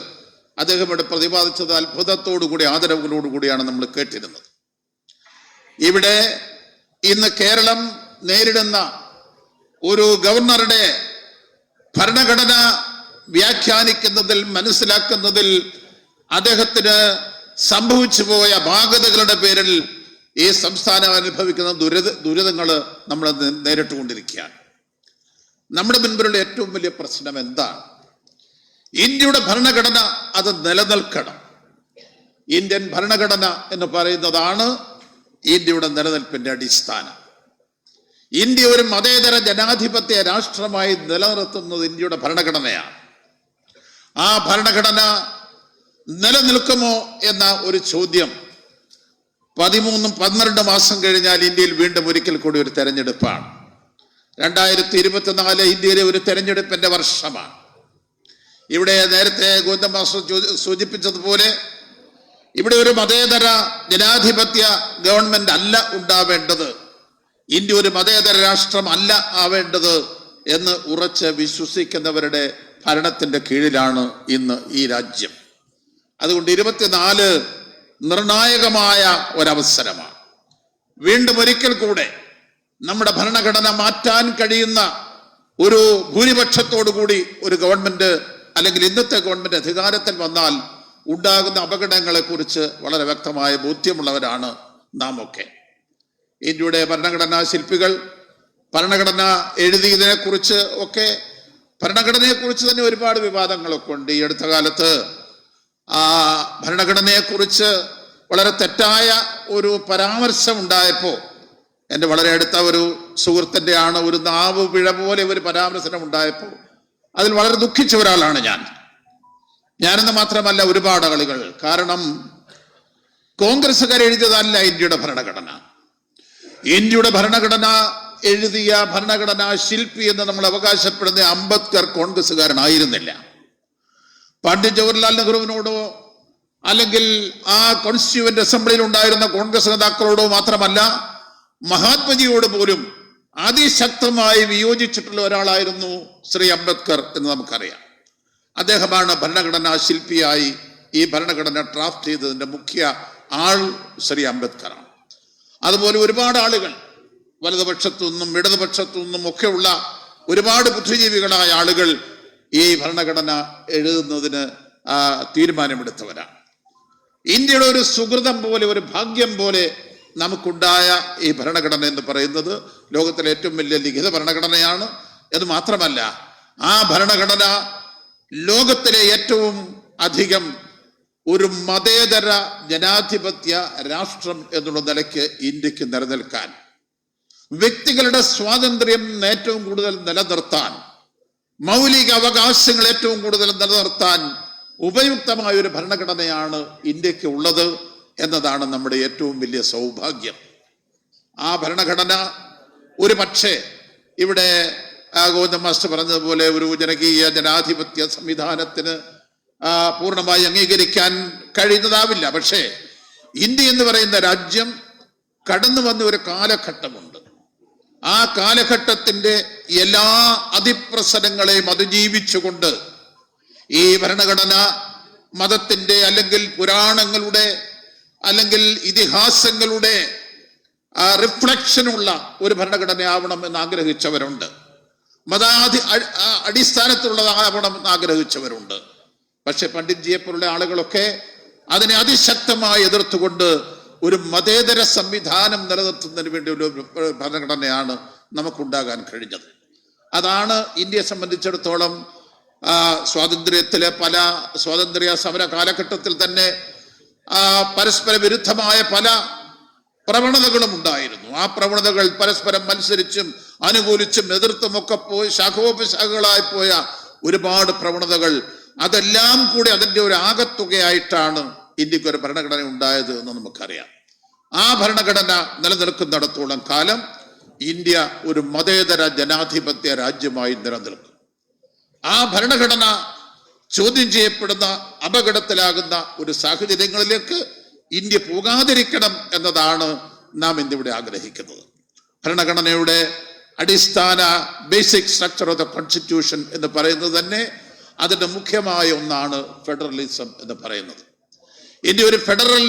അദ്ദേഹം ഇവിടെ പ്രതിപാദിച്ചത് അത്ഭുതത്തോടുകൂടി, ആദരവുകളോടുകൂടിയാണ് നമ്മൾ കേട്ടിരുന്നത്. ഇവിടെ ഇന്ന് കേരളം നേരിടുന്ന ഒരു ഗവർണറുടെ ഭരണഘടന വ്യാഖ്യാനിക്കുന്നതിൽ, മനസ്സിലാക്കുന്നതിൽ അദ്ദേഹത്തിന് സംഭവിച്ചു പോയ അപാകതകളുടെ പേരിൽ ഈ സംസ്ഥാനം അനുഭവിക്കുന്ന ദുരിതങ്ങൾ നമ്മൾ നേരിട്ടുകൊണ്ടിരിക്കുകയാണ്. നമ്മുടെ മുൻപിലുള്ള ഏറ്റവും വലിയ പ്രശ്നം എന്താണ്? ഇന്ത്യയുടെ ഭരണഘടന അത് നിലനിൽക്കണം. ഇന്ത്യൻ ഭരണഘടന എന്ന് പറയുന്നതാണ് ഇന്ത്യയുടെ നിലനിൽപ്പിന്റെ അടിസ്ഥാനം. ഇന്ത്യ ഒരു മതേതര ജനാധിപത്യ രാഷ്ട്രമായി നിലനിർത്തുന്നത് ഇന്ത്യയുടെ ഭരണഘടനയാണ്. ആ ഭരണഘടന നിലനിൽക്കുമോ എന്ന ഒരു ചോദ്യം 13-12 മാസം കഴിഞ്ഞാൽ ഇന്ത്യയിൽ വീണ്ടും ഒരിക്കൽ കൂടി ഒരു തെരഞ്ഞെടുപ്പാണ്. 2024 ഇന്ത്യയിലെ ഒരു തെരഞ്ഞെടുപ്പിന്റെ വർഷമാണ്. ഇവിടെ നേരത്തെ ഗോവിന്ദൻ മാസ്റ്റർ സൂചിപ്പിച്ചതുപോലെ ഇവിടെ ഒരു മതേതര ജനാധിപത്യ ഗവൺമെന്റ് അല്ല ഉണ്ടാവേണ്ടത്, ഇന്ത്യ ഒരു മതേതര രാഷ്ട്രമല്ല ആവേണ്ടത് എന്ന് ഉറച്ച് വിശ്വസിക്കുന്നവരുടെ ഭരണത്തിന്റെ കീഴിലാണ് ഇന്ന് ഈ രാജ്യം. അതുകൊണ്ട് 24 നിർണായകമായ ഒരവസരമാണ്. വീണ്ടും ഒരിക്കൽ കൂടെ നമ്മുടെ ഭരണഘടന മാറ്റാൻ കഴിയുന്ന ഒരു ഭൂരിപക്ഷത്തോടുകൂടി ഒരു ഗവൺമെന്റ് അല്ലെങ്കിൽ ഇന്നത്തെ ഗവൺമെന്റ് അധികാരത്തിൽ വന്നാൽ ഉണ്ടാകുന്ന അപകടങ്ങളെ കുറിച്ച് വളരെ വ്യക്തമായ ബോധ്യമുള്ളവരാണ് നാം ഒക്കെ. ഇന്ത്യയുടെ ഭരണഘടനാ ശില്പികൾ ഭരണഘടന എഴുതിയതിനെ കുറിച്ച് ഒക്കെ, ഭരണഘടനയെക്കുറിച്ച് തന്നെ ഒരുപാട് വിവാദങ്ങളൊക്കെ ഉണ്ട്. ഈ അടുത്ത കാലത്ത് ആ ഭരണഘടനയെക്കുറിച്ച് വളരെ തെറ്റായ ഒരു പരാമർശം ഉണ്ടായപ്പോൾ, എൻ്റെ വളരെ അടുത്ത ഒരു സുഹൃത്തിൻ്റെ ആണ് ഒരു നാവ് പിഴ പോലെ ഒരു പരാമർശനം ഉണ്ടായപ്പോൾ അതിൽ വളരെ ദുഃഖിച്ച ഒരാളാണ് ഞാനെന്ന് മാത്രമല്ല ഒരുപാട് ആളുകൾ. കാരണം കോൺഗ്രസ്സുകാർ എഴുതിയതല്ല ഇന്ത്യയുടെ ഭരണഘടന. ഇന്ത്യയുടെ ഭരണഘടന എഴുതിയ ഭരണഘടനാ ശില്പി എന്ന് നമ്മൾ അവകാശപ്പെടുന്ന അംബേദ്കർ കോൺഗ്രസ്സുകാരനായിരുന്നില്ല. പണ്ഡിറ്റ് ജവഹർലാൽ നെഹ്റുവിനോടോ അല്ലെങ്കിൽ ആ കോൺസ്റ്റിറ്റ്യൂവന്റ് അസംബ്ലിയിൽ ഉണ്ടായിരുന്ന കോൺഗ്രസ് നേതാക്കളോടോ മാത്രമല്ല, മഹാത്മജിയോട് പോലും അതിശക്തമായി വിയോജിച്ചിട്ടുള്ള ഒരാളായിരുന്നു ശ്രീ അംബേദ്കർ എന്ന് നമുക്കറിയാം. അദ്ദേഹമാണ് ഭരണഘടനാ ശില്പിയായി ഈ ഭരണഘടന ഡ്രാഫ്റ്റ് ചെയ്തതിന്റെ മുഖ്യ ആൾ ശ്രീ അംബേദ്കറാണ്. അതുപോലെ ഒരുപാട് ആളുകൾ വലതുപക്ഷത്തു നിന്നും ഇടതുപക്ഷത്തു നിന്നും ഒക്കെയുള്ള ഒരുപാട് ബുദ്ധിജീവികളായ ആളുകൾ ഈ ഭരണഘടന എഴുതുന്നതിന് തീരുമാനമെടുത്തവരാണ്. ഇന്ത്യയുടെ ഒരു സുഹൃതം പോലെ, ഒരു ഭാഗ്യം പോലെ നമുക്കുണ്ടായ ഈ ഭരണഘടന എന്ന് പറയുന്നത് ലോകത്തിലെ ഏറ്റവും വലിയ ലിഖിത ഭരണഘടനയാണ്. എന്ന് മാത്രമല്ല, ആ ഭരണഘടന ലോകത്തിലെ ഏറ്റവും അധികം ഒരു മതേതര ജനാധിപത്യ രാഷ്ട്രം എന്നുള്ള നിലയ്ക്ക് ഇന്ത്യക്ക് നിലനിൽക്കാൻ, വ്യക്തികളുടെ സ്വാതന്ത്ര്യം ഏറ്റവും കൂടുതൽ നിലനിർത്താൻ, മൗലിക അവകാശങ്ങൾ ഏറ്റവും കൂടുതൽ നിലനിർത്താൻ ഉപയുക്തമായ ഒരു ഭരണഘടനയാണ് ഇന്ത്യക്ക് ഉള്ളത് എന്നതാണ് നമ്മുടെ ഏറ്റവും വലിയ സൗഭാഗ്യം. ആ ഭരണഘടന ഒരു പക്ഷേ ഇവിടെ ഗോവിന്ദ മാസ്റ്റർ പറഞ്ഞതുപോലെ ഒരു ജനകീയ ജനാധിപത്യ സംവിധാനത്തിന് പൂർണ്ണമായി അംഗീകരിക്കാൻ കഴിയുന്നതാവില്ല. പക്ഷേ ഇന്ത്യ എന്ന് പറയുന്ന രാജ്യം കടന്നു വന്ന ഒരു കാലഘട്ടമുണ്ട്. ആ കാലഘട്ടത്തിന്റെ എല്ലാ അതിപ്രസരങ്ങളെയും അതിജീവിച്ചുകൊണ്ട് ഈ ഭരണഘടന മതത്തിന്റെ അല്ലെങ്കിൽ പുരാണങ്ങളുടെ അല്ലെങ്കിൽ ഇതിഹാസങ്ങളുടെ റിഫ്ലക്ഷനുള്ള ഒരു ഭരണഘടനയാവണം എന്ന് ആഗ്രഹിച്ചവരുണ്ട്. അടിസ്ഥാനത്തിലുള്ളതാവണം എന്ന് ആഗ്രഹിച്ചവരുണ്ട്. പക്ഷെ പണ്ഡിറ്റ്ജിയെ പോലുള്ള ആളുകളൊക്കെ അതിനെ അതിശക്തമായി എതിർത്തുകൊണ്ട് ഒരു മതേതര സംവിധാനം നിലനിർത്തുന്നതിന് വേണ്ടി ഒരു ഭരണഘടനയാണ് നമുക്കുണ്ടാകാൻ കഴിഞ്ഞത്. അതാണ് ഇന്ത്യയെ സംബന്ധിച്ചിടത്തോളം സ്വാതന്ത്ര്യത്തിലെ പല സ്വാതന്ത്ര്യ സമര കാലഘട്ടത്തിൽ തന്നെ പരസ്പര വിരുദ്ധമായ പല പ്രവണതകളും ഉണ്ടായിരുന്നു. ആ പ്രവണതകൾ പരസ്പരം മത്സരിച്ചും അനുകൂലിച്ചും എതിർത്തുമൊക്കെ പോയി ശാഖോപശാഖകളായി പോയ ഒരുപാട് പ്രവണതകൾ, അതെല്ലാം കൂടി അതിൻ്റെ ഒരു ആകത്തുകയായിട്ടാണ് ഇന്ത്യക്ക് ഒരു ഭരണഘടന ഉണ്ടായത് എന്ന് നമുക്കറിയാം. ആ ഭരണഘടന നിലനിൽക്കുന്നിടത്തോളം കാലം ഇന്ത്യ ഒരു മതേതര ജനാധിപത്യ രാജ്യമായി നിലനിൽക്കും. ആ ഭരണഘടന ചോദ്യം ചെയ്യപ്പെടുന്ന, അപകടത്തിലാകുന്ന ഒരു സാഹചര്യങ്ങളിലേക്ക് ഇന്ത്യ പോകാതിരിക്കണം എന്നതാണ് നാം ഇന്നിവിടെ ആഗ്രഹിക്കുന്നത്. ഭരണഘടനയുടെ അടിസ്ഥാന basic structure of the constitution എന്ന് പറയുന്നത് തന്നെ അതിൻ്റെ മുഖ്യമായ ഒന്നാണ് ഫെഡറലിസം എന്ന് പറയുന്നത്. ഇന്ത്യ ഒരു ഫെഡറൽ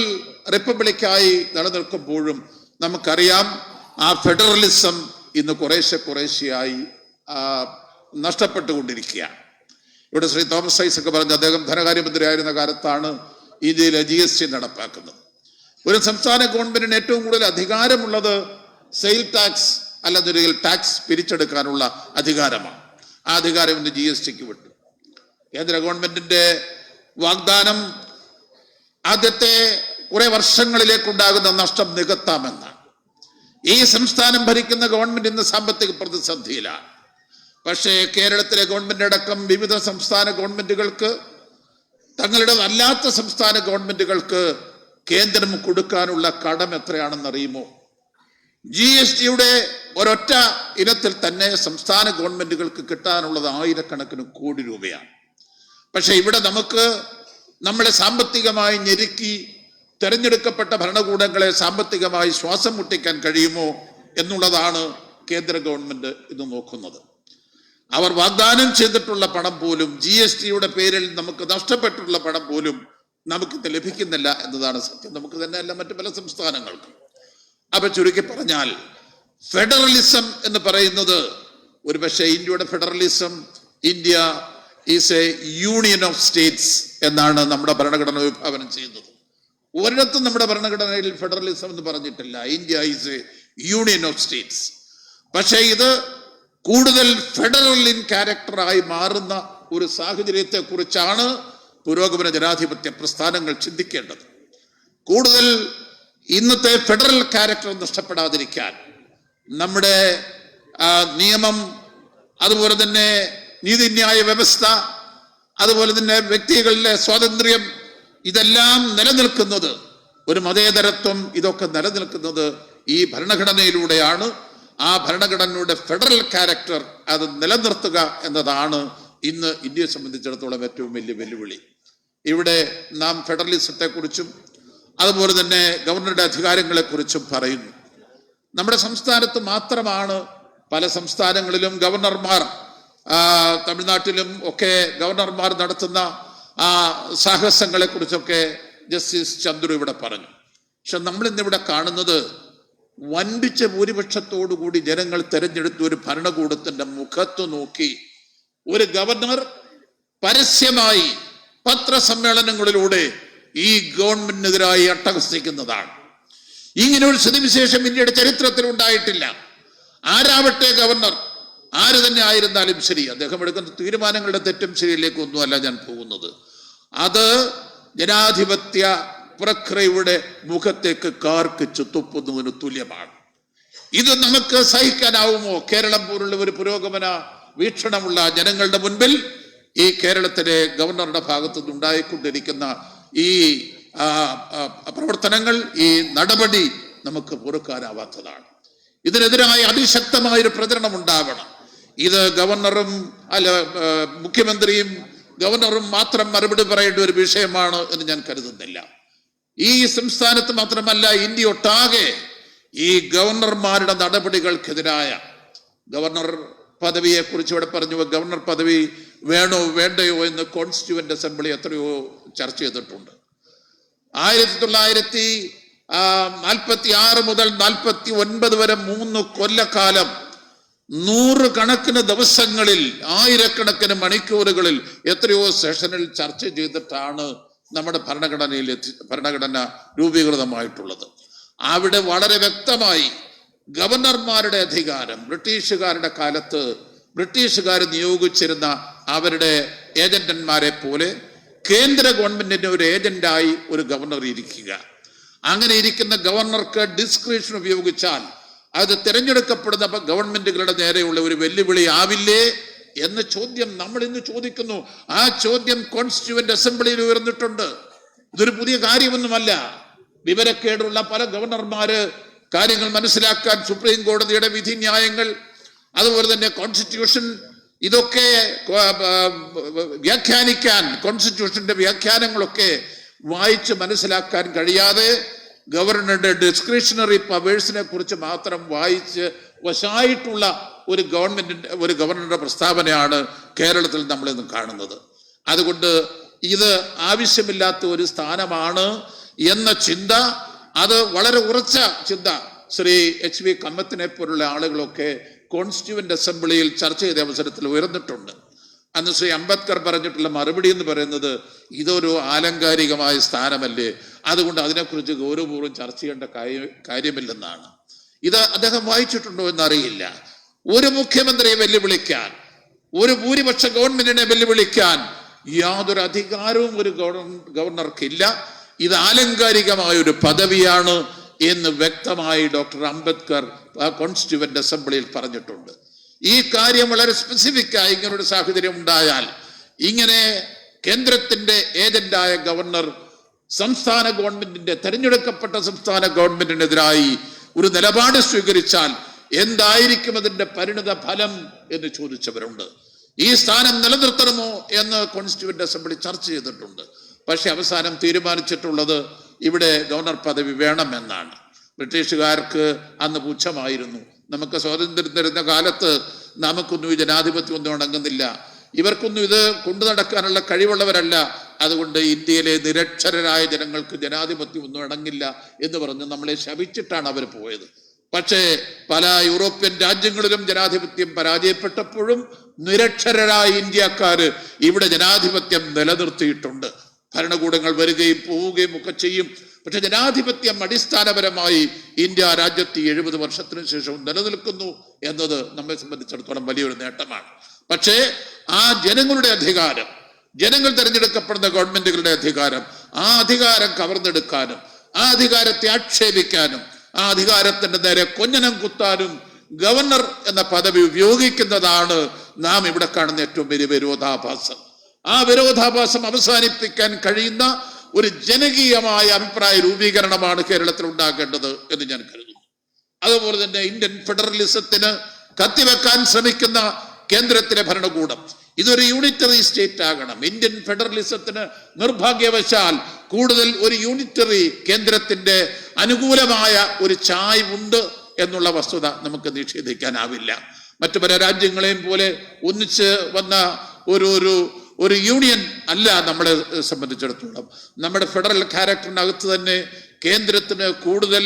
റിപ്പബ്ലിക്കായി നിലനിൽക്കുമ്പോഴും നമുക്കറിയാം ആ ഫെഡറലിസം ഇന്ന് കുറേശ്ശെയായി നഷ്ടപ്പെട്ടുകൊണ്ടിരിക്കുകയാണ്. ഇവിടെ ശ്രീ തോമസ് ഐസക് പറഞ്ഞ, അദ്ദേഹം ധനകാര്യമന്ത്രിയായിരുന്ന കാലത്താണ് ഇന്ത്യയിലെ GST നടപ്പാക്കുന്നത്. ഒരു സംസ്ഥാന ഗവൺമെന്റിന് ഏറ്റവും കൂടുതൽ അധികാരമുള്ളത് സെയിൽ ടാക്സ് അല്ലെന്നൊരിക്കൽ ടാക്സ് പിരിച്ചെടുക്കാനുള്ള അധികാരമാണ്. ആ അധികാരം ഇന്ന് GSTക്ക് വിട്ടു. കേന്ദ്ര ഗവൺമെന്റിന്റെ വാഗ്ദാനം ആദ്യത്തെ കുറെ വർഷങ്ങളിലേക്കുണ്ടാകുന്ന നഷ്ടം നികത്താമെന്നാണ്. ഈ സംസ്ഥാനം ഭരിക്കുന്ന ഗവൺമെന്റ് ഇന്ന് സാമ്പത്തിക പ്രതിസന്ധിയിലാണ്. പക്ഷേ കേരളത്തിലെ ഗവൺമെന്റ് അടക്കം വിവിധ സംസ്ഥാന ഗവൺമെന്റുകൾക്ക്, തങ്ങളുടെ അല്ലാത്ത സംസ്ഥാന ഗവൺമെന്റുകൾക്ക് കേന്ദ്രം കൊടുക്കാനുള്ള കടം എത്രയാണെന്ന് അറിയുമോ? GSTയുടെ ഒരൊറ്റ ഇനത്തിൽ തന്നെ സംസ്ഥാന ഗവൺമെന്റുകൾക്ക് കിട്ടാനുള്ളത് ആയിരക്കണക്കിന് കോടി രൂപയാണ്. പക്ഷെ ഇവിടെ നമുക്ക് നമ്മളെ സാമ്പത്തികമായി ഞെരുക്കി തെരഞ്ഞെടുക്കപ്പെട്ട ഭരണകൂടങ്ങളെ സാമ്പത്തികമായി ശ്വാസം മുട്ടിക്കാൻ കഴിയുമോ എന്നുള്ളതാണ് കേന്ദ്ര ഗവൺമെന്റ് ഇന്ന് നോക്കുന്നത്. അവർ വാഗ്ദാനം ചെയ്തിട്ടുള്ള പണം പോലും, GSTയുടെ പേരിൽ നമുക്ക് നഷ്ടപ്പെട്ടിട്ടുള്ള പണം പോലും നമുക്കിത് ലഭിക്കുന്നില്ല എന്നതാണ് സത്യം. നമുക്ക് തന്നെയല്ല, മറ്റു പല സംസ്ഥാനങ്ങൾക്കും. അപ്പൊ ചുരുക്കി പറഞ്ഞാൽ ഫെഡറലിസം എന്ന് പറയുന്നത് ഒരുപക്ഷെ ഇന്ത്യയുടെ federalism, India is a union of States എന്നാണ് നമ്മുടെ ഭരണഘടന വിഭാവനം ചെയ്യുന്നത്. ഒരിടത്തും നമ്മുടെ ഭരണഘടനയിൽ ഫെഡറലിസം എന്ന് പറഞ്ഞിട്ടില്ല. India is a union of States. പക്ഷേ ഇത് കൂടുതൽ ഫെഡറൽ ഇൻ ക്യാരക്ടറായി മാറുന്ന ഒരു സാഹചര്യത്തെ കുറിച്ചാണ് പുരോഗമന ജനാധിപത്യ പ്രസ്ഥാനങ്ങൾ ചിന്തിക്കേണ്ടത്. കൂടുതൽ ഇന്നത്തെ ഫെഡറൽ ക്യാരക്ടർ നഷ്ടപ്പെടാതിരിക്കാൻ നമ്മുടെ നിയമം, അതുപോലെ തന്നെ നീതിന്യായ വ്യവസ്ഥ, അതുപോലെ തന്നെ വ്യക്തികളുടെ സ്വാതന്ത്ര്യം, ഇതെല്ലാം നിലനിൽക്കുന്നത്, ഒരു മതേതരത്വം, ഇതൊക്കെ നിലനിൽക്കുന്നത് ഈ ഭരണഘടനയിലൂടെയാണ്. ആ ഭരണഘടനയുടെ ഫെഡറൽ ക്യാരക്ടർ അത് നിലനിർത്തുക എന്നതാണ് ഇന്ന് ഇന്ത്യയെ സംബന്ധിച്ചിടത്തോളം ഏറ്റവും വലിയ വെല്ലുവിളി. ഇവിടെ നാം ഫെഡറലിസത്തെ കുറിച്ചും അതുപോലെ തന്നെ ഗവർണറുടെ അധികാരങ്ങളെക്കുറിച്ചും പറയുന്നു. നമ്മുടെ സംസ്ഥാനത്ത് മാത്രമാണ്, പല സംസ്ഥാനങ്ങളിലും ഗവർണർമാർ, തമിഴ്നാട്ടിലും ഒക്കെ ഗവർണർമാർ നടത്തുന്ന സാഹസങ്ങളെ കുറിച്ചൊക്കെ ജസ്റ്റിസ് ചന്ദ്രു ഇവിടെ പറഞ്ഞു. പക്ഷെ നമ്മൾ ഇന്നിവിടെ കാണുന്നത് വൻപിച്ച ഭൂരിപക്ഷത്തോടുകൂടി ജനങ്ങൾ തെരഞ്ഞെടുത്ത ഒരു ഭരണകൂടത്തിന്റെ മുഖത്ത് നോക്കി ഒരു ഗവർണർ പരസ്യമായി പത്രസമ്മേളനങ്ങളിലൂടെ ഈ ഗവൺമെന്റിനെതിരായി അട്ടഹസിക്കുന്നതാണ്. ഇങ്ങനെ ഒരു സ്ഥിതിവിശേഷം ഇന്ത്യയുടെ ചരിത്രത്തിൽ ഉണ്ടായിട്ടില്ല. ആരാവട്ടെ ഗവർണർ, ആര് തന്നെ ആയിരുന്നാലും ശരി, അദ്ദേഹം എടുക്കുന്ന തീരുമാനങ്ങളുടെ തെറ്റും ശരിയിലേക്കൊന്നുമല്ല ഞാൻ പോകുന്നത്. അത് ജനാധിപത്യ പ്രക്രിയയുടെ മുഖത്തേക്ക് കാർക്കിച്ചു തുപ്പുന്നതിന് തുല്യമാണ്. ഇത് നമുക്ക് സഹിക്കാനാവുമോ? കേരളം പോലുള്ള ഒരു പുരോഗമന വീക്ഷണമുള്ള ജനങ്ങളുടെ മുൻപിൽ ഈ കേരളത്തിലെ ഗവർണറുടെ ഭാഗത്തു നിന്നുണ്ടായിക്കൊണ്ടിരിക്കുന്ന ഈ പ്രവർത്തനങ്ങൾ, ഈ നടപടി നമുക്ക് പൊറുക്കാനാവാത്തതാണ്. ഇതിനെതിരായ അതിശക്തമായൊരു പ്രചരണം ഉണ്ടാവണം. ഇത് ഗവർണറും മുഖ്യമന്ത്രിയും ഗവർണറും മാത്രം മറുപടി പറയേണ്ട ഒരു വിഷയമാണ് എന്ന് ഞാൻ കരുതുന്നില്ല. ഈ സംസ്ഥാനത്ത് മാത്രമല്ല, ഇന്ത്യ ഒട്ടാകെ ഈ ഗവർണർമാരുടെ നടപടികൾക്കെതിരായ, ഗവർണർ പദവിയെ കുറിച്ച് ഇവിടെ പറഞ്ഞു, ഗവർണർ പദവി വേണോ വേണ്ടയോ എന്ന് കോൺസ്റ്റിറ്റ്യൂവന്റ് അസംബ്ലി എത്രയോ ചർച്ച ചെയ്തിട്ടുണ്ട്. 1946 മുതൽ 49 വരെ 3 കൊല്ലക്കാലം 100 കണക്കിന് ദിവസങ്ങളിൽ, 1000കണക്കിന് മണിക്കൂറുകളിൽ എത്രയോ സെഷനിൽ ചർച്ച ചെയ്തിട്ടാണ് നമ്മുടെ ഭരണഘടന രൂപീകൃതമായിട്ടുള്ളത്. അവിടെ വളരെ വ്യക്തമായി ഗവർണർമാരുടെ അധികാരം, ബ്രിട്ടീഷുകാരുടെ കാലത്ത് ബ്രിട്ടീഷുകാർ നിയോഗിച്ചിരുന്ന അവരുടെ ഏജന്റന്മാരെ പോലെ കേന്ദ്ര ഗവൺമെന്റിന്റെ ഒരു ഏജന്റായി ഒരു ഗവർണർ ഇരിക്കുക. അങ്ങനെ ഇരിക്കുന്ന ഗവർണർക്ക് ഡിസ്ക്രിപ്ഷൻ ഉപയോഗിച്ചാൽ അത് തിരഞ്ഞെടുക്കപ്പെടുന്ന ഗവൺമെന്റുകളുടെ നേരെയുള്ള ഒരു വെല്ലുവിളി ആവില്ലേ എന്ന ചോദ്യം നമ്മൾ ഇന്ന് ചോദിക്കുന്നു. ആ ചോദ്യം കോൺസ്റ്റിറ്റ്യൂവന്റ് അസംബ്ലിയിൽ ഉയർന്നിട്ടുണ്ട്. ഇതൊരു പുതിയ കാര്യമൊന്നുമല്ല. വിവരക്കേടുള്ള പല ഗവർണർമാര് കാര്യങ്ങൾ മനസ്സിലാക്കാൻ സുപ്രീം കോടതിയുടെ വിധി ന്യായങ്ങൾ, അതുപോലെ തന്നെ കോൺസ്റ്റിറ്റ്യൂഷൻ, ഇതൊക്കെ വ്യാഖ്യാനിക്കാൻ, കോൺസ്റ്റിറ്റ്യൂഷന്റെ വ്യാഖ്യാനങ്ങളൊക്കെ വായിച്ച് മനസ്സിലാക്കാൻ കഴിയാതെ ഗവർണറുടെ ഡിസ്ക്രിഷണറി പവേഴ്സിനെ കുറിച്ച് മാത്രം വായിച്ച് വശായിട്ടുള്ള ഒരു ഗവർണറുടെ പ്രസ്താവനയാണ് കേരളത്തിൽ നമ്മൾ ഇന്ന് കാണുന്നത്. അതുകൊണ്ട് ഇത് ആവശ്യമില്ലാത്ത ഒരു സ്ഥാനമാണ് എന്ന ചിന്ത, അത് വളരെ ഉറച്ച ചിന്ത ശ്രീ HV കമ്മത്തിനെ പോലുള്ള ആളുകളൊക്കെ കോൺസ്റ്റിറ്റ്യൂവന്റ് അസംബ്ലിയിൽ ചർച്ച ചെയ്ത അവസരത്തിൽ ഉയർന്നിട്ടുണ്ട്. അന്ന് ശ്രീ അംബേദ്കർ പറഞ്ഞിട്ടുള്ള മറുപടി എന്ന് പറയുന്നത് ഇതൊരു ആലങ്കാരികമായ സ്ഥാനമല്ലേ, അതുകൊണ്ട് അതിനെക്കുറിച്ച് ഗൗരവപൂർവ്വം ചർച്ച ചെയ്യേണ്ട കാര്യമില്ലെന്നാണ്. ഇത് അദ്ദേഹം വായിച്ചിട്ടുണ്ടോ എന്നറിയില്ല. ഒരു മുഖ്യമന്ത്രിയെ വെല്ലുവിളിക്കാൻ, ഒരു ഭൂരിപക്ഷ ഗവൺമെന്റിനെ വെല്ലുവിളിക്കാൻ യാതൊരു അധികാരവും ഒരു ഗവർണർക്കില്ല. ഇത് ആലങ്കാരികമായ ഒരു പദവിയാണ് എന്ന് വ്യക്തമായി ഡോക്ടർ അംബേദ്കർ കോൺസ്റ്റിറ്റ്യൂവന്റ് അസംബ്ലിയിൽ പറഞ്ഞിട്ടുണ്ട്. ഈ കാര്യം വളരെ സ്പെസിഫിക്കായി ഇങ്ങനൊരു സാഹചര്യം ഉണ്ടായാൽ, ഇങ്ങനെ കേന്ദ്രത്തിന്റെ ഏജന്റായ ഗവർണർ സംസ്ഥാന ഗവൺമെന്റിന്റെ, തെരഞ്ഞെടുക്കപ്പെട്ട സംസ്ഥാന ഗവൺമെന്റിനെതിരായി ഒരു നിലപാട് സ്വീകരിച്ചാൽ എന്തായിരിക്കും അതിന്റെ പരിണിത ഫലം എന്ന് ചോദിച്ചവരുണ്ട്. ഈ സ്ഥാനം നിലനിർത്തണമോ എന്ന് കോൺസ്റ്റിറ്റ്യൂവന്റ് അസംബ്ലി ചർച്ച ചെയ്തിട്ടുണ്ട്. പക്ഷെ അവസാനം തീരുമാനിച്ചിട്ടുള്ളത് ഇവിടെ ഗവർണർ പദവി വേണമെന്നാണ്. ബ്രിട്ടീഷുകാർക്ക് അന്ന് പുച്ഛമായിരുന്നു. നമുക്ക് സ്വാതന്ത്ര്യം തരുന്ന കാലത്ത് നമുക്കൊന്നും ഈ ജനാധിപത്യം ഒന്നും അടങ്ങുന്നില്ല, ഇവർക്കൊന്നും ഇത് കൊണ്ടു നടക്കാനുള്ള കഴിവുള്ളവരല്ല, അതുകൊണ്ട് ഇന്ത്യയിലെ നിരക്ഷരരായ ജനങ്ങൾക്ക് ജനാധിപത്യം ഒന്നും അടങ്ങില്ല എന്ന് പറഞ്ഞ് നമ്മളെ ശപിച്ചിട്ടാണ് അവർ പോയത്. പക്ഷേ പല യൂറോപ്യൻ രാജ്യങ്ങളിലും ജനാധിപത്യം പരാജയപ്പെട്ടപ്പോഴും നിരക്ഷരരായ ഇന്ത്യക്കാര് ഇവിടെ ജനാധിപത്യം നിലനിർത്തിയിട്ടുണ്ട്. ഭരണകൂടങ്ങൾ വരികയും പോവുകയും ഒക്കെ ചെയ്യും. പക്ഷെ ജനാധിപത്യം അടിസ്ഥാനപരമായി ഇന്ത്യ രാജ്യത്ത് 70 വർഷത്തിനു ശേഷവും നിലനിൽക്കുന്നു എന്നത് നമ്മെ സംബന്ധിച്ചിടത്തോളം വലിയൊരു നേട്ടമാണ്. പക്ഷേ ആ ജനങ്ങളുടെ അധികാരം, ജനങ്ങൾ തിരഞ്ഞെടുക്കപ്പെടുന്ന ഗവൺമെന്റുകളുടെ അധികാരം, ആ അധികാരം കവർന്നെടുക്കാനും ആ അധികാരത്തെ ആക്ഷേപിക്കാനും ആ അധികാരത്തിന്റെ നേരെ കൊഞ്ഞനം കുത്താനും ഗവർണർ എന്ന പദവി ഉപയോഗിക്കുന്നതാണ് നാം ഇവിടെ കാണുന്ന ഏറ്റവും വലിയ വിരോധാഭാസം. ആ വിരോധാഭാസം അവസാനിപ്പിക്കാൻ കഴിയുന്ന ഒരു ജനകീയമായ അഭിപ്രായ രൂപീകരണമാണ് കേരളത്തിൽ ഉണ്ടാകേണ്ടത് എന്ന് ഞാൻ കരുതുന്നു. അതുപോലെ തന്നെ ഇന്ത്യൻ ഫെഡറലിസത്തിന് കത്തിവെക്കാൻ ശ്രമിക്കുന്ന കേന്ദ്രത്തിലെ ഭരണകൂടം ഇതൊരു യൂണിറ്ററി സ്റ്റേറ്റ് ആകണം. ഇന്ത്യൻ ഫെഡറലിസത്തിന് നിർഭാഗ്യവശാൽ കൂടുതൽ ഒരു യൂണിറ്ററി കേന്ദ്രത്തിന്റെ അനുകൂലമായ ഒരു ചായ്വുണ്ട് എന്നുള്ള വസ്തുത നമുക്ക് നിഷേധിക്കാനാവില്ല. മറ്റു പല രാജ്യങ്ങളെയും പോലെ ഒന്നിച്ച് വന്ന ഒരു യൂണിയൻ അല്ല നമ്മളെ സംബന്ധിച്ചിടത്തോളം. നമ്മുടെ ഫെഡറൽ ക്യാരക്ടറിനകത്ത് തന്നെ കേന്ദ്രത്തിന് കൂടുതൽ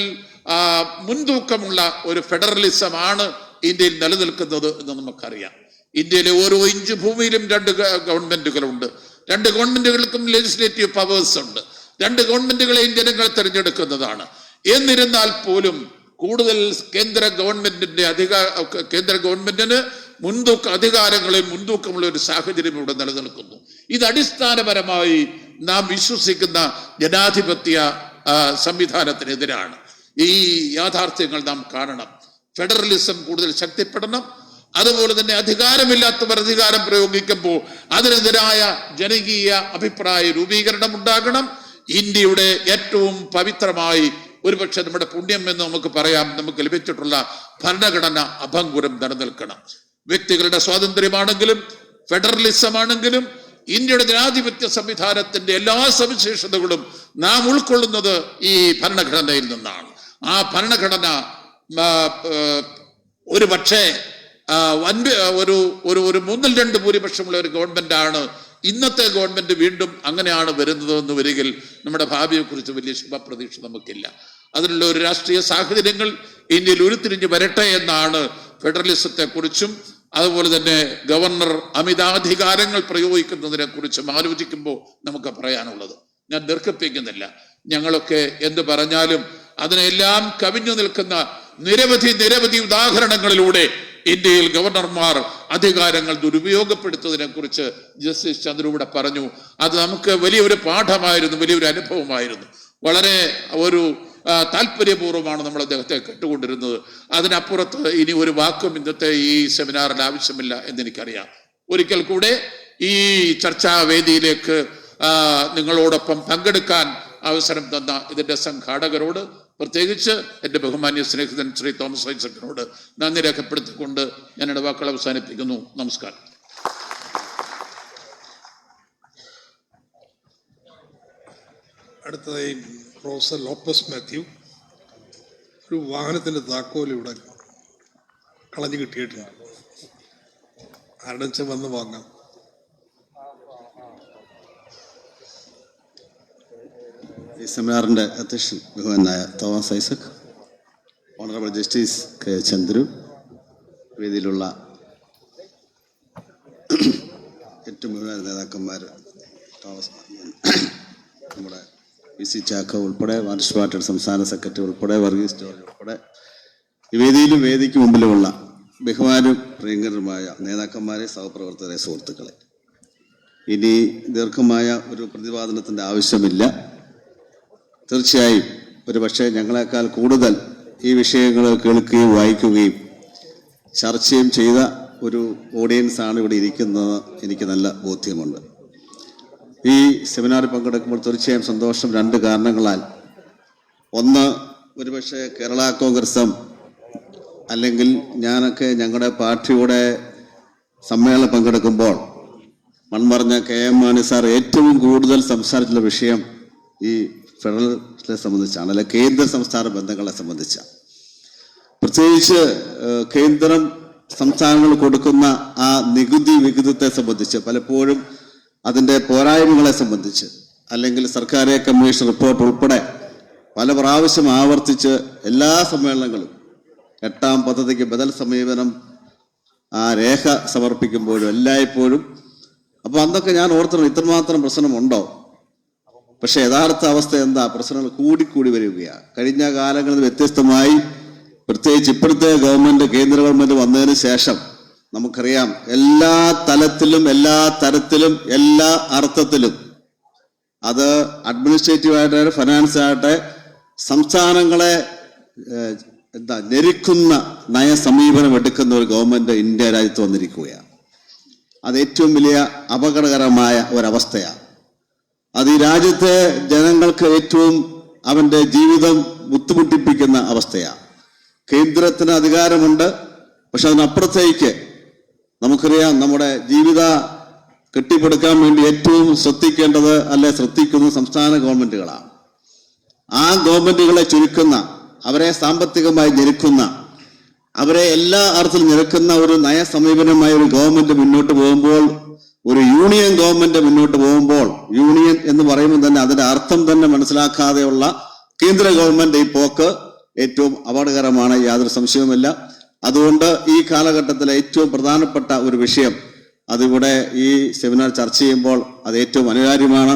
മുൻതൂക്കമുള്ള ഒരു ഫെഡറലിസമാണ് ഇന്ത്യയിൽ നിലനിൽക്കുന്നത് എന്ന് നമുക്കറിയാം. ഇന്ത്യയിലെ ഓരോ ഇഞ്ച് ഭൂമിയിലും 2 ഗവൺമെന്റുകളുണ്ട്. 2 ഗവൺമെന്റുകൾക്കും ലെജിസ്ലേറ്റീവ് പവേഴ്സ് ഉണ്ട്. 2 ഗവൺമെന്റുകളെയും ജനങ്ങൾ തിരഞ്ഞെടുക്കുന്നതാണ്. എന്നിരുന്നാൽ പോലും കൂടുതൽ കേന്ദ്ര ഗവൺമെന്റിന് അധികാരങ്ങളിൽ മുൻതൂക്കമുള്ള ഒരു സാഹചര്യം ഇവിടെ നിലനിൽക്കുന്നു. ഇത് അടിസ്ഥാനപരമായി നാം വിശ്വസിക്കുന്ന ജനാധിപത്യ സംവിധാനത്തിനെതിരാണ്. ഈ യാഥാർത്ഥ്യങ്ങൾ നാം കാണണം. ഫെഡറലിസം കൂടുതൽ ശക്തിപ്പെടണം. അതുപോലെ തന്നെ അധികാരമില്ലാത്തവർ അധികാരം പ്രയോഗിക്കുമ്പോൾ അതിനെതിരായ ജനകീയ അഭിപ്രായ രൂപീകരണം ഉണ്ടാകണം. ഇന്ത്യയുടെ ഏറ്റവും പവിത്രമായി, ഒരുപക്ഷെ നമ്മുടെ പുണ്യം എന്ന് നമുക്ക് പറയാം, നമുക്ക് ലഭിച്ചിട്ടുള്ള ഭരണഘടന അഭംഗുരം നിലനിൽക്കണം. വ്യക്തികളുടെ സ്വാതന്ത്ര്യമാണെങ്കിലും ഫെഡറലിസം ആണെങ്കിലും ഇന്ത്യയുടെ ജനാധിപത്യ സംവിധാനത്തിന്റെ എല്ലാ സവിശേഷതകളും നാം ഉൾക്കൊള്ളുന്നത് ഈ ഭരണഘടനയിൽ നിന്നാണ്. ആ ഭരണഘടന ഒരു പക്ഷേ ഒരു 3/2 ഭൂരിപക്ഷമുള്ള ഒരു ഗവൺമെന്റാണ് ഇന്നത്തെ ഗവൺമെന്റ്. വീണ്ടും അങ്ങനെയാണ് വരുന്നതെന്ന് വരികിൽ നമ്മുടെ ഭാവിയെ കുറിച്ച് വലിയ ശുഭപ്രതീക്ഷ നമുക്കില്ല. അതിനുള്ള ഒരു രാഷ്ട്രീയ സാഹചര്യങ്ങൾ ഇന്ത്യയിൽ ഉരുത്തിരിഞ്ഞ് വരട്ടെ എന്നാണ് ഫെഡറലിസത്തെ കുറിച്ചും അതുപോലെ തന്നെ ഗവർണർ അമിതാധികാരങ്ങൾ പ്രയോഗിക്കുന്നതിനെ കുറിച്ചും ആലോചിക്കുമ്പോൾ നമുക്ക് പറയാനുള്ളത്. ഞാൻ ദീർഘിപ്പിക്കുന്നില്ല. ഞങ്ങളൊക്കെ എന്ത് പറഞ്ഞാലും അതിനെല്ലാം കവിഞ്ഞു നിൽക്കുന്ന നിരവധി ഉദാഹരണങ്ങളിലൂടെ ഇന്ത്യയിൽ ഗവർണർമാർ അധികാരങ്ങൾ ദുരുപയോഗപ്പെടുത്തുന്നതിനെ കുറിച്ച് ജസ്റ്റിസ് ചന്ദ്രൂടെ പറഞ്ഞു. അത് നമുക്ക് വലിയൊരു പാഠമായിരുന്നു, വലിയൊരു അനുഭവമായിരുന്നു. വളരെ ഒരു താല്പര്യപൂർവ്വമാണ് നമ്മൾ അദ്ദേഹത്തെ കേട്ടുകൊണ്ടിരുന്നത്. അതിനപ്പുറത്ത് ഇനി ഒരു വാക്കും ഇന്നത്തെ ഈ സെമിനാറിൽ ആവശ്യമില്ല എന്നെനിക്കറിയാം. ഒരിക്കൽ കൂടെ ഈ ചർച്ചാവേദിയിലേക്ക് നിങ്ങളോടൊപ്പം പങ്കെടുക്കാൻ അവസരം തന്ന ഇതിന്റെ സംഘാടകരോട്, പ്രത്യേകിച്ച് എൻ്റെ ബഹുമാന്യ സ്നേഹിതൻ ശ്രീ തോമസ് ഐസക്കിനോട് നന്ദി രേഖപ്പെടുത്തിക്കൊണ്ട് ഞാൻ എൻ്റെ വാക്കുകൾ അവസാനിപ്പിക്കുന്നു. നമസ്കാരം. അടുത്തതായി പ്രൊഫസർ ലോപ്പസ് മാത്യു. ഒരു വാഹനത്തിൻ്റെ താക്കോൽ ഇവിടെ കളഞ്ഞു കിട്ടിയിട്ടുണ്ട്. ആരുടെ വെച്ചാൽ വന്ന് വാങ്ങാം. ഈ സെമിനാറിൻ്റെ അധ്യക്ഷൻ ബഹുമാനായ Thomas Isaac, honourable justice K Chandru, വേദിയിലുള്ള ഏറ്റവും ബഹുമാന നേതാക്കന്മാർ തോമസ്, നമ്മുടെ PC ചാക്ക ഉൾപ്പെടെ മാർക്സിസ്റ്റ് പാർട്ടിയുടെ സംസ്ഥാന സെക്രട്ടറി ഉൾപ്പെടെ വർഗീസ് ജോർജ് ഉൾപ്പെടെ ഈ വേദിയിലും വേദിക്ക് മുമ്പിലുമുള്ള ബഹുമാനും പ്രിയങ്കരമായ നേതാക്കന്മാരെ, സഹപ്രവർത്തകരെ, സുഹൃത്തുക്കളെ, ഇനി ദീർഘമായ ഒരു പ്രതിപാദനത്തിൻ്റെ ആവശ്യമില്ല. തീർച്ചയായും ഒരുപക്ഷെ ഞങ്ങളെക്കാൾ കൂടുതൽ ഈ വിഷയങ്ങൾ കേൾക്കുകയും വായിക്കുകയും ചർച്ചയും ചെയ്ത ഒരു ഓഡിയൻസാണ് ഇവിടെ ഇരിക്കുന്നത്. എനിക്ക് നല്ല ബോധ്യമുണ്ട്. ഈ സെമിനാറിൽ പങ്കെടുക്കുമ്പോൾ തീർച്ചയായും സന്തോഷം 2 കാരണങ്ങളാൽ. ഒന്ന്, ഒരുപക്ഷെ കേരള കോൺഗ്രസും അല്ലെങ്കിൽ ഞാനൊക്കെ ഞങ്ങളുടെ പാർട്ടിയുടെ സമ്മേളനം പങ്കെടുക്കുമ്പോൾ മൺമറഞ്ഞ KM മാണി സാർ ഏറ്റവും കൂടുതൽ സംസാരിച്ചുള്ള വിഷയം ഈ ഫെഡറലിനെ സംബന്ധിച്ചാണ്, അല്ലെ കേന്ദ്ര സംസ്ഥാന ബന്ധങ്ങളെ സംബന്ധിച്ചാണ്. പ്രത്യേകിച്ച് കേന്ദ്രം സംസ്ഥാനങ്ങൾ കൊടുക്കുന്ന ആ നികുതി വിഹിതത്തെ സംബന്ധിച്ച്, പലപ്പോഴും അതിൻ്റെ പോരായ്മകളെ സംബന്ധിച്ച്, അല്ലെങ്കിൽ സർക്കാർ കമ്മീഷൻ റിപ്പോർട്ട് ഉൾപ്പെടെ പല പ്രാവശ്യം ആവർത്തിച്ച് എല്ലാ സമ്മേളനങ്ങളും 8ാം പദ്ധതിക്ക് ബദൽ സമീപനം ആ രേഖ സമർപ്പിക്കുമ്പോഴും എല്ലായ്പ്പോഴും അപ്പോൾ അന്നൊക്കെ ഞാൻ ഓർത്തിരുന്നു ഇത്രമാത്രം പ്രശ്നമുണ്ടോ. പക്ഷെ യഥാർത്ഥ അവസ്ഥ എന്താ? പ്രശ്നങ്ങൾ കൂടിക്കൂടി വരികയാണ്. കഴിഞ്ഞ കാലങ്ങളിൽ വ്യത്യസ്തമായി, പ്രത്യേകിച്ച് ഇപ്പോഴത്തെ ഗവൺമെന്റ്, കേന്ദ്ര ഗവൺമെന്റ് വന്നതിന് ശേഷം നമുക്കറിയാം എല്ലാ തലത്തിലും, എല്ലാ തരത്തിലും, എല്ലാ അർത്ഥത്തിലും, അത് അഡ്മിനിസ്ട്രേറ്റീവ് ആയിട്ട്, ഫിനാൻസ് ആകട്ടെ, സംസ്ഥാനങ്ങളെ ഞെരുക്കുന്ന നയസമീപനം എടുക്കുന്ന ഒരു ഗവൺമെന്റ് ഇന്ത്യ രാജ്യത്ത് വന്നിരിക്കുകയാണ്. അത് ഏറ്റവും വലിയ അപകടകരമായ ഒരവസ്ഥയാണ്. അത് ഈ രാജ്യത്തെ ജനങ്ങൾക്ക് ഏറ്റവും അവന്റെ ജീവിതം ബുദ്ധിമുട്ടിപ്പിക്കുന്ന അവസ്ഥയാണ്. കേന്ദ്രത്തിന് അധികാരമുണ്ട്, പക്ഷെ അതിനപ്പുറത്തേക്ക് നമുക്കറിയാം നമ്മുടെ ജീവിത കെട്ടിപ്പടുക്കാൻ വേണ്ടി ഏറ്റവും ശ്രദ്ധിക്കേണ്ടത് ശ്രദ്ധിക്കുന്ന സംസ്ഥാന ഗവൺമെന്റുകളാണ്. ആ ഗവൺമെന്റുകളെ ചുരുക്കുന്ന, അവരെ സാമ്പത്തികമായി ഞെരുക്കുന്ന, അവരെ എല്ലാ അർത്ഥത്തിലും ഞെരുക്കുന്ന ഒരു നയസമീപനമായ ഒരു ഗവൺമെന്റ് മുന്നോട്ട് പോകുമ്പോൾ, ഒരു യൂണിയൻ ഗവൺമെന്റ് മുന്നോട്ട് പോകുമ്പോൾ, യൂണിയൻ എന്ന് പറയുമ്പോൾ തന്നെ അതിന്റെ അർത്ഥം തന്നെ മനസ്സിലാക്കാതെയുള്ള കേന്ദ്ര ഗവൺമെന്റ് ഈ പോക്ക് ഏറ്റവും അപകടകരമാണ്, യാതൊരു സംശയവുമില്ല. അതുകൊണ്ട് ഈ കാലഘട്ടത്തിലെ ഏറ്റവും പ്രധാനപ്പെട്ട ഒരു വിഷയം അതിവിടെ ഈ സെമിനാർ ചർച്ച ചെയ്യുമ്പോൾ അത് ഏറ്റവും അനിവാര്യമാണ്.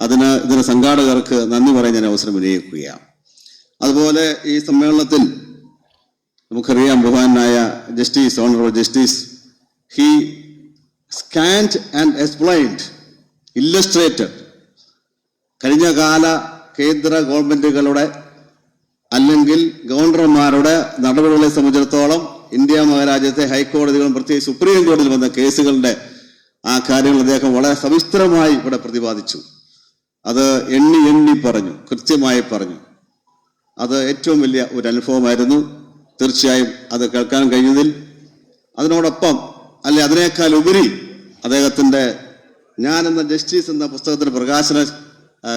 ഇതിന് സംഘാടകർക്ക് നന്ദി പറയാൻ ഞാൻ അവസരം വിനിയോഗിക്കുകയാണ്. അതുപോലെ ഈ സമ്മേളനത്തിൽ നമുക്കറിയാം ബഹുമാനായ justice, honourable justice, he scanned and explained, Illustrated കഴിഞ്ഞ കാല കേന്ദ്ര ഗവൺമെന്റുകളുടെ അല്ലെങ്കിൽ ഗവർണർമാരുടെ നടപടികളെ സംബന്ധിച്ചിടത്തോളം ഇന്ത്യ മഹാരാജ്യത്തെ ഹൈക്കോടതികളും പ്രത്യേകിച്ച് സുപ്രീം കോടതിയിൽ വന്ന കേസുകളുടെ ആ കാര്യങ്ങൾ അദ്ദേഹം വളരെ സവിസ്തരമായി ഇവിടെ പ്രതിപാദിച്ചു. അത് എണ്ണി പറഞ്ഞു, കൃത്യമായി പറഞ്ഞു. അത് ഏറ്റവും വലിയ ഒരു അനുഭവമായിരുന്നു. തീർച്ചയായും അത് കേൾക്കാൻ കഴിഞ്ഞതിൽ, അതിനോടൊപ്പം അതിനേക്കാൾ ഉപരി അദ്ദേഹത്തിൻ്റെ ഞാൻ എന്ന ജസ്റ്റിസ് എന്ന പുസ്തകത്തിന്റെ പ്രകാശന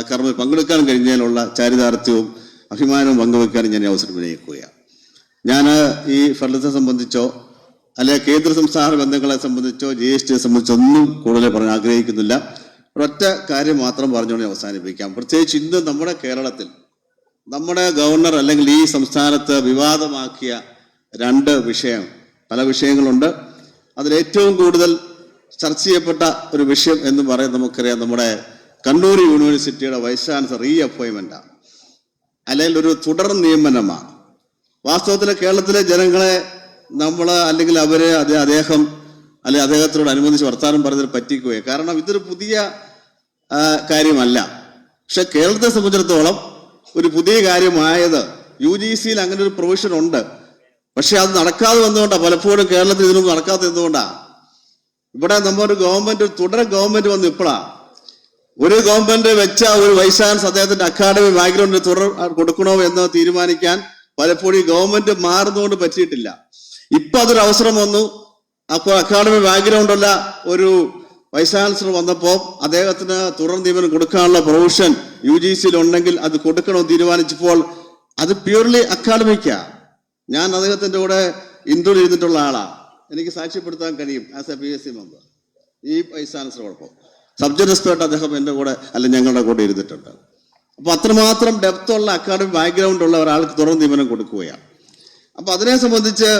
കർമ്മത്തിൽ പങ്കെടുക്കാൻ കഴിഞ്ഞതിലുള്ള ചാരിതാർത്ഥ്യവും അഭിമാനവും പങ്കുവെക്കാനും ഞാൻ അവസരം വിനിയോഗിക്കുകയാണ്. ഞാൻ ഈ ഫലത്തെ സംബന്ധിച്ചോ കേന്ദ്ര സംസ്ഥാന ബന്ധങ്ങളെ സംബന്ധിച്ചോ GSTയെ സംബന്ധിച്ചോ ഒന്നും കൂടുതൽ പറയാൻ ആഗ്രഹിക്കുന്നില്ല. ഒരൊറ്റ കാര്യം മാത്രം പറഞ്ഞുകൊണ്ട് അവസാനിപ്പിക്കാം. പ്രത്യേകിച്ച് ഇന്ന് നമ്മുടെ കേരളത്തിൽ നമ്മുടെ ഗവർണർ അല്ലെങ്കിൽ ഈ സംസ്ഥാനത്ത് വിവാദമാക്കിയ പല വിഷയങ്ങളുണ്ട്. അതിലേറ്റവും കൂടുതൽ ചർച്ച ചെയ്യപ്പെട്ട ഒരു വിഷയം എന്ന് പറയുന്നത് നമുക്കറിയാം, നമ്മുടെ കണ്ണൂർ യൂണിവേഴ്സിറ്റിയുടെ വൈസ് ചാൻസലർ അപ്പോയിൻമെന്റാണ്, അല്ലെങ്കിൽ ഒരു തുടർ നിയമനമാണ്. വാസ്തവത്തിൽ കേരളത്തിലെ ജനങ്ങളെ നമ്മൾ അദ്ദേഹം അദ്ദേഹത്തിനോട് അനുബന്ധിച്ച് വർത്താനം പറഞ്ഞതിൽ പറ്റിക്കുകയെ. കാരണം ഇതൊരു പുതിയ കാര്യമല്ല. പക്ഷെ കേരളത്തെ സംബന്ധിച്ചിടത്തോളം ഒരു പുതിയ കാര്യമായത് UGCയിൽ അങ്ങനെ ഒരു പ്രൊവിഷൻ ഉണ്ട്. പക്ഷെ അത് നടക്കാതെ വന്നുകൊണ്ടാണ്, പലപ്പോഴും കേരളത്തിൽ ഇതിനൊന്നും നടക്കാതെ എന്തുകൊണ്ടാണ്? ഇവിടെ നമ്മൊരു ഗവൺമെന്റ്, ഒരു തുടർ ഗവൺമെന്റ് വന്നു ഇപ്പോഴാണ്. ഒരു ഗവൺമെന്റ് വെച്ച ഒരു വൈസ് ചാൻസലർ അദ്ദേഹത്തിന്റെ അക്കാഡമിക് ബാക്ക്ഗ്രൗണ്ടിൽ തുടർ കൊടുക്കണോ എന്ന് തീരുമാനിക്കാൻ പലപ്പോഴും ഗവൺമെന്റ് മാറുന്നതുകൊണ്ട് പറ്റിയിട്ടില്ല. ഇപ്പൊ അതൊരു അവസരം വന്നു. അപ്പോൾ അക്കാഡമിക് ബാക്ക്ഗ്രൗണ്ടുള്ള ഒരു വൈസ് ചാൻസലർ വന്നപ്പോൾ അദ്ദേഹത്തിന് തുടർ നിയമനം കൊടുക്കാനുള്ള പ്രൊവിഷൻ UGCയിൽ ഉണ്ടെങ്കിൽ അത് കൊടുക്കണമെന്ന് തീരുമാനിച്ചപ്പോൾ അത് പ്യൂർലി അക്കാഡമിക്കാ. ഞാൻ അദ്ദേഹത്തിന്റെ കൂടെ ഇന്റർവ്യൂ ചെയ്തിട്ടുള്ള ആളാണ്, എനിക്ക് സാക്ഷ്യപ്പെടുത്താൻ കഴിയും ആസ് എ PSC മെമ്പർ. ഈ വൈസ് ചാൻസലറോടൊപ്പം സബ്ജക്ട് എക്സ്പേർട്ട് അദ്ദേഹം എൻ്റെ കൂടെ ഞങ്ങളുടെ കൂടെ ഇരുന്നിട്ടുണ്ട്. അപ്പൊ അത്രമാത്രം ഡെപ്ത് ഉള്ള അക്കാഡമിക് ബാക്ക്ഗ്രൗണ്ട് ഉള്ള ഒരാൾക്ക് തുടർ നിയമനം കൊടുക്കുകയാണ്. അപ്പൊ അതിനെ സംബന്ധിച്ച്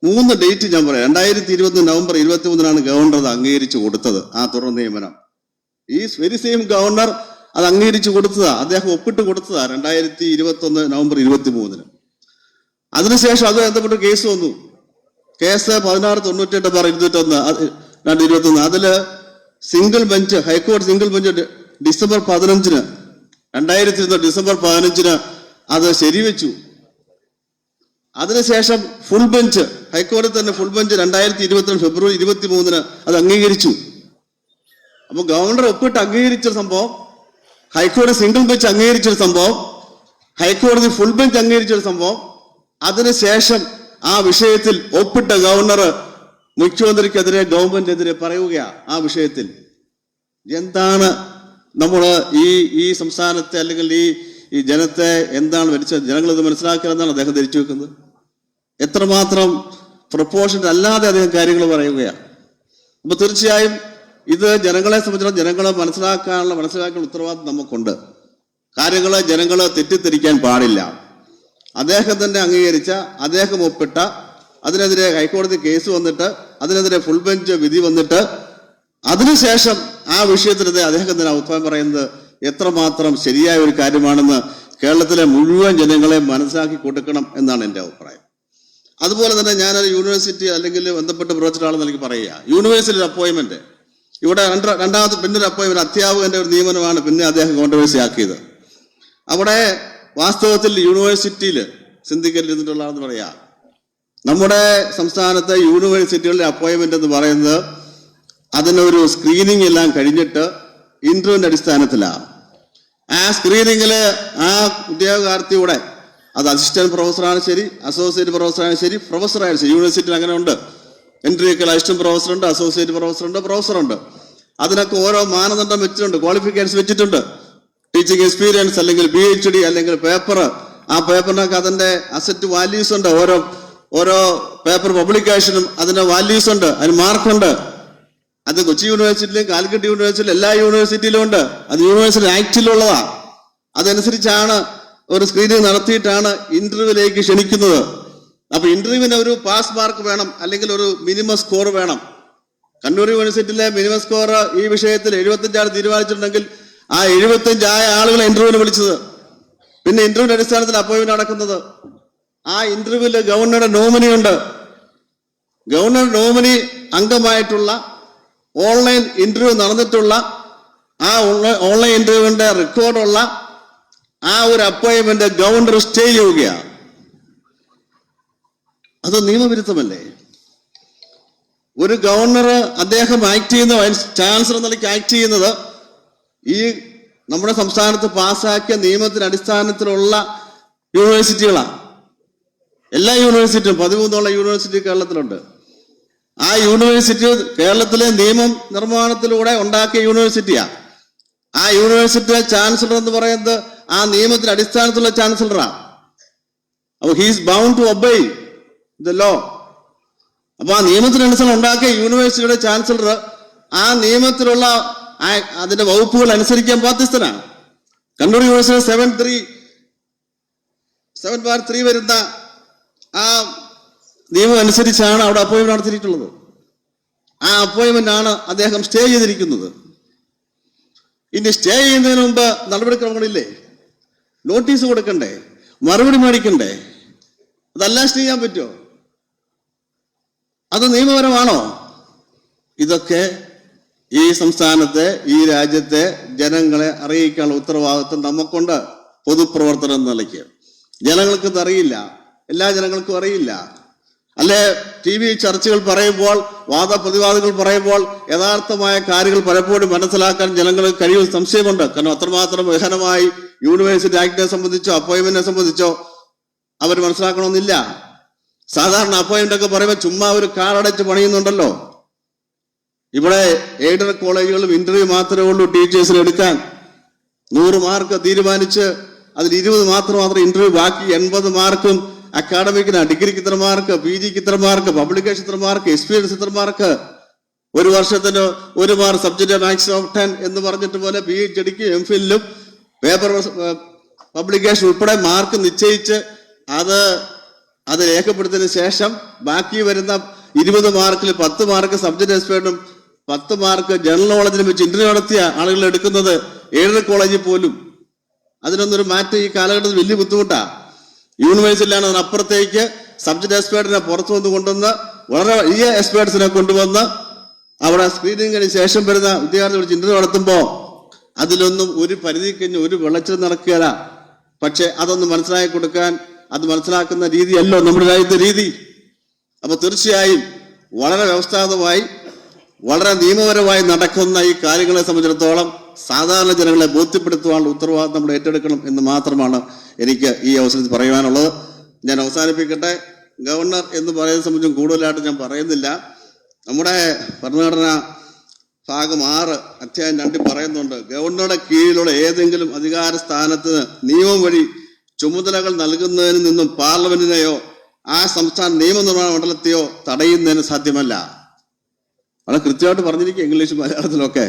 3 ഡേറ്റ് ഞാൻ പറയാം. 2020 നവംബർ 23 ഗവർണർ അത് അംഗീകരിച്ചു കൊടുത്തത്, ആ തുടർ നിയമനം. ഈ വെരി സെയിം ഗവർണർ അത് അംഗീകരിച്ചു കൊടുത്തതാ, അദ്ദേഹം ഒപ്പിട്ട് കൊടുത്തതാ 2021 നവംബർ 23. അതിനുശേഷം അത് ബന്ധപ്പെട്ട് കേസ് വന്നു. കേസ് 1698/221 അതില് സിംഗിൾ ബെഞ്ച്, ഹൈക്കോടതി സിംഗിൾ ബെഞ്ച് ഡിസംബർ 15 ഡിസംബർ 15 അത് ശരിവെച്ചു. അതിനുശേഷം ഫുൾ ബെഞ്ച്, ഹൈക്കോടതി തന്നെ ഫുൾ ബെഞ്ച് 2022 ഫെബ്രുവരി 23 അത് അംഗീകരിച്ചു. അപ്പൊ ഗവർണർ ഒപ്പിട്ട് അംഗീകരിച്ചൊരു സംഭവം, ഹൈക്കോടതി സിംഗിൾ ബെഞ്ച് അംഗീകരിച്ചൊരു സംഭവം, ഹൈക്കോടതി ഫുൾ ബെഞ്ച് അംഗീകരിച്ചൊരു സംഭവം. അതിനുശേഷം ആ വിഷയത്തിൽ ഒപ്പിട്ട ഗവർണർ മുഖ്യമന്ത്രിക്കെതിരെ, ഗവൺമെന്റിനെതിരെ പറയുകയാണ്. ആ വിഷയത്തിൽ എന്താണ് നമ്മൾ ഈ സംസ്ഥാനത്തെ അല്ലെങ്കിൽ ഈ ജനത്തെ എന്താണ് ഭരിച്ചത്, ജനങ്ങളിത് മനസ്സിലാക്കിയെന്നാണ് അദ്ദേഹം ധരിച്ചു വെക്കുന്നത്. എത്രമാത്രം പ്രൊപ്പോർഷൻ അല്ലാതെ അദ്ദേഹം കാര്യങ്ങൾ പറയുകയാണ്. അപ്പൊ തീർച്ചയായും ഇത് ജനങ്ങളെ സംബന്ധിച്ചിടത്തോളം ജനങ്ങളെ മനസ്സിലാക്കാനുള്ള ഉത്തരവാദിത്വം നമുക്കുണ്ട്. ജനങ്ങളെ തെറ്റിദ്ധരിക്കാൻ പാടില്ല. അദ്ദേഹം തന്നെ അംഗീകരിച്ച, അദ്ദേഹം ഒപ്പിട്ട, അതിനെതിരെ ഹൈക്കോടതി കേസ് വന്നിട്ട്, അതിനെതിരെ ഫുൾ ബെഞ്ച് വിധി വന്നിട്ട്, അതിനുശേഷം ആ വിഷയത്തിനെതിരെ അദ്ദേഹം തന്നെ അഭിപ്രായം പറയുന്നത് എത്രമാത്രം ശരിയായ ഒരു കാര്യമാണെന്ന് കേരളത്തിലെ മുഴുവൻ ജനങ്ങളെ മനസ്സിലാക്കി കൊടുക്കണം എന്നാണ് എൻ്റെ അഭിപ്രായം. അതുപോലെ തന്നെ ഞാനൊരു യൂണിവേഴ്സിറ്റി അല്ലെങ്കിൽ ബന്ധപ്പെട്ട് പ്രവർത്തിച്ച ആളെന്ന് എനിക്ക് പറയുക, യൂണിവേഴ്സിറ്റി അപ്പോയിൻമെന്റ് ഇവിടെ രണ്ടാമത്തെ പിന്നൊരു അപ്പോയിൻമെന്റ് അധ്യാപകന്റെ ഒരു നിയമനമാണ് പിന്നെ അദ്ദേഹം കോൺട്രവേഴ്സി ആക്കിയത്. അവിടെ വാസ്തവത്തിൽ യൂണിവേഴ്സിറ്റിയിൽ സിൻഡിക്കേറ്റിൽ ഇരുന്നിട്ടുള്ള ആളെന്ന് പറയാ, നമ്മുടെ സംസ്ഥാനത്തെ യൂണിവേഴ്സിറ്റികളുടെ അപ്പോയിൻമെന്റ് എന്ന് പറയുന്നത് അതിനൊരു സ്ക്രീനിങ് എല്ലാം കഴിഞ്ഞിട്ട് ഇന്റർവ്യൂവിന്റെ അടിസ്ഥാനത്തിലാണ്. ആ സ്ക്രീനിങ്ങില് ആ ഉദ്യോഗാർത്ഥിയുടെ അത് അസിസ്റ്റന്റ് പ്രൊഫസറാണ് ശരി, അസോസിയേറ്റ് പ്രൊഫസറാണ് ശരി, പ്രൊഫസറാണ് ശരി, യൂണിവേഴ്സിറ്റിയിൽ അങ്ങനെ ഉണ്ട്. എൻട്രിയൊക്കെ അസിസ്റ്റന്റ് പ്രൊഫസറുണ്ട്, അസോസിയേറ്റ് പ്രൊഫസറുണ്ട്, പ്രൊഫസറുണ്ട്. അതിനൊക്കെ ഓരോ മാനദണ്ഡം വെച്ചിട്ടുണ്ട്, ക്വാളിഫിക്കേഷൻസ് വെച്ചിട്ടുണ്ട്. ടീച്ചിങ് എക്സ്പീരിയൻസ് അല്ലെങ്കിൽ PhD അല്ലെങ്കിൽ പേപ്പർ, ആ പേപ്പറിനൊക്കെ അതിന്റെ അസറ്റ് വാല്യൂസ് ഉണ്ട്. ഓരോ പേപ്പർ പബ്ലിക്കേഷനും അതിന്റെ വാല്യൂസ് ഉണ്ട്, അതിന് മാർക്കുണ്ട്. അത് കൊച്ചി യൂണിവേഴ്സിറ്റിയിലും കാലിക്കറ്റ് യൂണിവേഴ്സിറ്റിയിലും എല്ലാ യൂണിവേഴ്സിറ്റിയിലും ഉണ്ട്. അത് യൂണിവേഴ്സിറ്റി ആക്ടിലുള്ളതാണ്. അതനുസരിച്ചാണ് ഒരു സ്ക്രീനിങ് നടത്തിയിട്ടാണ് ഇന്റർവ്യൂവിലേക്ക് ക്ഷണിക്കുന്നത്. അപ്പൊ ഇന്റർവ്യൂവിന് ഒരു പാസ് മാർക്ക് വേണം, അല്ലെങ്കിൽ ഒരു മിനിമം സ്കോർ വേണം. കണ്ണൂർ യൂണിവേഴ്സിറ്റിയിലെ മിനിമം സ്കോർ ഈ വിഷയത്തിൽ 75 തീരുമാനിച്ചിട്ടുണ്ടെങ്കിൽ ആ 75 ആളുകളെ ഇന്റർവ്യൂവിന് വിളിച്ചത്. പിന്നെ ഇന്റർവ്യൂവിന്റെ അടിസ്ഥാനത്തിൽ അപ്പോയിന്റ്മെന്റ് നടക്കുന്നത്. ആ ഇന്റർവ്യൂവിൽ ഗവർണറുടെ നോമിനി ഉണ്ട്. ഗവർണർ നോമിനി അംഗമായിട്ടുള്ള ഓൺലൈൻ ഇന്റർവ്യൂ നടന്നിട്ടുള്ള ആ ഓൺലൈൻ ഇന്റർവ്യൂവിന്റെ റെക്കോർഡുള്ള ആ ഒരു അപ്പോയിന്റ്മെന്റ് ഗവർണർ സ്റ്റേ ചെയ്യുകയാണ്. അത് നിയമവിരുദ്ധമല്ലേ? ഒരു ഗവർണർ അദ്ദേഹം ആക്ട് ചെയ്യുന്ന ചാൻസലർ നിലയ്ക്ക് ആക്ട് ചെയ്യുന്നത് ഈ നമ്മുടെ സംസ്ഥാനത്ത് പാസ്സാക്കിയ നിയമത്തിന്റെ അടിസ്ഥാനത്തിലുള്ള യൂണിവേഴ്സിറ്റികളാണ്. എല്ലാ യൂണിവേഴ്സിറ്റിയും 13 യൂണിവേഴ്സിറ്റി കേരളത്തിലുണ്ട്. ആ യൂണിവേഴ്സിറ്റി കേരളത്തിലെ നിയമം നിർമ്മാണത്തിലൂടെ ഉണ്ടാക്കിയ യൂണിവേഴ്സിറ്റിയാണ്. ആ യൂണിവേഴ്സിറ്റിയിലെ ചാൻസലർ എന്ന് പറയുന്നത് ആ നിയമത്തിന്റെ അടിസ്ഥാനത്തിലുള്ള ചാൻസലറാണ്. അപ്പോൾ he's bound to obey the law. അപ്പൊ ആ നിയമത്തിനനുസരിച്ച് ഉണ്ടാക്കിയ യൂണിവേഴ്സിറ്റിയുടെ ചാൻസലർ ആ നിയമത്തിലുള്ള അതിന്റെ വകുപ്പുകൾ അനുസരിക്കാൻ ബാധ്യസ്ഥനാണ്. കണ്ണൂർ യൂണിവേഴ്സിറ്റി 7/3 വരുന്ന ആ നിയമം അനുസരിച്ചാണ് അവിടെ അപ്പോയിന്റ്മെന്റ് നടത്തിയിട്ടുള്ളത്. ആ അപ്പോയിന്റ്മെന്റ് ആണ് അദ്ദേഹം സ്റ്റേ ചെയ്തിരിക്കുന്നത്. ഇനി സ്റ്റേ ചെയ്യുന്നതിന് മുമ്പ് നടപടിക്രമങ്ങളില്ലേ? നോട്ടീസ് കൊടുക്കണ്ടേ? മറുപടി മേടിക്കണ്ടേ? അതെല്ലാം സ്റ്റേ ചെയ്യാൻ പറ്റുമോ? അത് നിയമപരമാണോ? ഇതൊക്കെ ഈ സംസ്ഥാനത്തെ, ഈ രാജ്യത്തെ ജനങ്ങളെ അറിയിക്കാനുള്ള ഉത്തരവാദിത്വം നമുക്കുണ്ട്. പൊതുപ്രവർത്തനം എന്ന നിലയ്ക്ക് ജനങ്ങൾക്കിത് അറിയില്ല, എല്ലാ ജനങ്ങൾക്കും അറിയില്ല. അല്ലെ TV ചർച്ചകൾ പറയുമ്പോൾ, വാദപ്രതിവാദങ്ങൾ പറയുമ്പോൾ യഥാർത്ഥമായ കാര്യങ്ങൾ പലപ്പോഴും മനസ്സിലാക്കാൻ ജനങ്ങൾക്ക് കഴിയുന്ന സംശയമുണ്ട്. കാരണം അത്രമാത്രം ഗഹനമായി യൂണിവേഴ്സിറ്റി ആക്ടിനെ സംബന്ധിച്ചോ അപ്പോയിന്റ്മെന്റിനെ സംബന്ധിച്ചോ അവർ മനസ്സിലാക്കണമെന്നില്ല. സാധാരണ അപ്പോയിന്റ്മെന്റ് ഒക്കെ പറയുമ്പോൾ ചുമ്മാ ഒരു കാറടച്ച് പണിയുന്നുണ്ടല്ലോ. ഇവിടെ എയ്ഡഡ് കോളേജുകളിലും ഇന്റർവ്യൂ മാത്രമേ ഉള്ളൂ ടീച്ചേഴ്സിന് എടുക്കാൻ. 100 മാർക്ക് തീരുമാനിച്ച് അതിൽ 20 മാത്രം ഇന്റർവ്യൂ, ബാക്കി 80 മാർക്കും അക്കാഡമിക്കിന്, ഡിഗ്രിക്ക് ഇത്ര മാർക്ക്, PGക്ക് ഇത്ര മാർക്ക്, പബ്ലിക്കേഷൻ ഇത്ര മാർക്ക്, എക്സ്പീരിയൻസ് ഇത്ര മാർക്ക്, ഒരു വർഷത്തിന് 1 മാർക്ക്, സബ്ജക്റ്റ് മാക്സിമം 10 എന്ന് പറഞ്ഞിട്ട് പോലെ PhDക്ക് MPhilലും പേപ്പർ പബ്ലിക്കേഷൻ ഉൾപ്പെടെ മാർക്ക് നിശ്ചയിച്ച് അത് രേഖപ്പെടുത്തിയതിനു ശേഷം ബാക്കി വരുന്ന 20 മാർക്കിൽ 10 മാർക്ക് സബ്ജക്ട് എക്സ്പേർട്ടും 10 മാർക്ക് ജനറൽ നോളജിനും വെച്ച് ഇന്റർവ്യൂ നടത്തിയ ആളുകൾ എടുക്കുന്നത് എയ്ഡഡ് കോളേജിൽ പോലും. അതിനൊന്നൊരു മാറ്റം ഈ കാലഘട്ടത്തിൽ വലിയ ബുദ്ധിമുട്ടാണ്. യൂണിവേഴ്സിറ്റിയിലാണ് അതിനപ്പുറത്തേക്ക് സബ്ജക്ട് എക്സ്പേർട്ടിനെ പുറത്തു വന്ന് കൊണ്ടുവന്ന് വളരെ വലിയ എക്സ്പേർട്സിനെ കൊണ്ടുവന്ന് അവിടെ സ്ക്രീനിങ്ങിന് ശേഷം വരുന്ന വിദ്യാർത്ഥികൾ വിളിച്ച് ഇന്റർവ്യൂ നടത്തുമ്പോൾ അതിലൊന്നും ഒരു പരിധി കഴിഞ്ഞ് ഒരു വെള്ളച്ചിൽ നടക്കുകയില്ല. പക്ഷെ അതൊന്ന് മനസ്സിലാക്കി കൊടുക്കാൻ, അത് മനസ്സിലാക്കുന്ന രീതിയല്ലോ നമ്മുടെ രാജ്യത്തെ രീതി. അപ്പൊ തീർച്ചയായും വളരെ വ്യവസ്ഥാപിതമായി, വളരെ നിയമപരമായി നടക്കുന്ന ഈ കാര്യങ്ങളെ സംബന്ധിച്ചിടത്തോളം സാധാരണ ജനങ്ങളെ ബോധ്യപ്പെടുത്തുവാനുള്ള ഉത്തരവാദിത്വം നമ്മൾ ഏറ്റെടുക്കണം എന്ന് മാത്രമാണ് എനിക്ക് ഈ അവസരത്തിൽ പറയുവാനുള്ളത്. ഞാൻ അവസാനിപ്പിക്കട്ടെ. ഗവർണർ എന്ന് പറയുന്നത് സംബന്ധിച്ചും കൂടുതലായിട്ട് ഞാൻ പറയുന്നില്ല. നമ്മുടെ ഭരണഘടന ഭാഗം 6 അധ്യായം 2 പറയുന്നുണ്ട്, ഗവർണറുടെ കീഴിലുള്ള ഏതെങ്കിലും അധികാര സ്ഥാനത്തിന് നിയമം വഴി ചുമതലകൾ നൽകുന്നതിന് നിന്നും പാർലമെന്റിനെയോ ആ സംസ്ഥാന നിയമനിർമ്മാണ മണ്ഡലത്തെയോ തടയുന്നതിന് സാധ്യമല്ല. വളരെ കൃത്യമായിട്ട് പറഞ്ഞിരിക്കുക ഇംഗ്ലീഷ് മലയാളത്തിലൊക്കെ.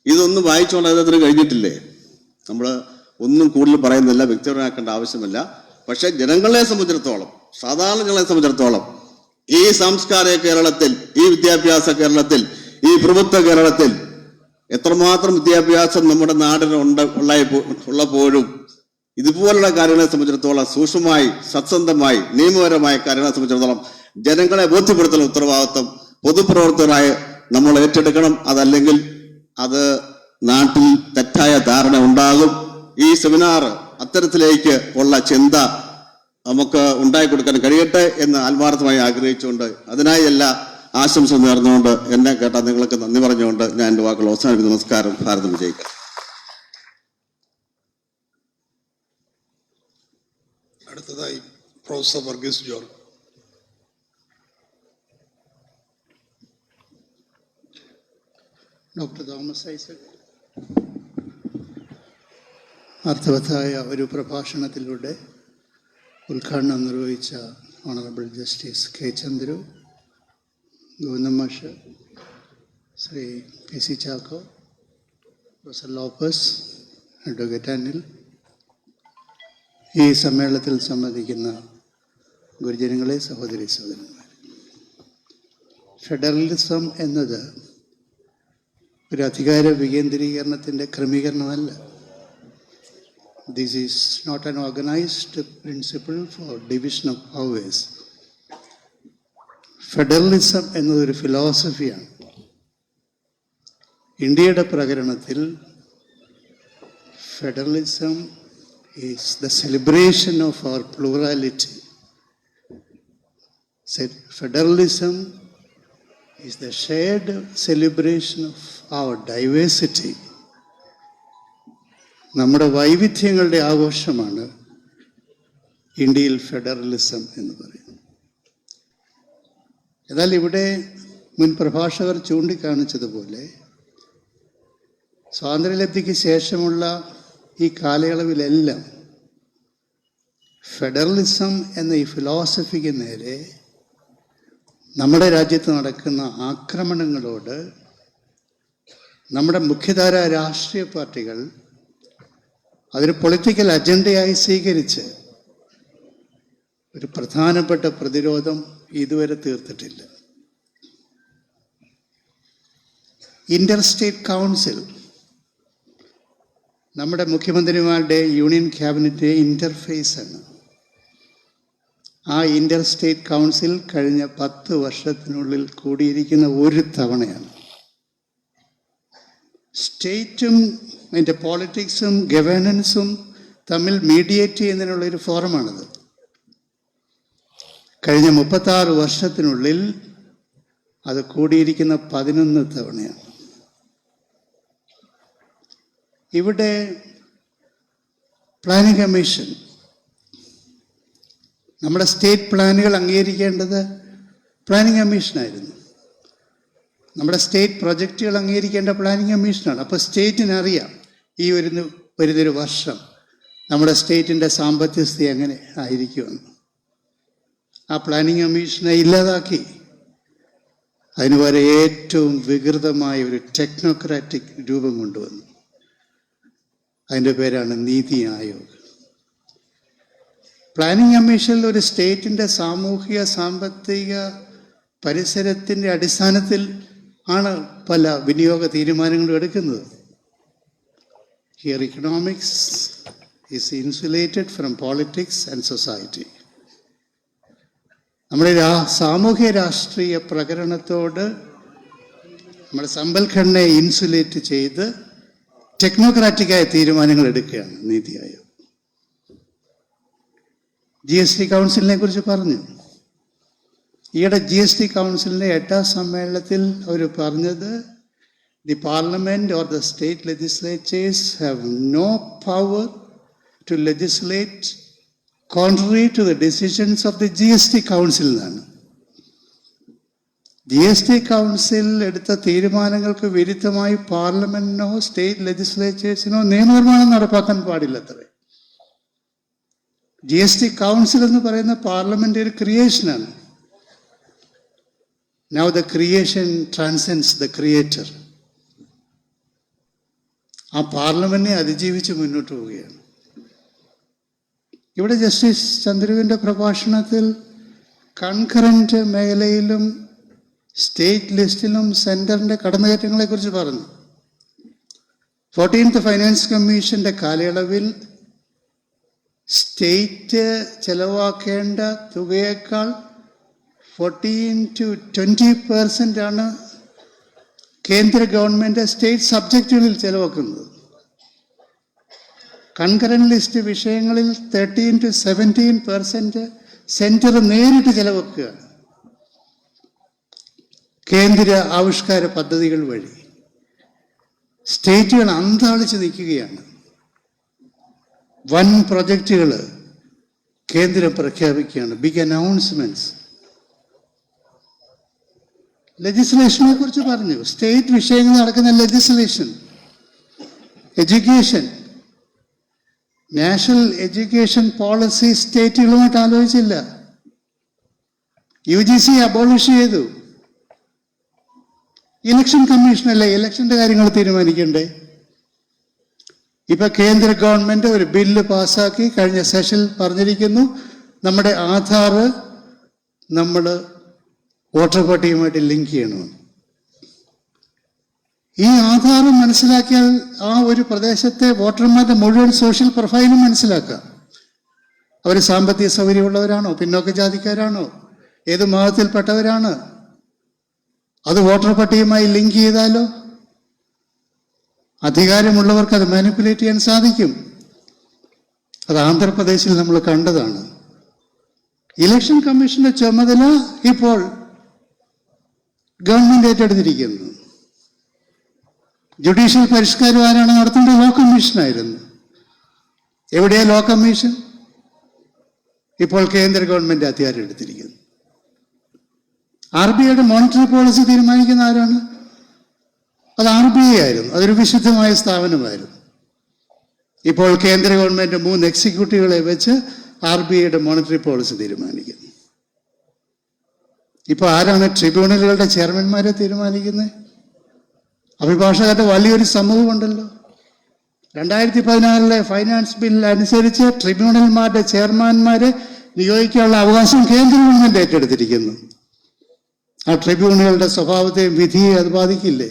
ഇതൊന്നും വായിച്ചുകൊണ്ട് അദ്ദേഹത്തിന് കഴിഞ്ഞിട്ടില്ലേ? നമ്മൾ ഒന്നും കൂടുതൽ പറയുന്നില്ല, വ്യക്തിപരമാക്കേണ്ട ആവശ്യമില്ല. പക്ഷെ ജനങ്ങളെ സംബന്ധിച്ചിടത്തോളം, സാധാരണ ജനങ്ങളെ സംബന്ധിച്ചിടത്തോളം ഈ സാംസ്കാരിക കേരളത്തിൽ, ഈ വിദ്യാഭ്യാസ കേരളത്തിൽ, ഈ പ്രഭുത്വ കേരളത്തിൽ എത്രമാത്രം വിദ്യാഭ്യാസം നമ്മുടെ നാടിന് ഉള്ളപ്പോഴും ഇതുപോലുള്ള കാര്യങ്ങളെ സംബന്ധിച്ചിടത്തോളം സൂക്ഷ്മമായി, സത്സന്ധമായി, നിയമപരമായ കാര്യങ്ങളെ സംബന്ധിച്ചിടത്തോളം ജനങ്ങളെ ബോധ്യപ്പെടുത്തുന്ന ഉത്തരവാദിത്വം പൊതുപ്രവർത്തകരായ നമ്മൾ ഏറ്റെടുക്കണം. അതല്ലെങ്കിൽ അത് നാട്ടിൽ തെറ്റായ ധാരണ ഉണ്ടാകും. ഈ സെമിനാർ അത്തരത്തിലേക്ക് ഉള്ള ചിന്ത നമുക്ക് ഉണ്ടാക്കി കൊടുക്കാൻ കഴിയട്ടെ എന്ന് ആത്മാർത്ഥമായി ആഗ്രഹിച്ചുകൊണ്ട് അതിനായി എല്ലാ ആശംസ നേർന്നുകൊണ്ട് എന്നെ കേട്ടാൽ നിങ്ങൾക്ക് നന്ദി പറഞ്ഞുകൊണ്ട് ഞാൻ എൻ്റെ വാക്കുകൾ അവസാനിപ്പിക്കുന്നു. നമസ്കാരം. ഭാരതം വിജയിക്കട്ടെ. അടുത്തതായി പ്രൊഫസർ വർഗീസ് ജോർജ്. ഡോക്ടർ തോമസ് ഐസക് അർത്ഥവത്തായ ഒരു പ്രഭാഷണത്തിലൂടെ ഉദ്ഘാടനം നിർവഹിച്ച honourable justice K Chandru, Govindan മാഷ്, Shri P C Chacko, professor Lopez, advocate Anil, ഈ സമ്മേളനത്തിൽ സംബന്ധിക്കുന്ന ഗുരുജനങ്ങളെ, സഹോദരി സഹോദരന്മാർ, ഫെഡറലിസം എന്നത് ഒരു അധികാര വികേന്ദ്രീകരണത്തിൻ്റെ ക്രമീകരണമല്ല. This is not an organized principle for division of powers. Federalism എന്നതൊരു ഫിലോസഫിയാണ്. ഇന്ത്യയുടെ പ്രകരണത്തിൽ federalism is the celebration of our plurality. Federalism is the shared celebration of our diversity. നമ്മുടെ വൈവിധ്യങ്ങളുടെ ആഘോഷമാണ് ഇന്ത്യയിൽ ഫെഡറലിസം എന്ന് പറയുന്നത്. എന്നാൽ ഇവിടെ മുൻ പ്രഭാഷകർ ചൂണ്ടിക്കാണിച്ചതുപോലെ സ്വാതന്ത്ര്യലബ്ധിക്ക് ശേഷമുള്ള ഈ കാലയളവിലെല്ലാം ഫെഡറലിസം എന്ന ഈ ഫിലോസഫിക്ക് നേരെ നമ്മുടെ രാജ്യത്ത് നടക്കുന്ന ആക്രമണങ്ങളോട് നമ്മുടെ മുഖ്യധാര രാഷ്ട്രീയ പാർട്ടികൾ അതൊരു പൊളിറ്റിക്കൽ അജണ്ടയായി സ്വീകരിച്ച് ഒരു പ്രധാനപ്പെട്ട പ്രതിരോധം ഇതുവരെ തീർത്തിട്ടില്ല. ഇന്റർ സ്റ്റേറ്റ് കൗൺസിൽ നമ്മുടെ മുഖ്യമന്ത്രിമാരുടെ യൂണിയൻ ക്യാബിനറ്റ് ഇന്റർഫേസ് ആണ്. ആ ഇന്റർ സ്റ്റേറ്റ് കൗൺസിൽ കഴിഞ്ഞ 10 വർഷത്തിനുള്ളിൽ കൂടിയിരിക്കുന്ന ഒരു തവണയാണ്. സ്റ്റേറ്റും അതിൻ്റെ പോളിറ്റിക്സും ഗവേണൻസും തമ്മിൽ മീഡിയേറ്റ് ചെയ്യുന്നതിനുള്ളൊരു ഫോറമാണിത്. കഴിഞ്ഞ 36 വർഷത്തിനുള്ളിൽ അത് കൂടിയിരിക്കുന്ന 11 തവണയാണ്. ഇവിടെ പ്ലാനിംഗ് കമ്മീഷൻ നമ്മുടെ സ്റ്റേറ്റ് പ്ലാനുകൾ അംഗീകരിക്കേണ്ടത് പ്ലാനിംഗ് കമ്മീഷനായിരുന്നു. നമ്മുടെ സ്റ്റേറ്റ് പ്രൊജക്റ്റുകൾ അംഗീകരിക്കേണ്ട പ്ലാനിംഗ് കമ്മീഷനാണ്. അപ്പോൾ സ്റ്റേറ്റിനറിയാം ഈ വരുന്നൊരു വർഷം നമ്മുടെ സ്റ്റേറ്റിൻ്റെ സാമ്പത്തിക സ്ഥിതി എങ്ങനെ ആയിരിക്കുമെന്ന്. ആ പ്ലാനിംഗ് കമ്മീഷനെ ഇല്ലാതാക്കി അതിന് വരെ ഏറ്റവും വികൃതമായ ഒരു ടെക്നോക്രാറ്റിക് രൂപം കൊണ്ടുവന്നു. അതിൻ്റെ പേരാണ് നീതി ആയോഗ്. പ്ലാനിംഗ് കമ്മീഷനിൽ ഒരു സ്റ്റേറ്റിൻ്റെ സാമൂഹിക സാമ്പത്തിക പരിസരത്തിൻ്റെ അടിസ്ഥാനത്തിൽ ആണ് പല വിനിയോഗ തീരുമാനങ്ങളും എടുക്കുന്നത്. Here economics is insulated from politics and society. നമ്മുടെ സാമൂഹ്യ രാഷ്ട്രീയ പ്രകരണത്തോട് നമ്മുടെ സമ്പൽഘടനയെ ഇൻസുലേറ്റ് ചെയ്ത് ടെക്നോക്രാറ്റിക്കായ തീരുമാനങ്ങൾ എടുക്കുകയാണ് നീതി ആയോഗ്. GST കൗൺസിലിനെ കുറിച്ച് പറഞ്ഞു. ഈയിടെ GST കൗൺസിലിൻ്റെ 8ാം സമ്മേളനത്തിൽ അവർ പറഞ്ഞത് the parliament or the state legislatures have no power to legislate contrary to the decisions of the GST council എന്നാണ്. GST കൗൺസിൽ എടുത്ത തീരുമാനങ്ങൾക്ക് വിരുദ്ധമായി പാർലമെന്റിനോ സ്റ്റേറ്റ് ലെജിസ്ലേച്ചേഴ്സിനോ നിയമനിർമ്മാണം നടപ്പാക്കാൻ പാടില്ലത്രേ. GST കൗൺസിൽ എന്ന് പറയുന്ന പാർലമെന്റ് ഒരു ക്രിയേഷനാണ്. Now the creation transcends the creator. ആ പാർലമെന്റിനെ അതിജീവിച്ച് മുന്നോട്ട് പോവുകയാണ്. ഇവിടെ ജസ്റ്റിസ് ചന്ദ്രുവിൻ്റെ പ്രഭാഷണത്തിൽ കൺകറൻറ്റ് മേഖലയിലും സ്റ്റേറ്റ് ലിസ്റ്റിലും സെൻറ്ററിൻ്റെ കടന്നുകയറ്റങ്ങളെക്കുറിച്ച് പറഞ്ഞു. 14th ഫൈനാൻസ് കമ്മീഷൻ്റെ കാലയളവിൽ സ്റ്റേറ്റ് ചെലവാക്കേണ്ട തുകയേക്കാൾ 14 to 20% കേന്ദ്ര ഗവൺമെൻറ് സ്റ്റേറ്റ് സബ്ജക്റ്റുകളിൽ ചെലവാക്കുന്നത്. കൺകറൻറ്റ് ലിസ്റ്റ് വിഷയങ്ങളിൽ 13 to 17% സെൻറ്റർ നേരിട്ട് ചെലവാക്കുകയാണ് കേന്ദ്ര ആവിഷ്കാര പദ്ധതികൾ വഴി. സ്റ്റേറ്റുകൾ അന്താളിച്ച് നിൽക്കുകയാണ്. വൻ പ്രൊജക്റ്റുകൾ കേന്ദ്രം പ്രഖ്യാപിക്കുകയാണ്, ബിഗ് അനൗൺസ്മെൻറ്റ്സ്. ലെജിസ്ലേഷനെ കുറിച്ച് പറഞ്ഞു. സ്റ്റേറ്റ് വിഷയങ്ങൾ നടക്കുന്ന legislation, education, national education policy സ്റ്റേറ്റുകളുമായിട്ട് ആലോചിച്ചില്ല. UGC അബോളിഷ് ചെയ്തു. ഇലക്ഷൻ കമ്മീഷനല്ലേ ഇലക്ഷൻ്റെ കാര്യങ്ങൾ തീരുമാനിക്കണ്ടേ? ഇപ്പൊ കേന്ദ്ര ഗവൺമെന്റ് ഒരു ബില്ല് പാസ്സാക്കി കഴിഞ്ഞ സെഷനിൽ പറഞ്ഞിരിക്കുന്നു, നമ്മുടെ ആധാർ നമ്മൾ വോട്ടർ പട്ടികയുമായിട്ട് ലിങ്ക് ചെയ്യണമെന്ന്. ഈ ആധാർ മനസ്സിലാക്കിയാൽ ആ ഒരു പ്രദേശത്തെ വോട്ടർമാരുടെ മുഴുവൻ സോഷ്യൽ പ്രൊഫൈലും മനസ്സിലാക്കാം. അവർ സാമ്പത്തിക സൗകര്യമുള്ളവരാണോ, പിന്നോക്ക ജാതിക്കാരാണോ, ഏത് മതത്തിൽപ്പെട്ടവരാണ്, അത് വോട്ടർ പട്ടികയുമായി ലിങ്ക് ചെയ്താലോ അധികാരമുള്ളവർക്ക് അത് മാനിപ്പുലേറ്റ് ചെയ്യാൻ സാധിക്കും. അത് ആന്ധ്രാപ്രദേശിൽ നമ്മൾ കണ്ടതാണ്. ഇലക്ഷൻ കമ്മീഷന്റെ ചുമതല ഇപ്പോൾ ഗവൺമെന്റ് ഏറ്റെടുത്തിരിക്കുന്നു. ജുഡീഷ്യൽ പരിഷ്കാരം ആരാണ് നടത്തേണ്ടത്? ലോ കമ്മീഷനായിരുന്നു. എവിടെയാ ലോ കമ്മീഷൻ? ഇപ്പോൾ കേന്ദ്ര ഗവൺമെന്റ് അധികാരം എടുത്തിരിക്കുന്നു. RBIയുടെ മോണിറ്ററി പോളിസി തീരുമാനിക്കുന്ന ആരാണ്? അത് RBI ആയിരുന്നു. അതൊരു വിശുദ്ധമായ സ്ഥാപനമായിരുന്നു. ഇപ്പോൾ കേന്ദ്ര ഗവൺമെന്റ് 3 എക്സിക്യൂട്ടീവുകളെ വെച്ച് RBIയുടെ മോണിറ്ററി പോളിസി തീരുമാനിക്കുന്നു. ഇപ്പോൾ ആരാണ് ട്രിബ്യൂണലുകളുടെ ചെയർമാൻമാരെ തീരുമാനിക്കുന്നത്? അഭിഭാഷകരുടെ വലിയൊരു സമൂഹമുണ്ടല്ലോ. 2016 ഫൈനാൻസ് ബിൽ അനുസരിച്ച് ട്രിബ്യൂണൽമാരുടെ ചെയർമാൻമാരെ നിയോഗിക്കാനുള്ള അവകാശം കേന്ദ്ര ഗവൺമെന്റ് ഏറ്റെടുത്തിരിക്കുന്നു. ആ ട്രിബ്യൂണലുകളുടെ സ്വഭാവത്തെയും വിധിയെ അത് ബാധിക്കില്ലേ?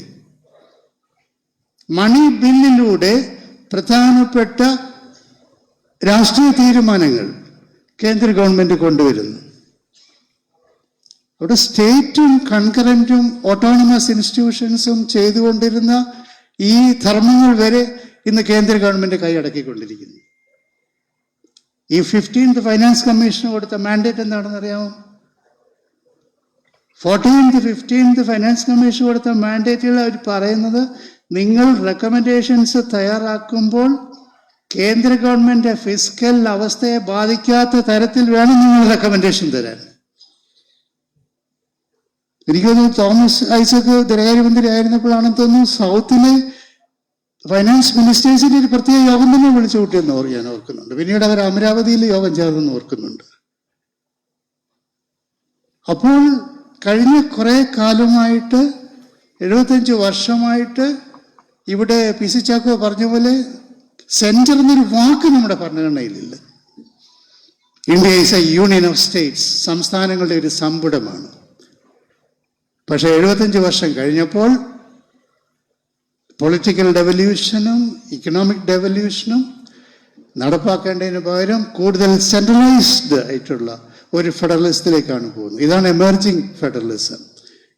മണി ബില്ലിലൂടെ പ്രധാനപ്പെട്ട രാഷ്ട്രീയ തീരുമാനങ്ങൾ കേന്ദ്ര ഗവൺമെന്റ് കൊണ്ടുവരുന്നു. അവിടെ സ്റ്റേറ്റും കൺകറൻറ്റും ഓട്ടോണമസ് ഇൻസ്റ്റിറ്റ്യൂഷൻസും ചെയ്തുകൊണ്ടിരുന്ന ഈ ധർമ്മങ്ങൾ വരെ ഇന്ന് കേന്ദ്ര ഗവൺമെന്റ് കൈയടക്കിക്കൊണ്ടിരിക്കുന്നു. ഈ 15th ഫൈനാൻസ് കമ്മീഷന് കൊടുത്ത മാൻഡേറ്റ് എന്താണെന്നറിയാമോ? 14th 15th ഫൈനാൻസ് കമ്മീഷൻ കൊടുത്ത മാൻഡേറ്റുകൾ അവർ പറയുന്നത്, നിങ്ങൾ റെക്കമെൻഡേഷൻസ് തയ്യാറാക്കുമ്പോൾ കേന്ദ്ര ഗവൺമെന്റ് ഫിസ്ക്കൽ അവസ്ഥയെ ബാധിക്കാത്ത തരത്തിൽ വേണം നിങ്ങൾ റെക്കമെൻഡേഷൻ തരാൻ. എനിക്ക് തോന്നുന്നു തോമസ് ഐസക് ധനകാര്യമന്ത്രി ആയിരുന്നപ്പോഴാണെന്ന് തോന്നുന്നു സൗത്തിലെ ഫൈനാൻസ് മിനിസ്റ്റേഴ്സിന്റെ ഒരു പ്രത്യേക യോഗം തന്നെ വിളിച്ചു കൂട്ടിയെന്ന് ഞാൻ ഓർക്കുന്നുണ്ട്. പിന്നീട് അവർ അമരാവതിയിൽ യോഗം ചേർന്നെന്ന് ഓർക്കുന്നുണ്ട്. അപ്പോൾ കഴിഞ്ഞ കുറേ കാലമായിട്ട് 75 വർഷമായിട്ട് ഇവിടെ PC ചാക്കോ പറഞ്ഞ പോലെ സെൻറ്റർ എന്നൊരു വാക്ക് നമ്മുടെ ഭരണഘടനയിലില്ല. India is a union of states, സംസ്ഥാനങ്ങളുടെ ഒരു സമ്പുടമാണ്. പക്ഷേ 75 വർഷം കഴിഞ്ഞപ്പോൾ പൊളിറ്റിക്കൽ ഡെവല്യൂഷനും ഇക്കണോമിക് ഡെവല്യൂഷനും നടപ്പാക്കേണ്ടതിന് പകരം കൂടുതൽ സെൻട്രലൈസ്ഡ് ആയിട്ടുള്ള ഒരു ഫെഡറലിസത്തിലേക്കാണ് പോകുന്നത്. ഇതാണ് എമർജിങ് ഫെഡറലിസം,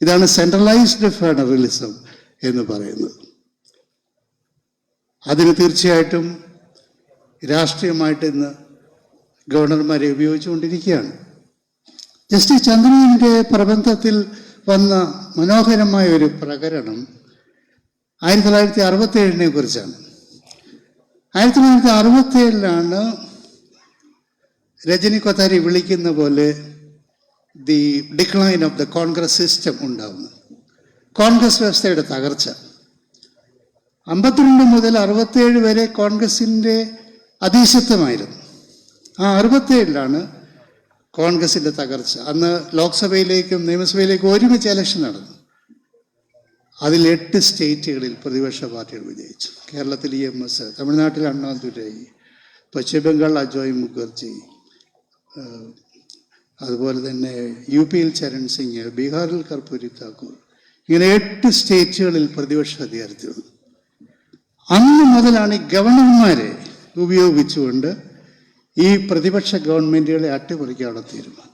ഇതാണ് സെൻട്രലൈസ്ഡ് ഫെഡറലിസം എന്ന് പറയുന്നത്. അതിന് തീർച്ചയായിട്ടും രാഷ്ട്രീയമായിട്ട് ഇന്ന് ഗവർണർമാരെ ഉപയോഗിച്ചുകൊണ്ടിരിക്കുകയാണ്. ജസ്റ്റിസ് ചന്ദ്രന്റെ പ്രബന്ധത്തിൽ വന്ന മനോഹരമായ ഒരു പ്രകരണം 1967 കുറിച്ചാണ്. 1967 രജനി കൊത്താരി വിളിക്കുന്ന പോലെ the decline of the Congress system ഉണ്ടാവുന്നു. കോൺഗ്രസ് വ്യവസ്ഥയുടെ തകർച്ച. 52 മുതൽ 67 വരെ കോൺഗ്രസിൻ്റെ അധീശത്വമായിരുന്നു. ആ 67 കോൺഗ്രസിൻ്റെ തകർച്ച. അന്ന് ലോക്സഭയിലേക്കും നിയമസഭയിലേക്കും ഒരുമിച്ച് ഇലക്ഷൻ നടന്നു. അതിൽ 8 സ്റ്റേറ്റുകളിൽ പ്രതിപക്ഷ പാർട്ടികൾ വിജയിച്ചു. കേരളത്തിൽ EMS, തമിഴ്നാട്ടിൽ അണ്ണാദുരൈ, പശ്ചിമ ബംഗാൾ അജോയ് മുഖർജി, അതുപോലെ തന്നെ യു പിയിൽ ചരൺ സിംഗ്, ബീഹാറിൽ കർപ്പൂരി താക്കൂർ, ഇങ്ങനെ 8 സ്റ്റേറ്റുകളിൽ പ്രതിപക്ഷ അധികാരത്തിൽ വന്നു. അന്ന് മുതലാണ് ഈ ഗവർണർമാരെ ഉപയോഗിച്ചുകൊണ്ട് ഈ പ്രതിപക്ഷ ഗവൺമെൻറ്റുകളെ അട്ടിമറിക്കാനുള്ള തീരുമാനം.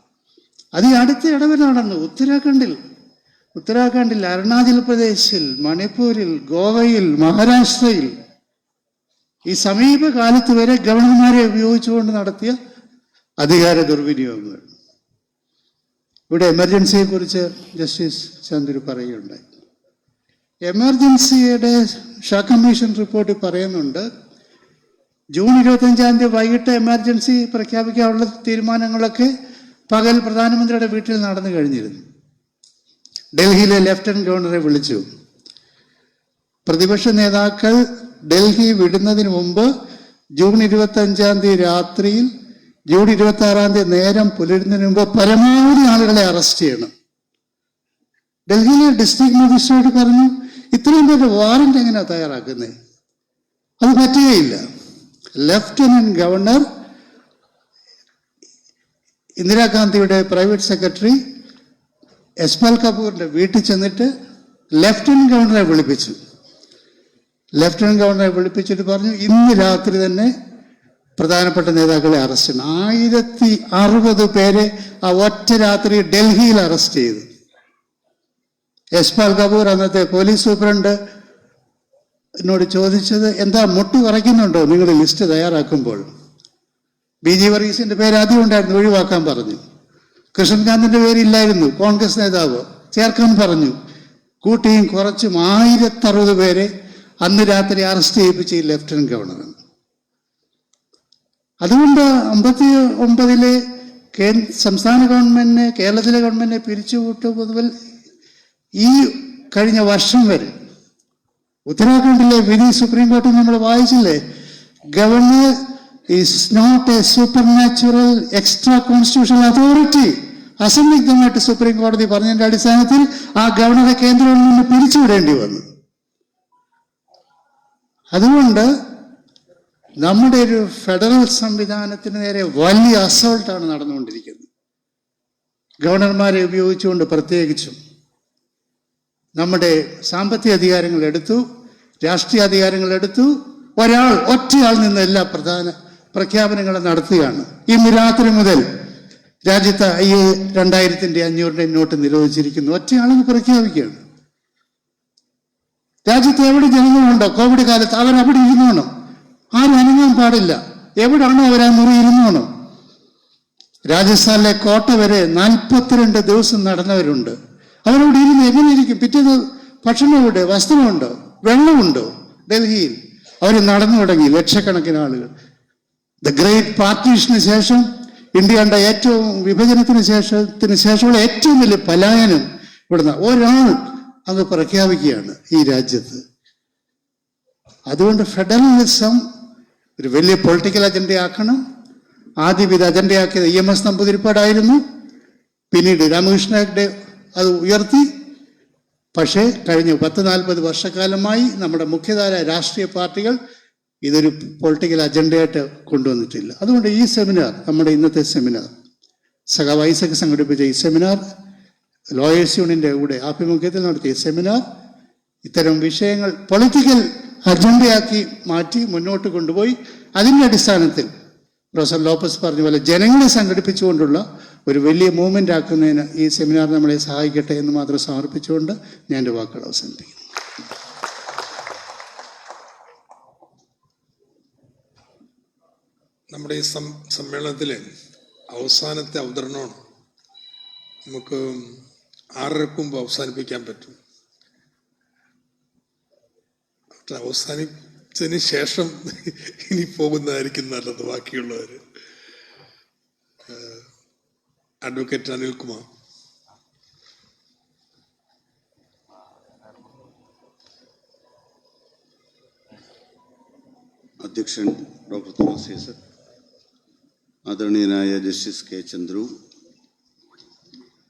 അത് ഈ അടുത്ത ഇടവ നടന്നു. ഉത്തരാഖണ്ഡിൽ, അരുണാചൽ പ്രദേശിൽ, മണിപ്പൂരിൽ, ഗോവയിൽ, മഹാരാഷ്ട്രയിൽ ഈ സമീപകാലത്ത് വരെ ഗവർണർമാരെ ഉപയോഗിച്ചുകൊണ്ട് നടത്തിയ അധികാര ദുർവിനിയോഗങ്ങൾ. ഇവിടെ എമർജൻസിയെക്കുറിച്ച് ജസ്റ്റിസ് ചന്ദ്രു പറയുകയുണ്ടായി. എമർജൻസിയുടെ ഷാ കമ്മീഷൻ റിപ്പോർട്ട് പറയുന്നുണ്ട്, ജൂൺ 25 വൈകിട്ട് എമർജൻസി പ്രഖ്യാപിക്കാനുള്ള തീരുമാനങ്ങളൊക്കെ പകൽ പ്രധാനമന്ത്രിയുടെ വീട്ടിൽ നടന്നു കഴിഞ്ഞിരുന്നു. ഡൽഹിയിലെ ലഫ്റ്റനന്റ് ഗവർണറെ വിളിച്ചു. പ്രതിപക്ഷ നേതാക്കൾ ഡൽഹി വിടുന്നതിന് മുമ്പ് ജൂൺ 25 രാത്രിയിൽ, ജൂൺ 26 നേരം പുലരുന്നതിന് മുമ്പ് പരമാവധി ആളുകളെ അറസ്റ്റ് ചെയ്യണം. ഡൽഹിയിലെ ഡിസ്ട്രിക്ട് മജിസ്ട്രേറ്റ് പറഞ്ഞു, ഇത്രയും പേരുടെ വാറന്റ് എങ്ങനെയാണ് തയ്യാറാക്കുന്നത്? അത് പറ്റുകയില്ല. ലഫ്റ്റനന്റ് ഗവർണർ, ഇന്ദിരാഗാന്ധിയുടെ പ്രൈവറ്റ് സെക്രട്ടറി യശ്പാൽ കപൂറിന്റെ വീട്ടിൽ ചെന്നിട്ട് ലഫ്റ്റനന്റ് ഗവർണറെ വിളിപ്പിച്ചു. ലഫ്റ്റനന്റ് ഗവർണറെ വിളിപ്പിച്ചിട്ട് പറഞ്ഞു, ഇന്ന് രാത്രി തന്നെ പ്രധാനപ്പെട്ട നേതാക്കളെ അറസ്റ്റ് ചെയ്യണം. 1060 പേരെ ആ ഒറ്റ രാത്രി ഡൽഹിയിൽ അറസ്റ്റ് ചെയ്തു. യശ്പാൽ കപൂർ, അന്നത്തെ പോലീസ് സൂപ്രണ്ട്, എന്നോട് ചോദിച്ചത്, എന്താ മുട്ട് കുറയ്ക്കുന്നുണ്ടോ നിങ്ങൾ ലിസ്റ്റ് തയ്യാറാക്കുമ്പോൾ? BG വർഗീസിന്റെ പേര് ആദ്യം ഉണ്ടായിരുന്നു, ഒഴിവാക്കാൻ പറഞ്ഞു. കൃഷ്ണകാന്തിന്റെ പേരില്ലായിരുന്നു, കോൺഗ്രസ് നേതാവ്, ചേർക്കാൻ പറഞ്ഞു. കൂട്ടിയും കുറച്ചും 1060 പേരെ അന്ന് രാത്രി അറസ്റ്റ് ചെയ്യിപ്പിച്ച ഈ ലഫ്റ്റനന്റ് ഗവർണർ. അതുകൊണ്ട് 59-ലെ സംസ്ഥാന ഗവൺമെന്റിനെ, കേരളത്തിലെ ഗവൺമെന്റിനെ പിരിച്ചുവിട്ടു മുതൽ ഈ കഴിഞ്ഞ വർഷം വരെ ഉത്തരാഖണ്ഡിലെ വിധി സുപ്രീം കോടതി നമ്മൾ വായിച്ചില്ലേ? Governor is not a super natural extra constitutional authority. അസന്നിഗ്ധമായിട്ട് സുപ്രീം കോടതി പറഞ്ഞതിന്റെ അടിസ്ഥാനത്തിൽ ആ ഗവർണറെ കേന്ദ്ര ഗവൺമെന്റ് പിരിച്ചുവിടേണ്ടി വന്നു. അതുകൊണ്ട് നമ്മുടെ ഒരു ഫെഡറൽ സംവിധാനത്തിന് നേരെ വലിയ അസോൾട്ടാണ് നടന്നുകൊണ്ടിരിക്കുന്നത്. ഗവർണർമാരെ ഉപയോഗിച്ചുകൊണ്ട് പ്രത്യേകിച്ചും നമ്മുടെ സാമ്പത്തിക അധികാരങ്ങൾ എടുത്തു, രാഷ്ട്രീയ അധികാരങ്ങൾ എടുത്തു. ഒറ്റയാൾ നിന്ന് എല്ലാ പ്രധാന പ്രഖ്യാപനങ്ങളും നടത്തുകയാണ്. ഇന്ന് രാത്രി മുതൽ രാജ്യത്ത് 2500 നോട്ട് നിരോധിച്ചിരിക്കുന്നു. ഒറ്റയാളെന്ന് പ്രഖ്യാപിക്കുകയാണ്. രാജ്യത്ത് എവിടെ ജനങ്ങളുണ്ടോ കോവിഡ് കാലത്ത് അവരവിടെ ഇരുന്നോണം, ആരും അനങ്ങാൻ പാടില്ല. എവിടാണോ അവരാ മുറി ഇരുന്നോണം. രാജസ്ഥാനിലെ കോട്ട വരെ 42 ദിവസം നടന്നവരുണ്ട്. അവരവിടെ ഇരുന്ന് എങ്ങനെ ഇരിക്കും? പിറ്റേന്ന് ഭക്ഷണമുണ്ട്, വസ്ത്രമുണ്ടോ, വെള്ളമുണ്ടോ? ഡൽഹിയിൽ അവർ നടന്നു തുടങ്ങി, ലക്ഷക്കണക്കിന് ആളുകൾ. ദ ഗ്രേറ്റ് പാർട്ടീഷന് ശേഷം, ഇന്ത്യ കണ്ട ഏറ്റവും വിഭജനത്തിന് ശേഷമുള്ള ഏറ്റവും വലിയ പലായനം ഇവിടുന്ന് ഒരാൾ അങ്ങ് പ്രഖ്യാപിക്കുകയാണ് ഈ രാജ്യത്ത്. അതുകൊണ്ട് ഫെഡറലിസം ഒരു വലിയ പൊളിറ്റിക്കൽ അജണ്ടയാക്കണം. ആദ്യം ഇത് അജണ്ടയാക്കിയത് EMS നമ്പൂതിരിപ്പാടായിരുന്നു. പിന്നീട് രാമകൃഷ്ണ ഹെഗ്ഡെ അത് ഉയർത്തി. പക്ഷേ കഴിഞ്ഞ 10-40 വർഷക്കാലമായി നമ്മുടെ മുഖ്യധാര രാഷ്ട്രീയ പാർട്ടികൾ ഇതൊരു പൊളിറ്റിക്കൽ അജണ്ടയായിട്ട് കൊണ്ടുവന്നിട്ടില്ല. അതുകൊണ്ട് ഈ സെമിനാർ, നമ്മുടെ ഇന്നത്തെ സെമിനാർ, സഖാവ് ഐസക് സംഘടിപ്പിച്ച ഈ സെമിനാർ, ലോയേഴ്സ് യൂണിയൻ്റെ കൂടെ ആഭിമുഖ്യത്തിൽ നടത്തിയ സെമിനാർ, ഇത്തരം വിഷയങ്ങൾ പൊളിറ്റിക്കൽ അജണ്ടയാക്കി മാറ്റി മുന്നോട്ട് കൊണ്ടുപോയി അതിൻ്റെ അടിസ്ഥാനത്തിൽ പ്രൊഫസർ ലോപ്പസ് പറഞ്ഞ പോലെ ജനങ്ങളെ സംഘടിപ്പിച്ചുകൊണ്ടുള്ള ഒരു വലിയ മൂവ്മെൻ്റ് ആക്കുന്നതിന് ഈ സെമിനാർ നമ്മളെ സഹായിക്കട്ടെ എന്ന് മാത്രം സമർപ്പിച്ചുകൊണ്ട് ഞാൻ എൻ്റെ വാക്കുകൾ അവസാനിപ്പിക്കുന്നു. നമ്മുടെ ഈ സമ്മേളനത്തിലെ അവസാനത്തെ അവതരണമാണ്. നമുക്ക് 6:30 മുമ്പ് അവസാനിപ്പിക്കാൻ പറ്റും. അവസാനിച്ചതിന് ശേഷം ഇനി പോകുന്നതായിരിക്കും നല്ലത്. ബാക്കിയുള്ളവർ അഡ്വക്കേറ്റ് അനിൽകുമാർ. അധ്യക്ഷൻ ഡോക്ടർ തോമസ് ഐസക്, ആദരണീയനായ ജസ്റ്റിസ് കെ ചന്ദ്രു,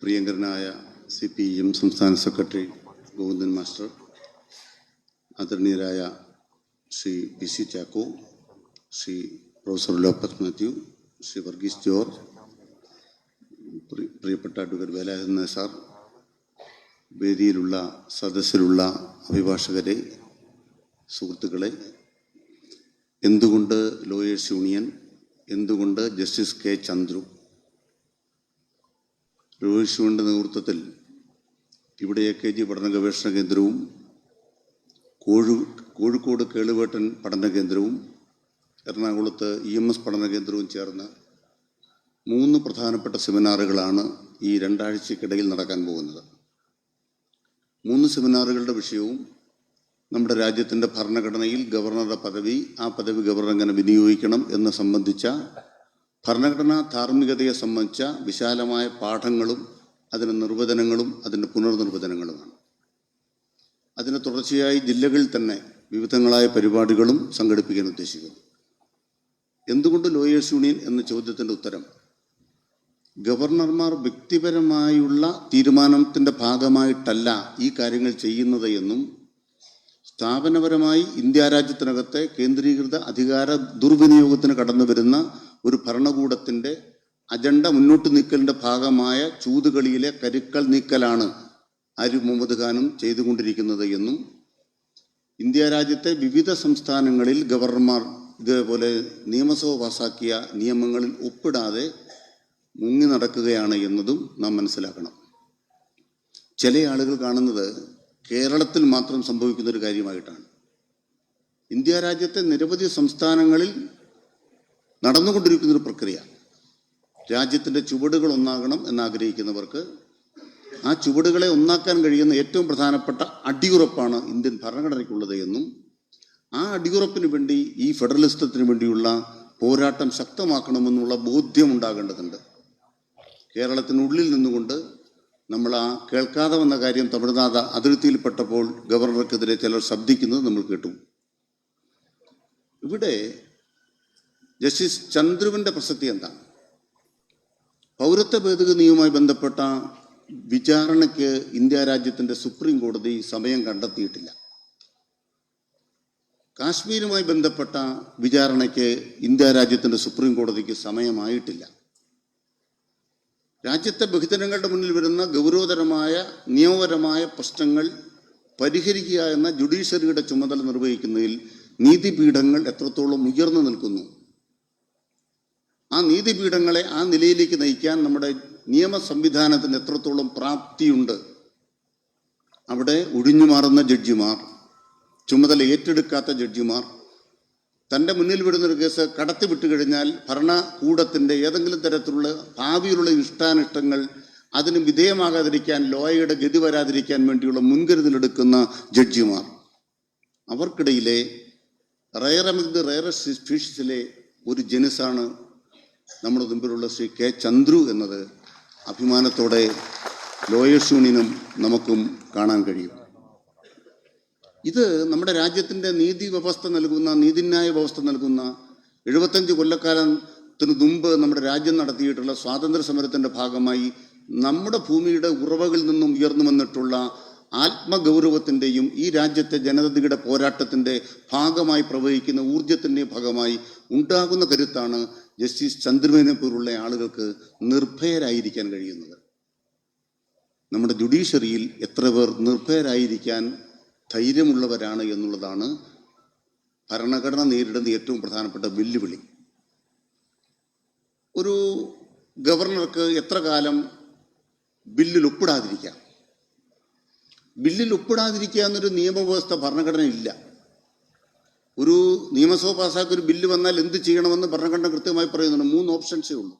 പ്രിയങ്കരനായ CPM സംസ്ഥാന സെക്രട്ടറി ഗോവിന്ദൻ മാസ്റ്റർ, ആദരണീയരായ Shri PC Chacko, Shri professor Lopez Mathew, Shri Varghese George, പ്രിയപ്പെട്ട അഡ്വക്കേറ്റ് വേലായുധൻ സാർ, വേദിയിലുള്ള സദസ്സിലുള്ള അഭിഭാഷകരെ, സുഹൃത്തുക്കളെ, എന്തുകൊണ്ട് ലോയേഴ്സ് യൂണിയൻ, എന്തുകൊണ്ട് ജസ്റ്റിസ് കെ ചന്ദ്രു? ലോയേഴ്സ് യൂണിയൻ്റെ നേതൃത്വത്തിൽ ഇവിടെ AKG പഠന ഗവേഷണ കേന്ദ്രവും കോഴിക്കോട് കേളുവേട്ടൻ പഠന കേന്ദ്രവും എറണാകുളത്ത് EMS പഠന കേന്ദ്രവും ചേർന്ന് 3 പ്രധാനപ്പെട്ട സെമിനാറുകളാണ് ഈ 2 ആഴ്ചയ്ക്കിടയിൽ നടക്കാൻ പോകുന്നത്. 3 സെമിനാറുകളുടെ വിഷയവും നമ്മുടെ രാജ്യത്തിൻ്റെ ഭരണഘടനയിൽ ഗവർണറുടെ പദവി, ആ പദവി ഗവർണർ എങ്ങനെ വിനിയോഗിക്കണം എന്ന് സംബന്ധിച്ച ഭരണഘടനാ ധാർമ്മികതയെ സംബന്ധിച്ച വിശാലമായ പാഠങ്ങളും അതിൻ്റെ നിർവചനങ്ങളും അതിൻ്റെ പുനർനിർവചനങ്ങളുമാണ്. അതിന് തുടർച്ചയായി ജില്ലകളിൽ തന്നെ വിവിധങ്ങളായ പരിപാടികളും സംഘടിപ്പിക്കാൻ ഉദ്ദേശിക്കുന്നു. എന്തുകൊണ്ട് ലോയേഴ്സ് യൂണിയൻ എന്ന ചോദ്യത്തിൻ്റെ ഉത്തരം, ഗവർണർമാർ വ്യക്തിപരമായുള്ള തീരുമാനത്തിൻ്റെ ഭാഗമായിട്ടല്ല ഈ കാര്യങ്ങൾ ചെയ്യുന്നത് എന്നും സ്ഥാപനപരമായി ഇന്ത്യ രാജ്യത്തിനകത്തെ കേന്ദ്രീകൃത അധികാര ദുർവിനിയോഗത്തിന് കടന്നു വരുന്ന ഒരു ഭരണകൂടത്തിൻ്റെ അജണ്ട മുന്നോട്ട് നീക്കലിൻ്റെ ഭാഗമായ ചൂതുകളിയിലെ കരുക്കൾ നീക്കലാണ് ആരിഫ് മുഹമ്മദ് ഖാനും ചെയ്തുകൊണ്ടിരിക്കുന്നത് എന്നും ഇന്ത്യ രാജ്യത്തെ വിവിധ സംസ്ഥാനങ്ങളിൽ ഗവർണർമാർ ഇതേപോലെ നിയമസഭ പാസാക്കിയ നിയമങ്ങളിൽ ഒപ്പിടാതെ മുങ്ങി നടക്കുകയാണ് എന്നതും നാം മനസ്സിലാക്കണം. ചില ആളുകൾ കാണുന്നത് കേരളത്തിൽ മാത്രം സംഭവിക്കുന്ന ഒരു കാര്യമായിട്ടാണ്. ഇന്ത്യ രാജ്യത്തെ നിരവധി സംസ്ഥാനങ്ങളിൽ നടന്നുകൊണ്ടിരിക്കുന്നൊരു പ്രക്രിയ. രാജ്യത്തിൻ്റെ ചുവടുകൾ ഒന്നാകണം എന്നാഗ്രഹിക്കുന്നവർക്ക് ആ ചുവടുകളെ ഒന്നാക്കാൻ കഴിയുന്ന ഏറ്റവും പ്രധാനപ്പെട്ട അടിയുറപ്പാണ് ഇന്ത്യൻ ഭരണഘടനയ്ക്കുള്ളത് എന്നും ആ അടിയുറപ്പിന് വേണ്ടി ഈ ഫെഡറലിസത്തിന് വേണ്ടിയുള്ള പോരാട്ടം ശക്തമാക്കണമെന്നുള്ള ബോധ്യമുണ്ടാകേണ്ടതുണ്ട്. കേരളത്തിനുള്ളിൽ നിന്നുകൊണ്ട് നമ്മൾ ആ കേൾക്കാതെ വന്ന കാര്യം തമിഴ്നാട് അതിർത്തിയിൽപ്പെട്ടപ്പോൾ ഗവർണർക്കെതിരെ ചിലർ ശബ്ദിക്കുന്നത് നമ്മൾ കേട്ടു. ഇവിടെ ജസ്റ്റിസ് ചന്ദ്രുവിൻ്റെ പ്രസക്തി എന്താണ്? പൗരത്വ ഭേദഗതി നിയമവുമായി ബന്ധപ്പെട്ട വിചാരണയ്ക്ക് ഇന്ത്യ രാജ്യത്തിൻ്റെ സുപ്രീം കോടതി സമയം കണ്ടെത്തിയിട്ടില്ല. കാശ്മീരുമായി ബന്ധപ്പെട്ട വിചാരണയ്ക്ക് ഇന്ത്യ രാജ്യത്തിൻ്റെ സുപ്രീം കോടതിക്ക് സമയമായിട്ടില്ല. രാജ്യത്തെ ബഹുജനങ്ങളുടെ മുന്നിൽ വരുന്ന ഗൗരവതരമായ നിയമപരമായ പ്രശ്നങ്ങൾ പരിഹരിക്കുക എന്ന ജുഡീഷ്യറിയുടെ ചുമതല നിർവഹിക്കുന്നതിൽ നീതിപീഠങ്ങൾ എത്രത്തോളം ഉയർന്നു നിൽക്കുന്നു, ആ നീതിപീഠങ്ങളെ ആ നിലയിലേക്ക് നയിക്കാൻ നമ്മുടെ നിയമ സംവിധാനത്തിന് എത്രത്തോളം പ്രാപ്തിയുണ്ട്, അവിടെ ഒഴിഞ്ഞുമാറുന്ന ജഡ്ജിമാർ, ചുമതല ഏറ്റെടുക്കാത്ത ജഡ്ജിമാർ, തൻ്റെ മുന്നിൽ വിടുന്നൊരു കേസ് കടത്തി വിട്ടുകഴിഞ്ഞാൽ ഭരണകൂടത്തിൻ്റെ ഏതെങ്കിലും തരത്തിലുള്ള ഭാവിയിലുള്ള ഇഷ്ടാനിഷ്ടങ്ങൾ അതിന് വിധേയമാകാതിരിക്കാൻ, ലോയയുടെ ഗതി വരാതിരിക്കാൻ വേണ്ടിയുള്ള മുൻകരുതലെടുക്കുന്ന ജഡ്ജിമാർ, അവർക്കിടയിലെ റയറസ്റ്റ് സ്പീഷീസിലെ ഒരു ജനുസാണ് നമ്മുടെ മുമ്പിലുള്ള ശ്രീ കെ ചന്ദ്രു എന്നത് അഭിമാനത്തോടെ ലോയേഴ്സ് യൂണിയനും നമുക്കും കാണാൻ കഴിയും. ഇത് നമ്മുടെ രാജ്യത്തിൻ്റെ നീതി വ്യവസ്ഥ നൽകുന്ന, നീതിന്യായ വ്യവസ്ഥ നൽകുന്ന 75 കൊല്ലക്കാലത്തിന് മുമ്പ് നമ്മുടെ രാജ്യം നടത്തിയിട്ടുള്ള സ്വാതന്ത്ര്യ സമരത്തിൻ്റെ ഭാഗമായി നമ്മുടെ ഭൂമിയുടെ ഉറവകളിൽ നിന്നും ഉയർന്നു വന്നിട്ടുള്ള ആത്മഗൗരവത്തിൻ്റെയും ഈ രാജ്യത്തെ ജനതയുടെ പോരാട്ടത്തിൻ്റെ ഭാഗമായി പ്രവഹിക്കുന്ന ഊർജത്തിൻ്റെയും ഭാഗമായി ഉണ്ടാകുന്ന കരുത്താണ് ജസ്റ്റിസ് ചന്ദ്രുവിനെ പോലുള്ള ആളുകൾക്ക് നിർഭയരായിരിക്കാൻ കഴിയുന്നത്. നമ്മുടെ ജുഡീഷ്യറിയിൽ എത്ര പേർ നിർഭയരായിരിക്കാൻ ധൈര്യമുള്ളവരാണ് എന്നുള്ളതാണ് ഭരണഘടന നേരിടുന്ന ഏറ്റവും പ്രധാനപ്പെട്ട വെല്ലുവിളി. ഒരു ഗവർണർക്ക് എത്ര കാലം ബില്ലിൽ ഒപ്പിടാതിരിക്കാം? ബില്ലിൽ ഒപ്പിടാതിരിക്കുക എന്നൊരു നിയമവ്യവസ്ഥ ഭരണഘടന ഇല്ല. ഒരു നിയമസഭ പാസ്സാക്കി ഒരു ബില്ല് വന്നാൽ എന്ത് ചെയ്യണമെന്ന് ഭരണഘടന കൃത്യമായി പറയുന്നുണ്ട്. 3 ഓപ്ഷൻസേ ഉള്ളൂ.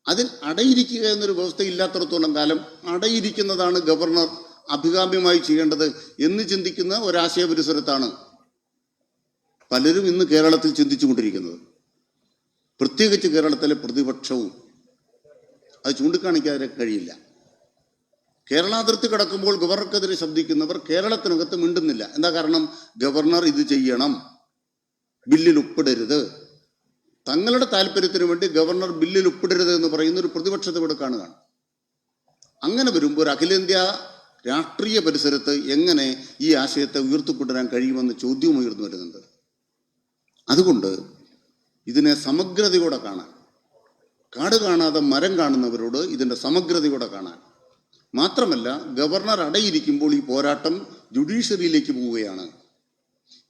അതിൽ അടയിരിക്കുക എന്നൊരു വ്യവസ്ഥ ഇല്ലാത്തിടത്തോളം കാലം അടയിരിക്കുന്നതാണ് ഗവർണർ അഭികാമ്യമായി ചെയ്യേണ്ടത് എന്ന് ചിന്തിക്കുന്ന ഒരാശയ പരിസരത്താണ് പലരും ഇന്ന് കേരളത്തിൽ ചിന്തിച്ചുകൊണ്ടിരിക്കുന്നത്. പ്രത്യേകിച്ച് കേരളത്തിലെ പ്രതിപക്ഷവും അത് ചൂണ്ടിക്കാണിക്കാതെ കഴിയില്ല. കേരളാതിർത്തി കടക്കുമ്പോൾ ഗവർണർക്കെതിരെ ശബ്ദിക്കുന്നവർ കേരളത്തിനകത്ത് മിണ്ടുന്നില്ല. എന്താ കാരണം? ഗവർണർ ഇത് ചെയ്യണം, ബില്ലിൽ ഒപ്പിടരുത്. തങ്ങളുടെ താല്പര്യത്തിന് വേണ്ടി ഗവർണർ ബില്ലിൽ ഒപ്പിടരുത് എന്ന് പറയുന്ന ഒരു പ്രതിപക്ഷത്തെ ഇവിടെ കാണുകയാണ്. അങ്ങനെ വരുമ്പോൾ ഒരു അഖിലേന്ത്യാ രാഷ്ട്രീയ പരിസരത്ത് എങ്ങനെ ഈ ആശയത്തെ ഉയർത്തിക്കൊണ്ടുവരാൻ കഴിയുമെന്ന് ചോദ്യവും ഉയർന്നു വരുന്നുണ്ട്. അതുകൊണ്ട് ഇതിനെ സമഗ്രതയോടെ കാണാൻ, കാട് കാണാതെ മരം കാണുന്നവരോട് ഇതിൻ്റെ സമഗ്രതയോടെ കാണാൻ. മാത്രമല്ല, ഗവർണർ അടയിരിക്കുമ്പോൾ ഈ പോരാട്ടം ജുഡീഷ്യറിയിലേക്ക് പോവുകയാണ്.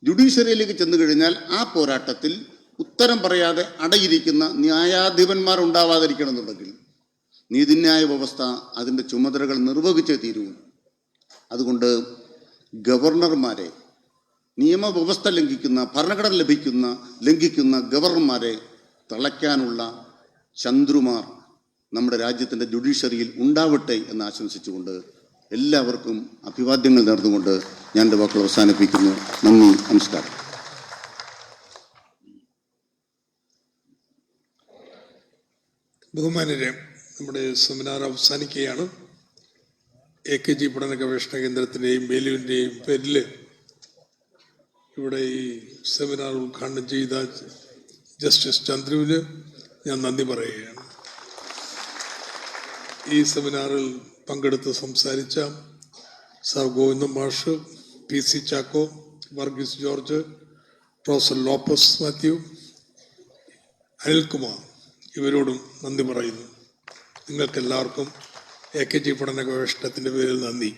ജുഡീഷ്യറിയിലേക്ക് ചെന്നു കഴിഞ്ഞാൽ ആ പോരാട്ടത്തിൽ ഉത്തരം പറയാതെ അടയിരിക്കുന്ന ന്യായാധിപന്മാർ ഉണ്ടാവാതിരിക്കണമെന്നുണ്ടെങ്കിൽ നീതിന്യായ വ്യവസ്ഥ അതിൻ്റെ ചുമതലകൾ നിർവഹിച്ചേ തീരൂ. അതുകൊണ്ട് ഗവർണർമാരെ, നിയമവ്യവസ്ഥ ലംഘിക്കുന്ന, ഭരണഘടന ലംഘിക്കുന്ന ഗവർണർമാരെ തളയ്ക്കാനുള്ള ചന്ദ്രുമാർ നമ്മുടെ രാജ്യത്തിൻ്റെ ജുഡീഷ്യറിയിൽ ഉണ്ടാവട്ടെ എന്ന് ആശംസിച്ചുകൊണ്ട് എല്ലാവർക്കും അഭിവാദ്യങ്ങൾ നേർന്നുകൊണ്ട് ഞാൻ എൻ്റെ വാക്കുകൾ അവസാനിപ്പിക്കുന്നു. നന്ദി, നമസ്കാരം. ബഹുമാന്യരെ, നമ്മുടെ സെമിനാർ അവസാനിക്കുകയാണ്. AKG പഠന ഗവേഷണ കേന്ദ്രത്തിൻ്റെയും വേലുവിൻ്റെയും പേരിൽ ഇവിടെ ഈ സെമിനാർ ഉദ്ഘാടനം ചെയ്ത ജസ്റ്റിസ് ചന്ദ്രുവിന് ഞാൻ നന്ദി പറയുകയാണ്. ഈ സെമിനാറിൽ പങ്കെടുത്ത് സംസാരിച്ച സർ ഗോവിന്ദൻ മാഷ്, PC ചാക്കോ, വർഗീസ് ജോർജ്, പ്രൊഫസർ ലോപ്പസ് മാത്യു, അനിൽകുമാർ, ഇവരോടും നന്ദി പറയുന്നു. നിങ്ങൾക്കെല്ലാവർക്കും AKG പഠന ഗവേഷണത്തിൻ്റെ പേരിൽ നന്ദി.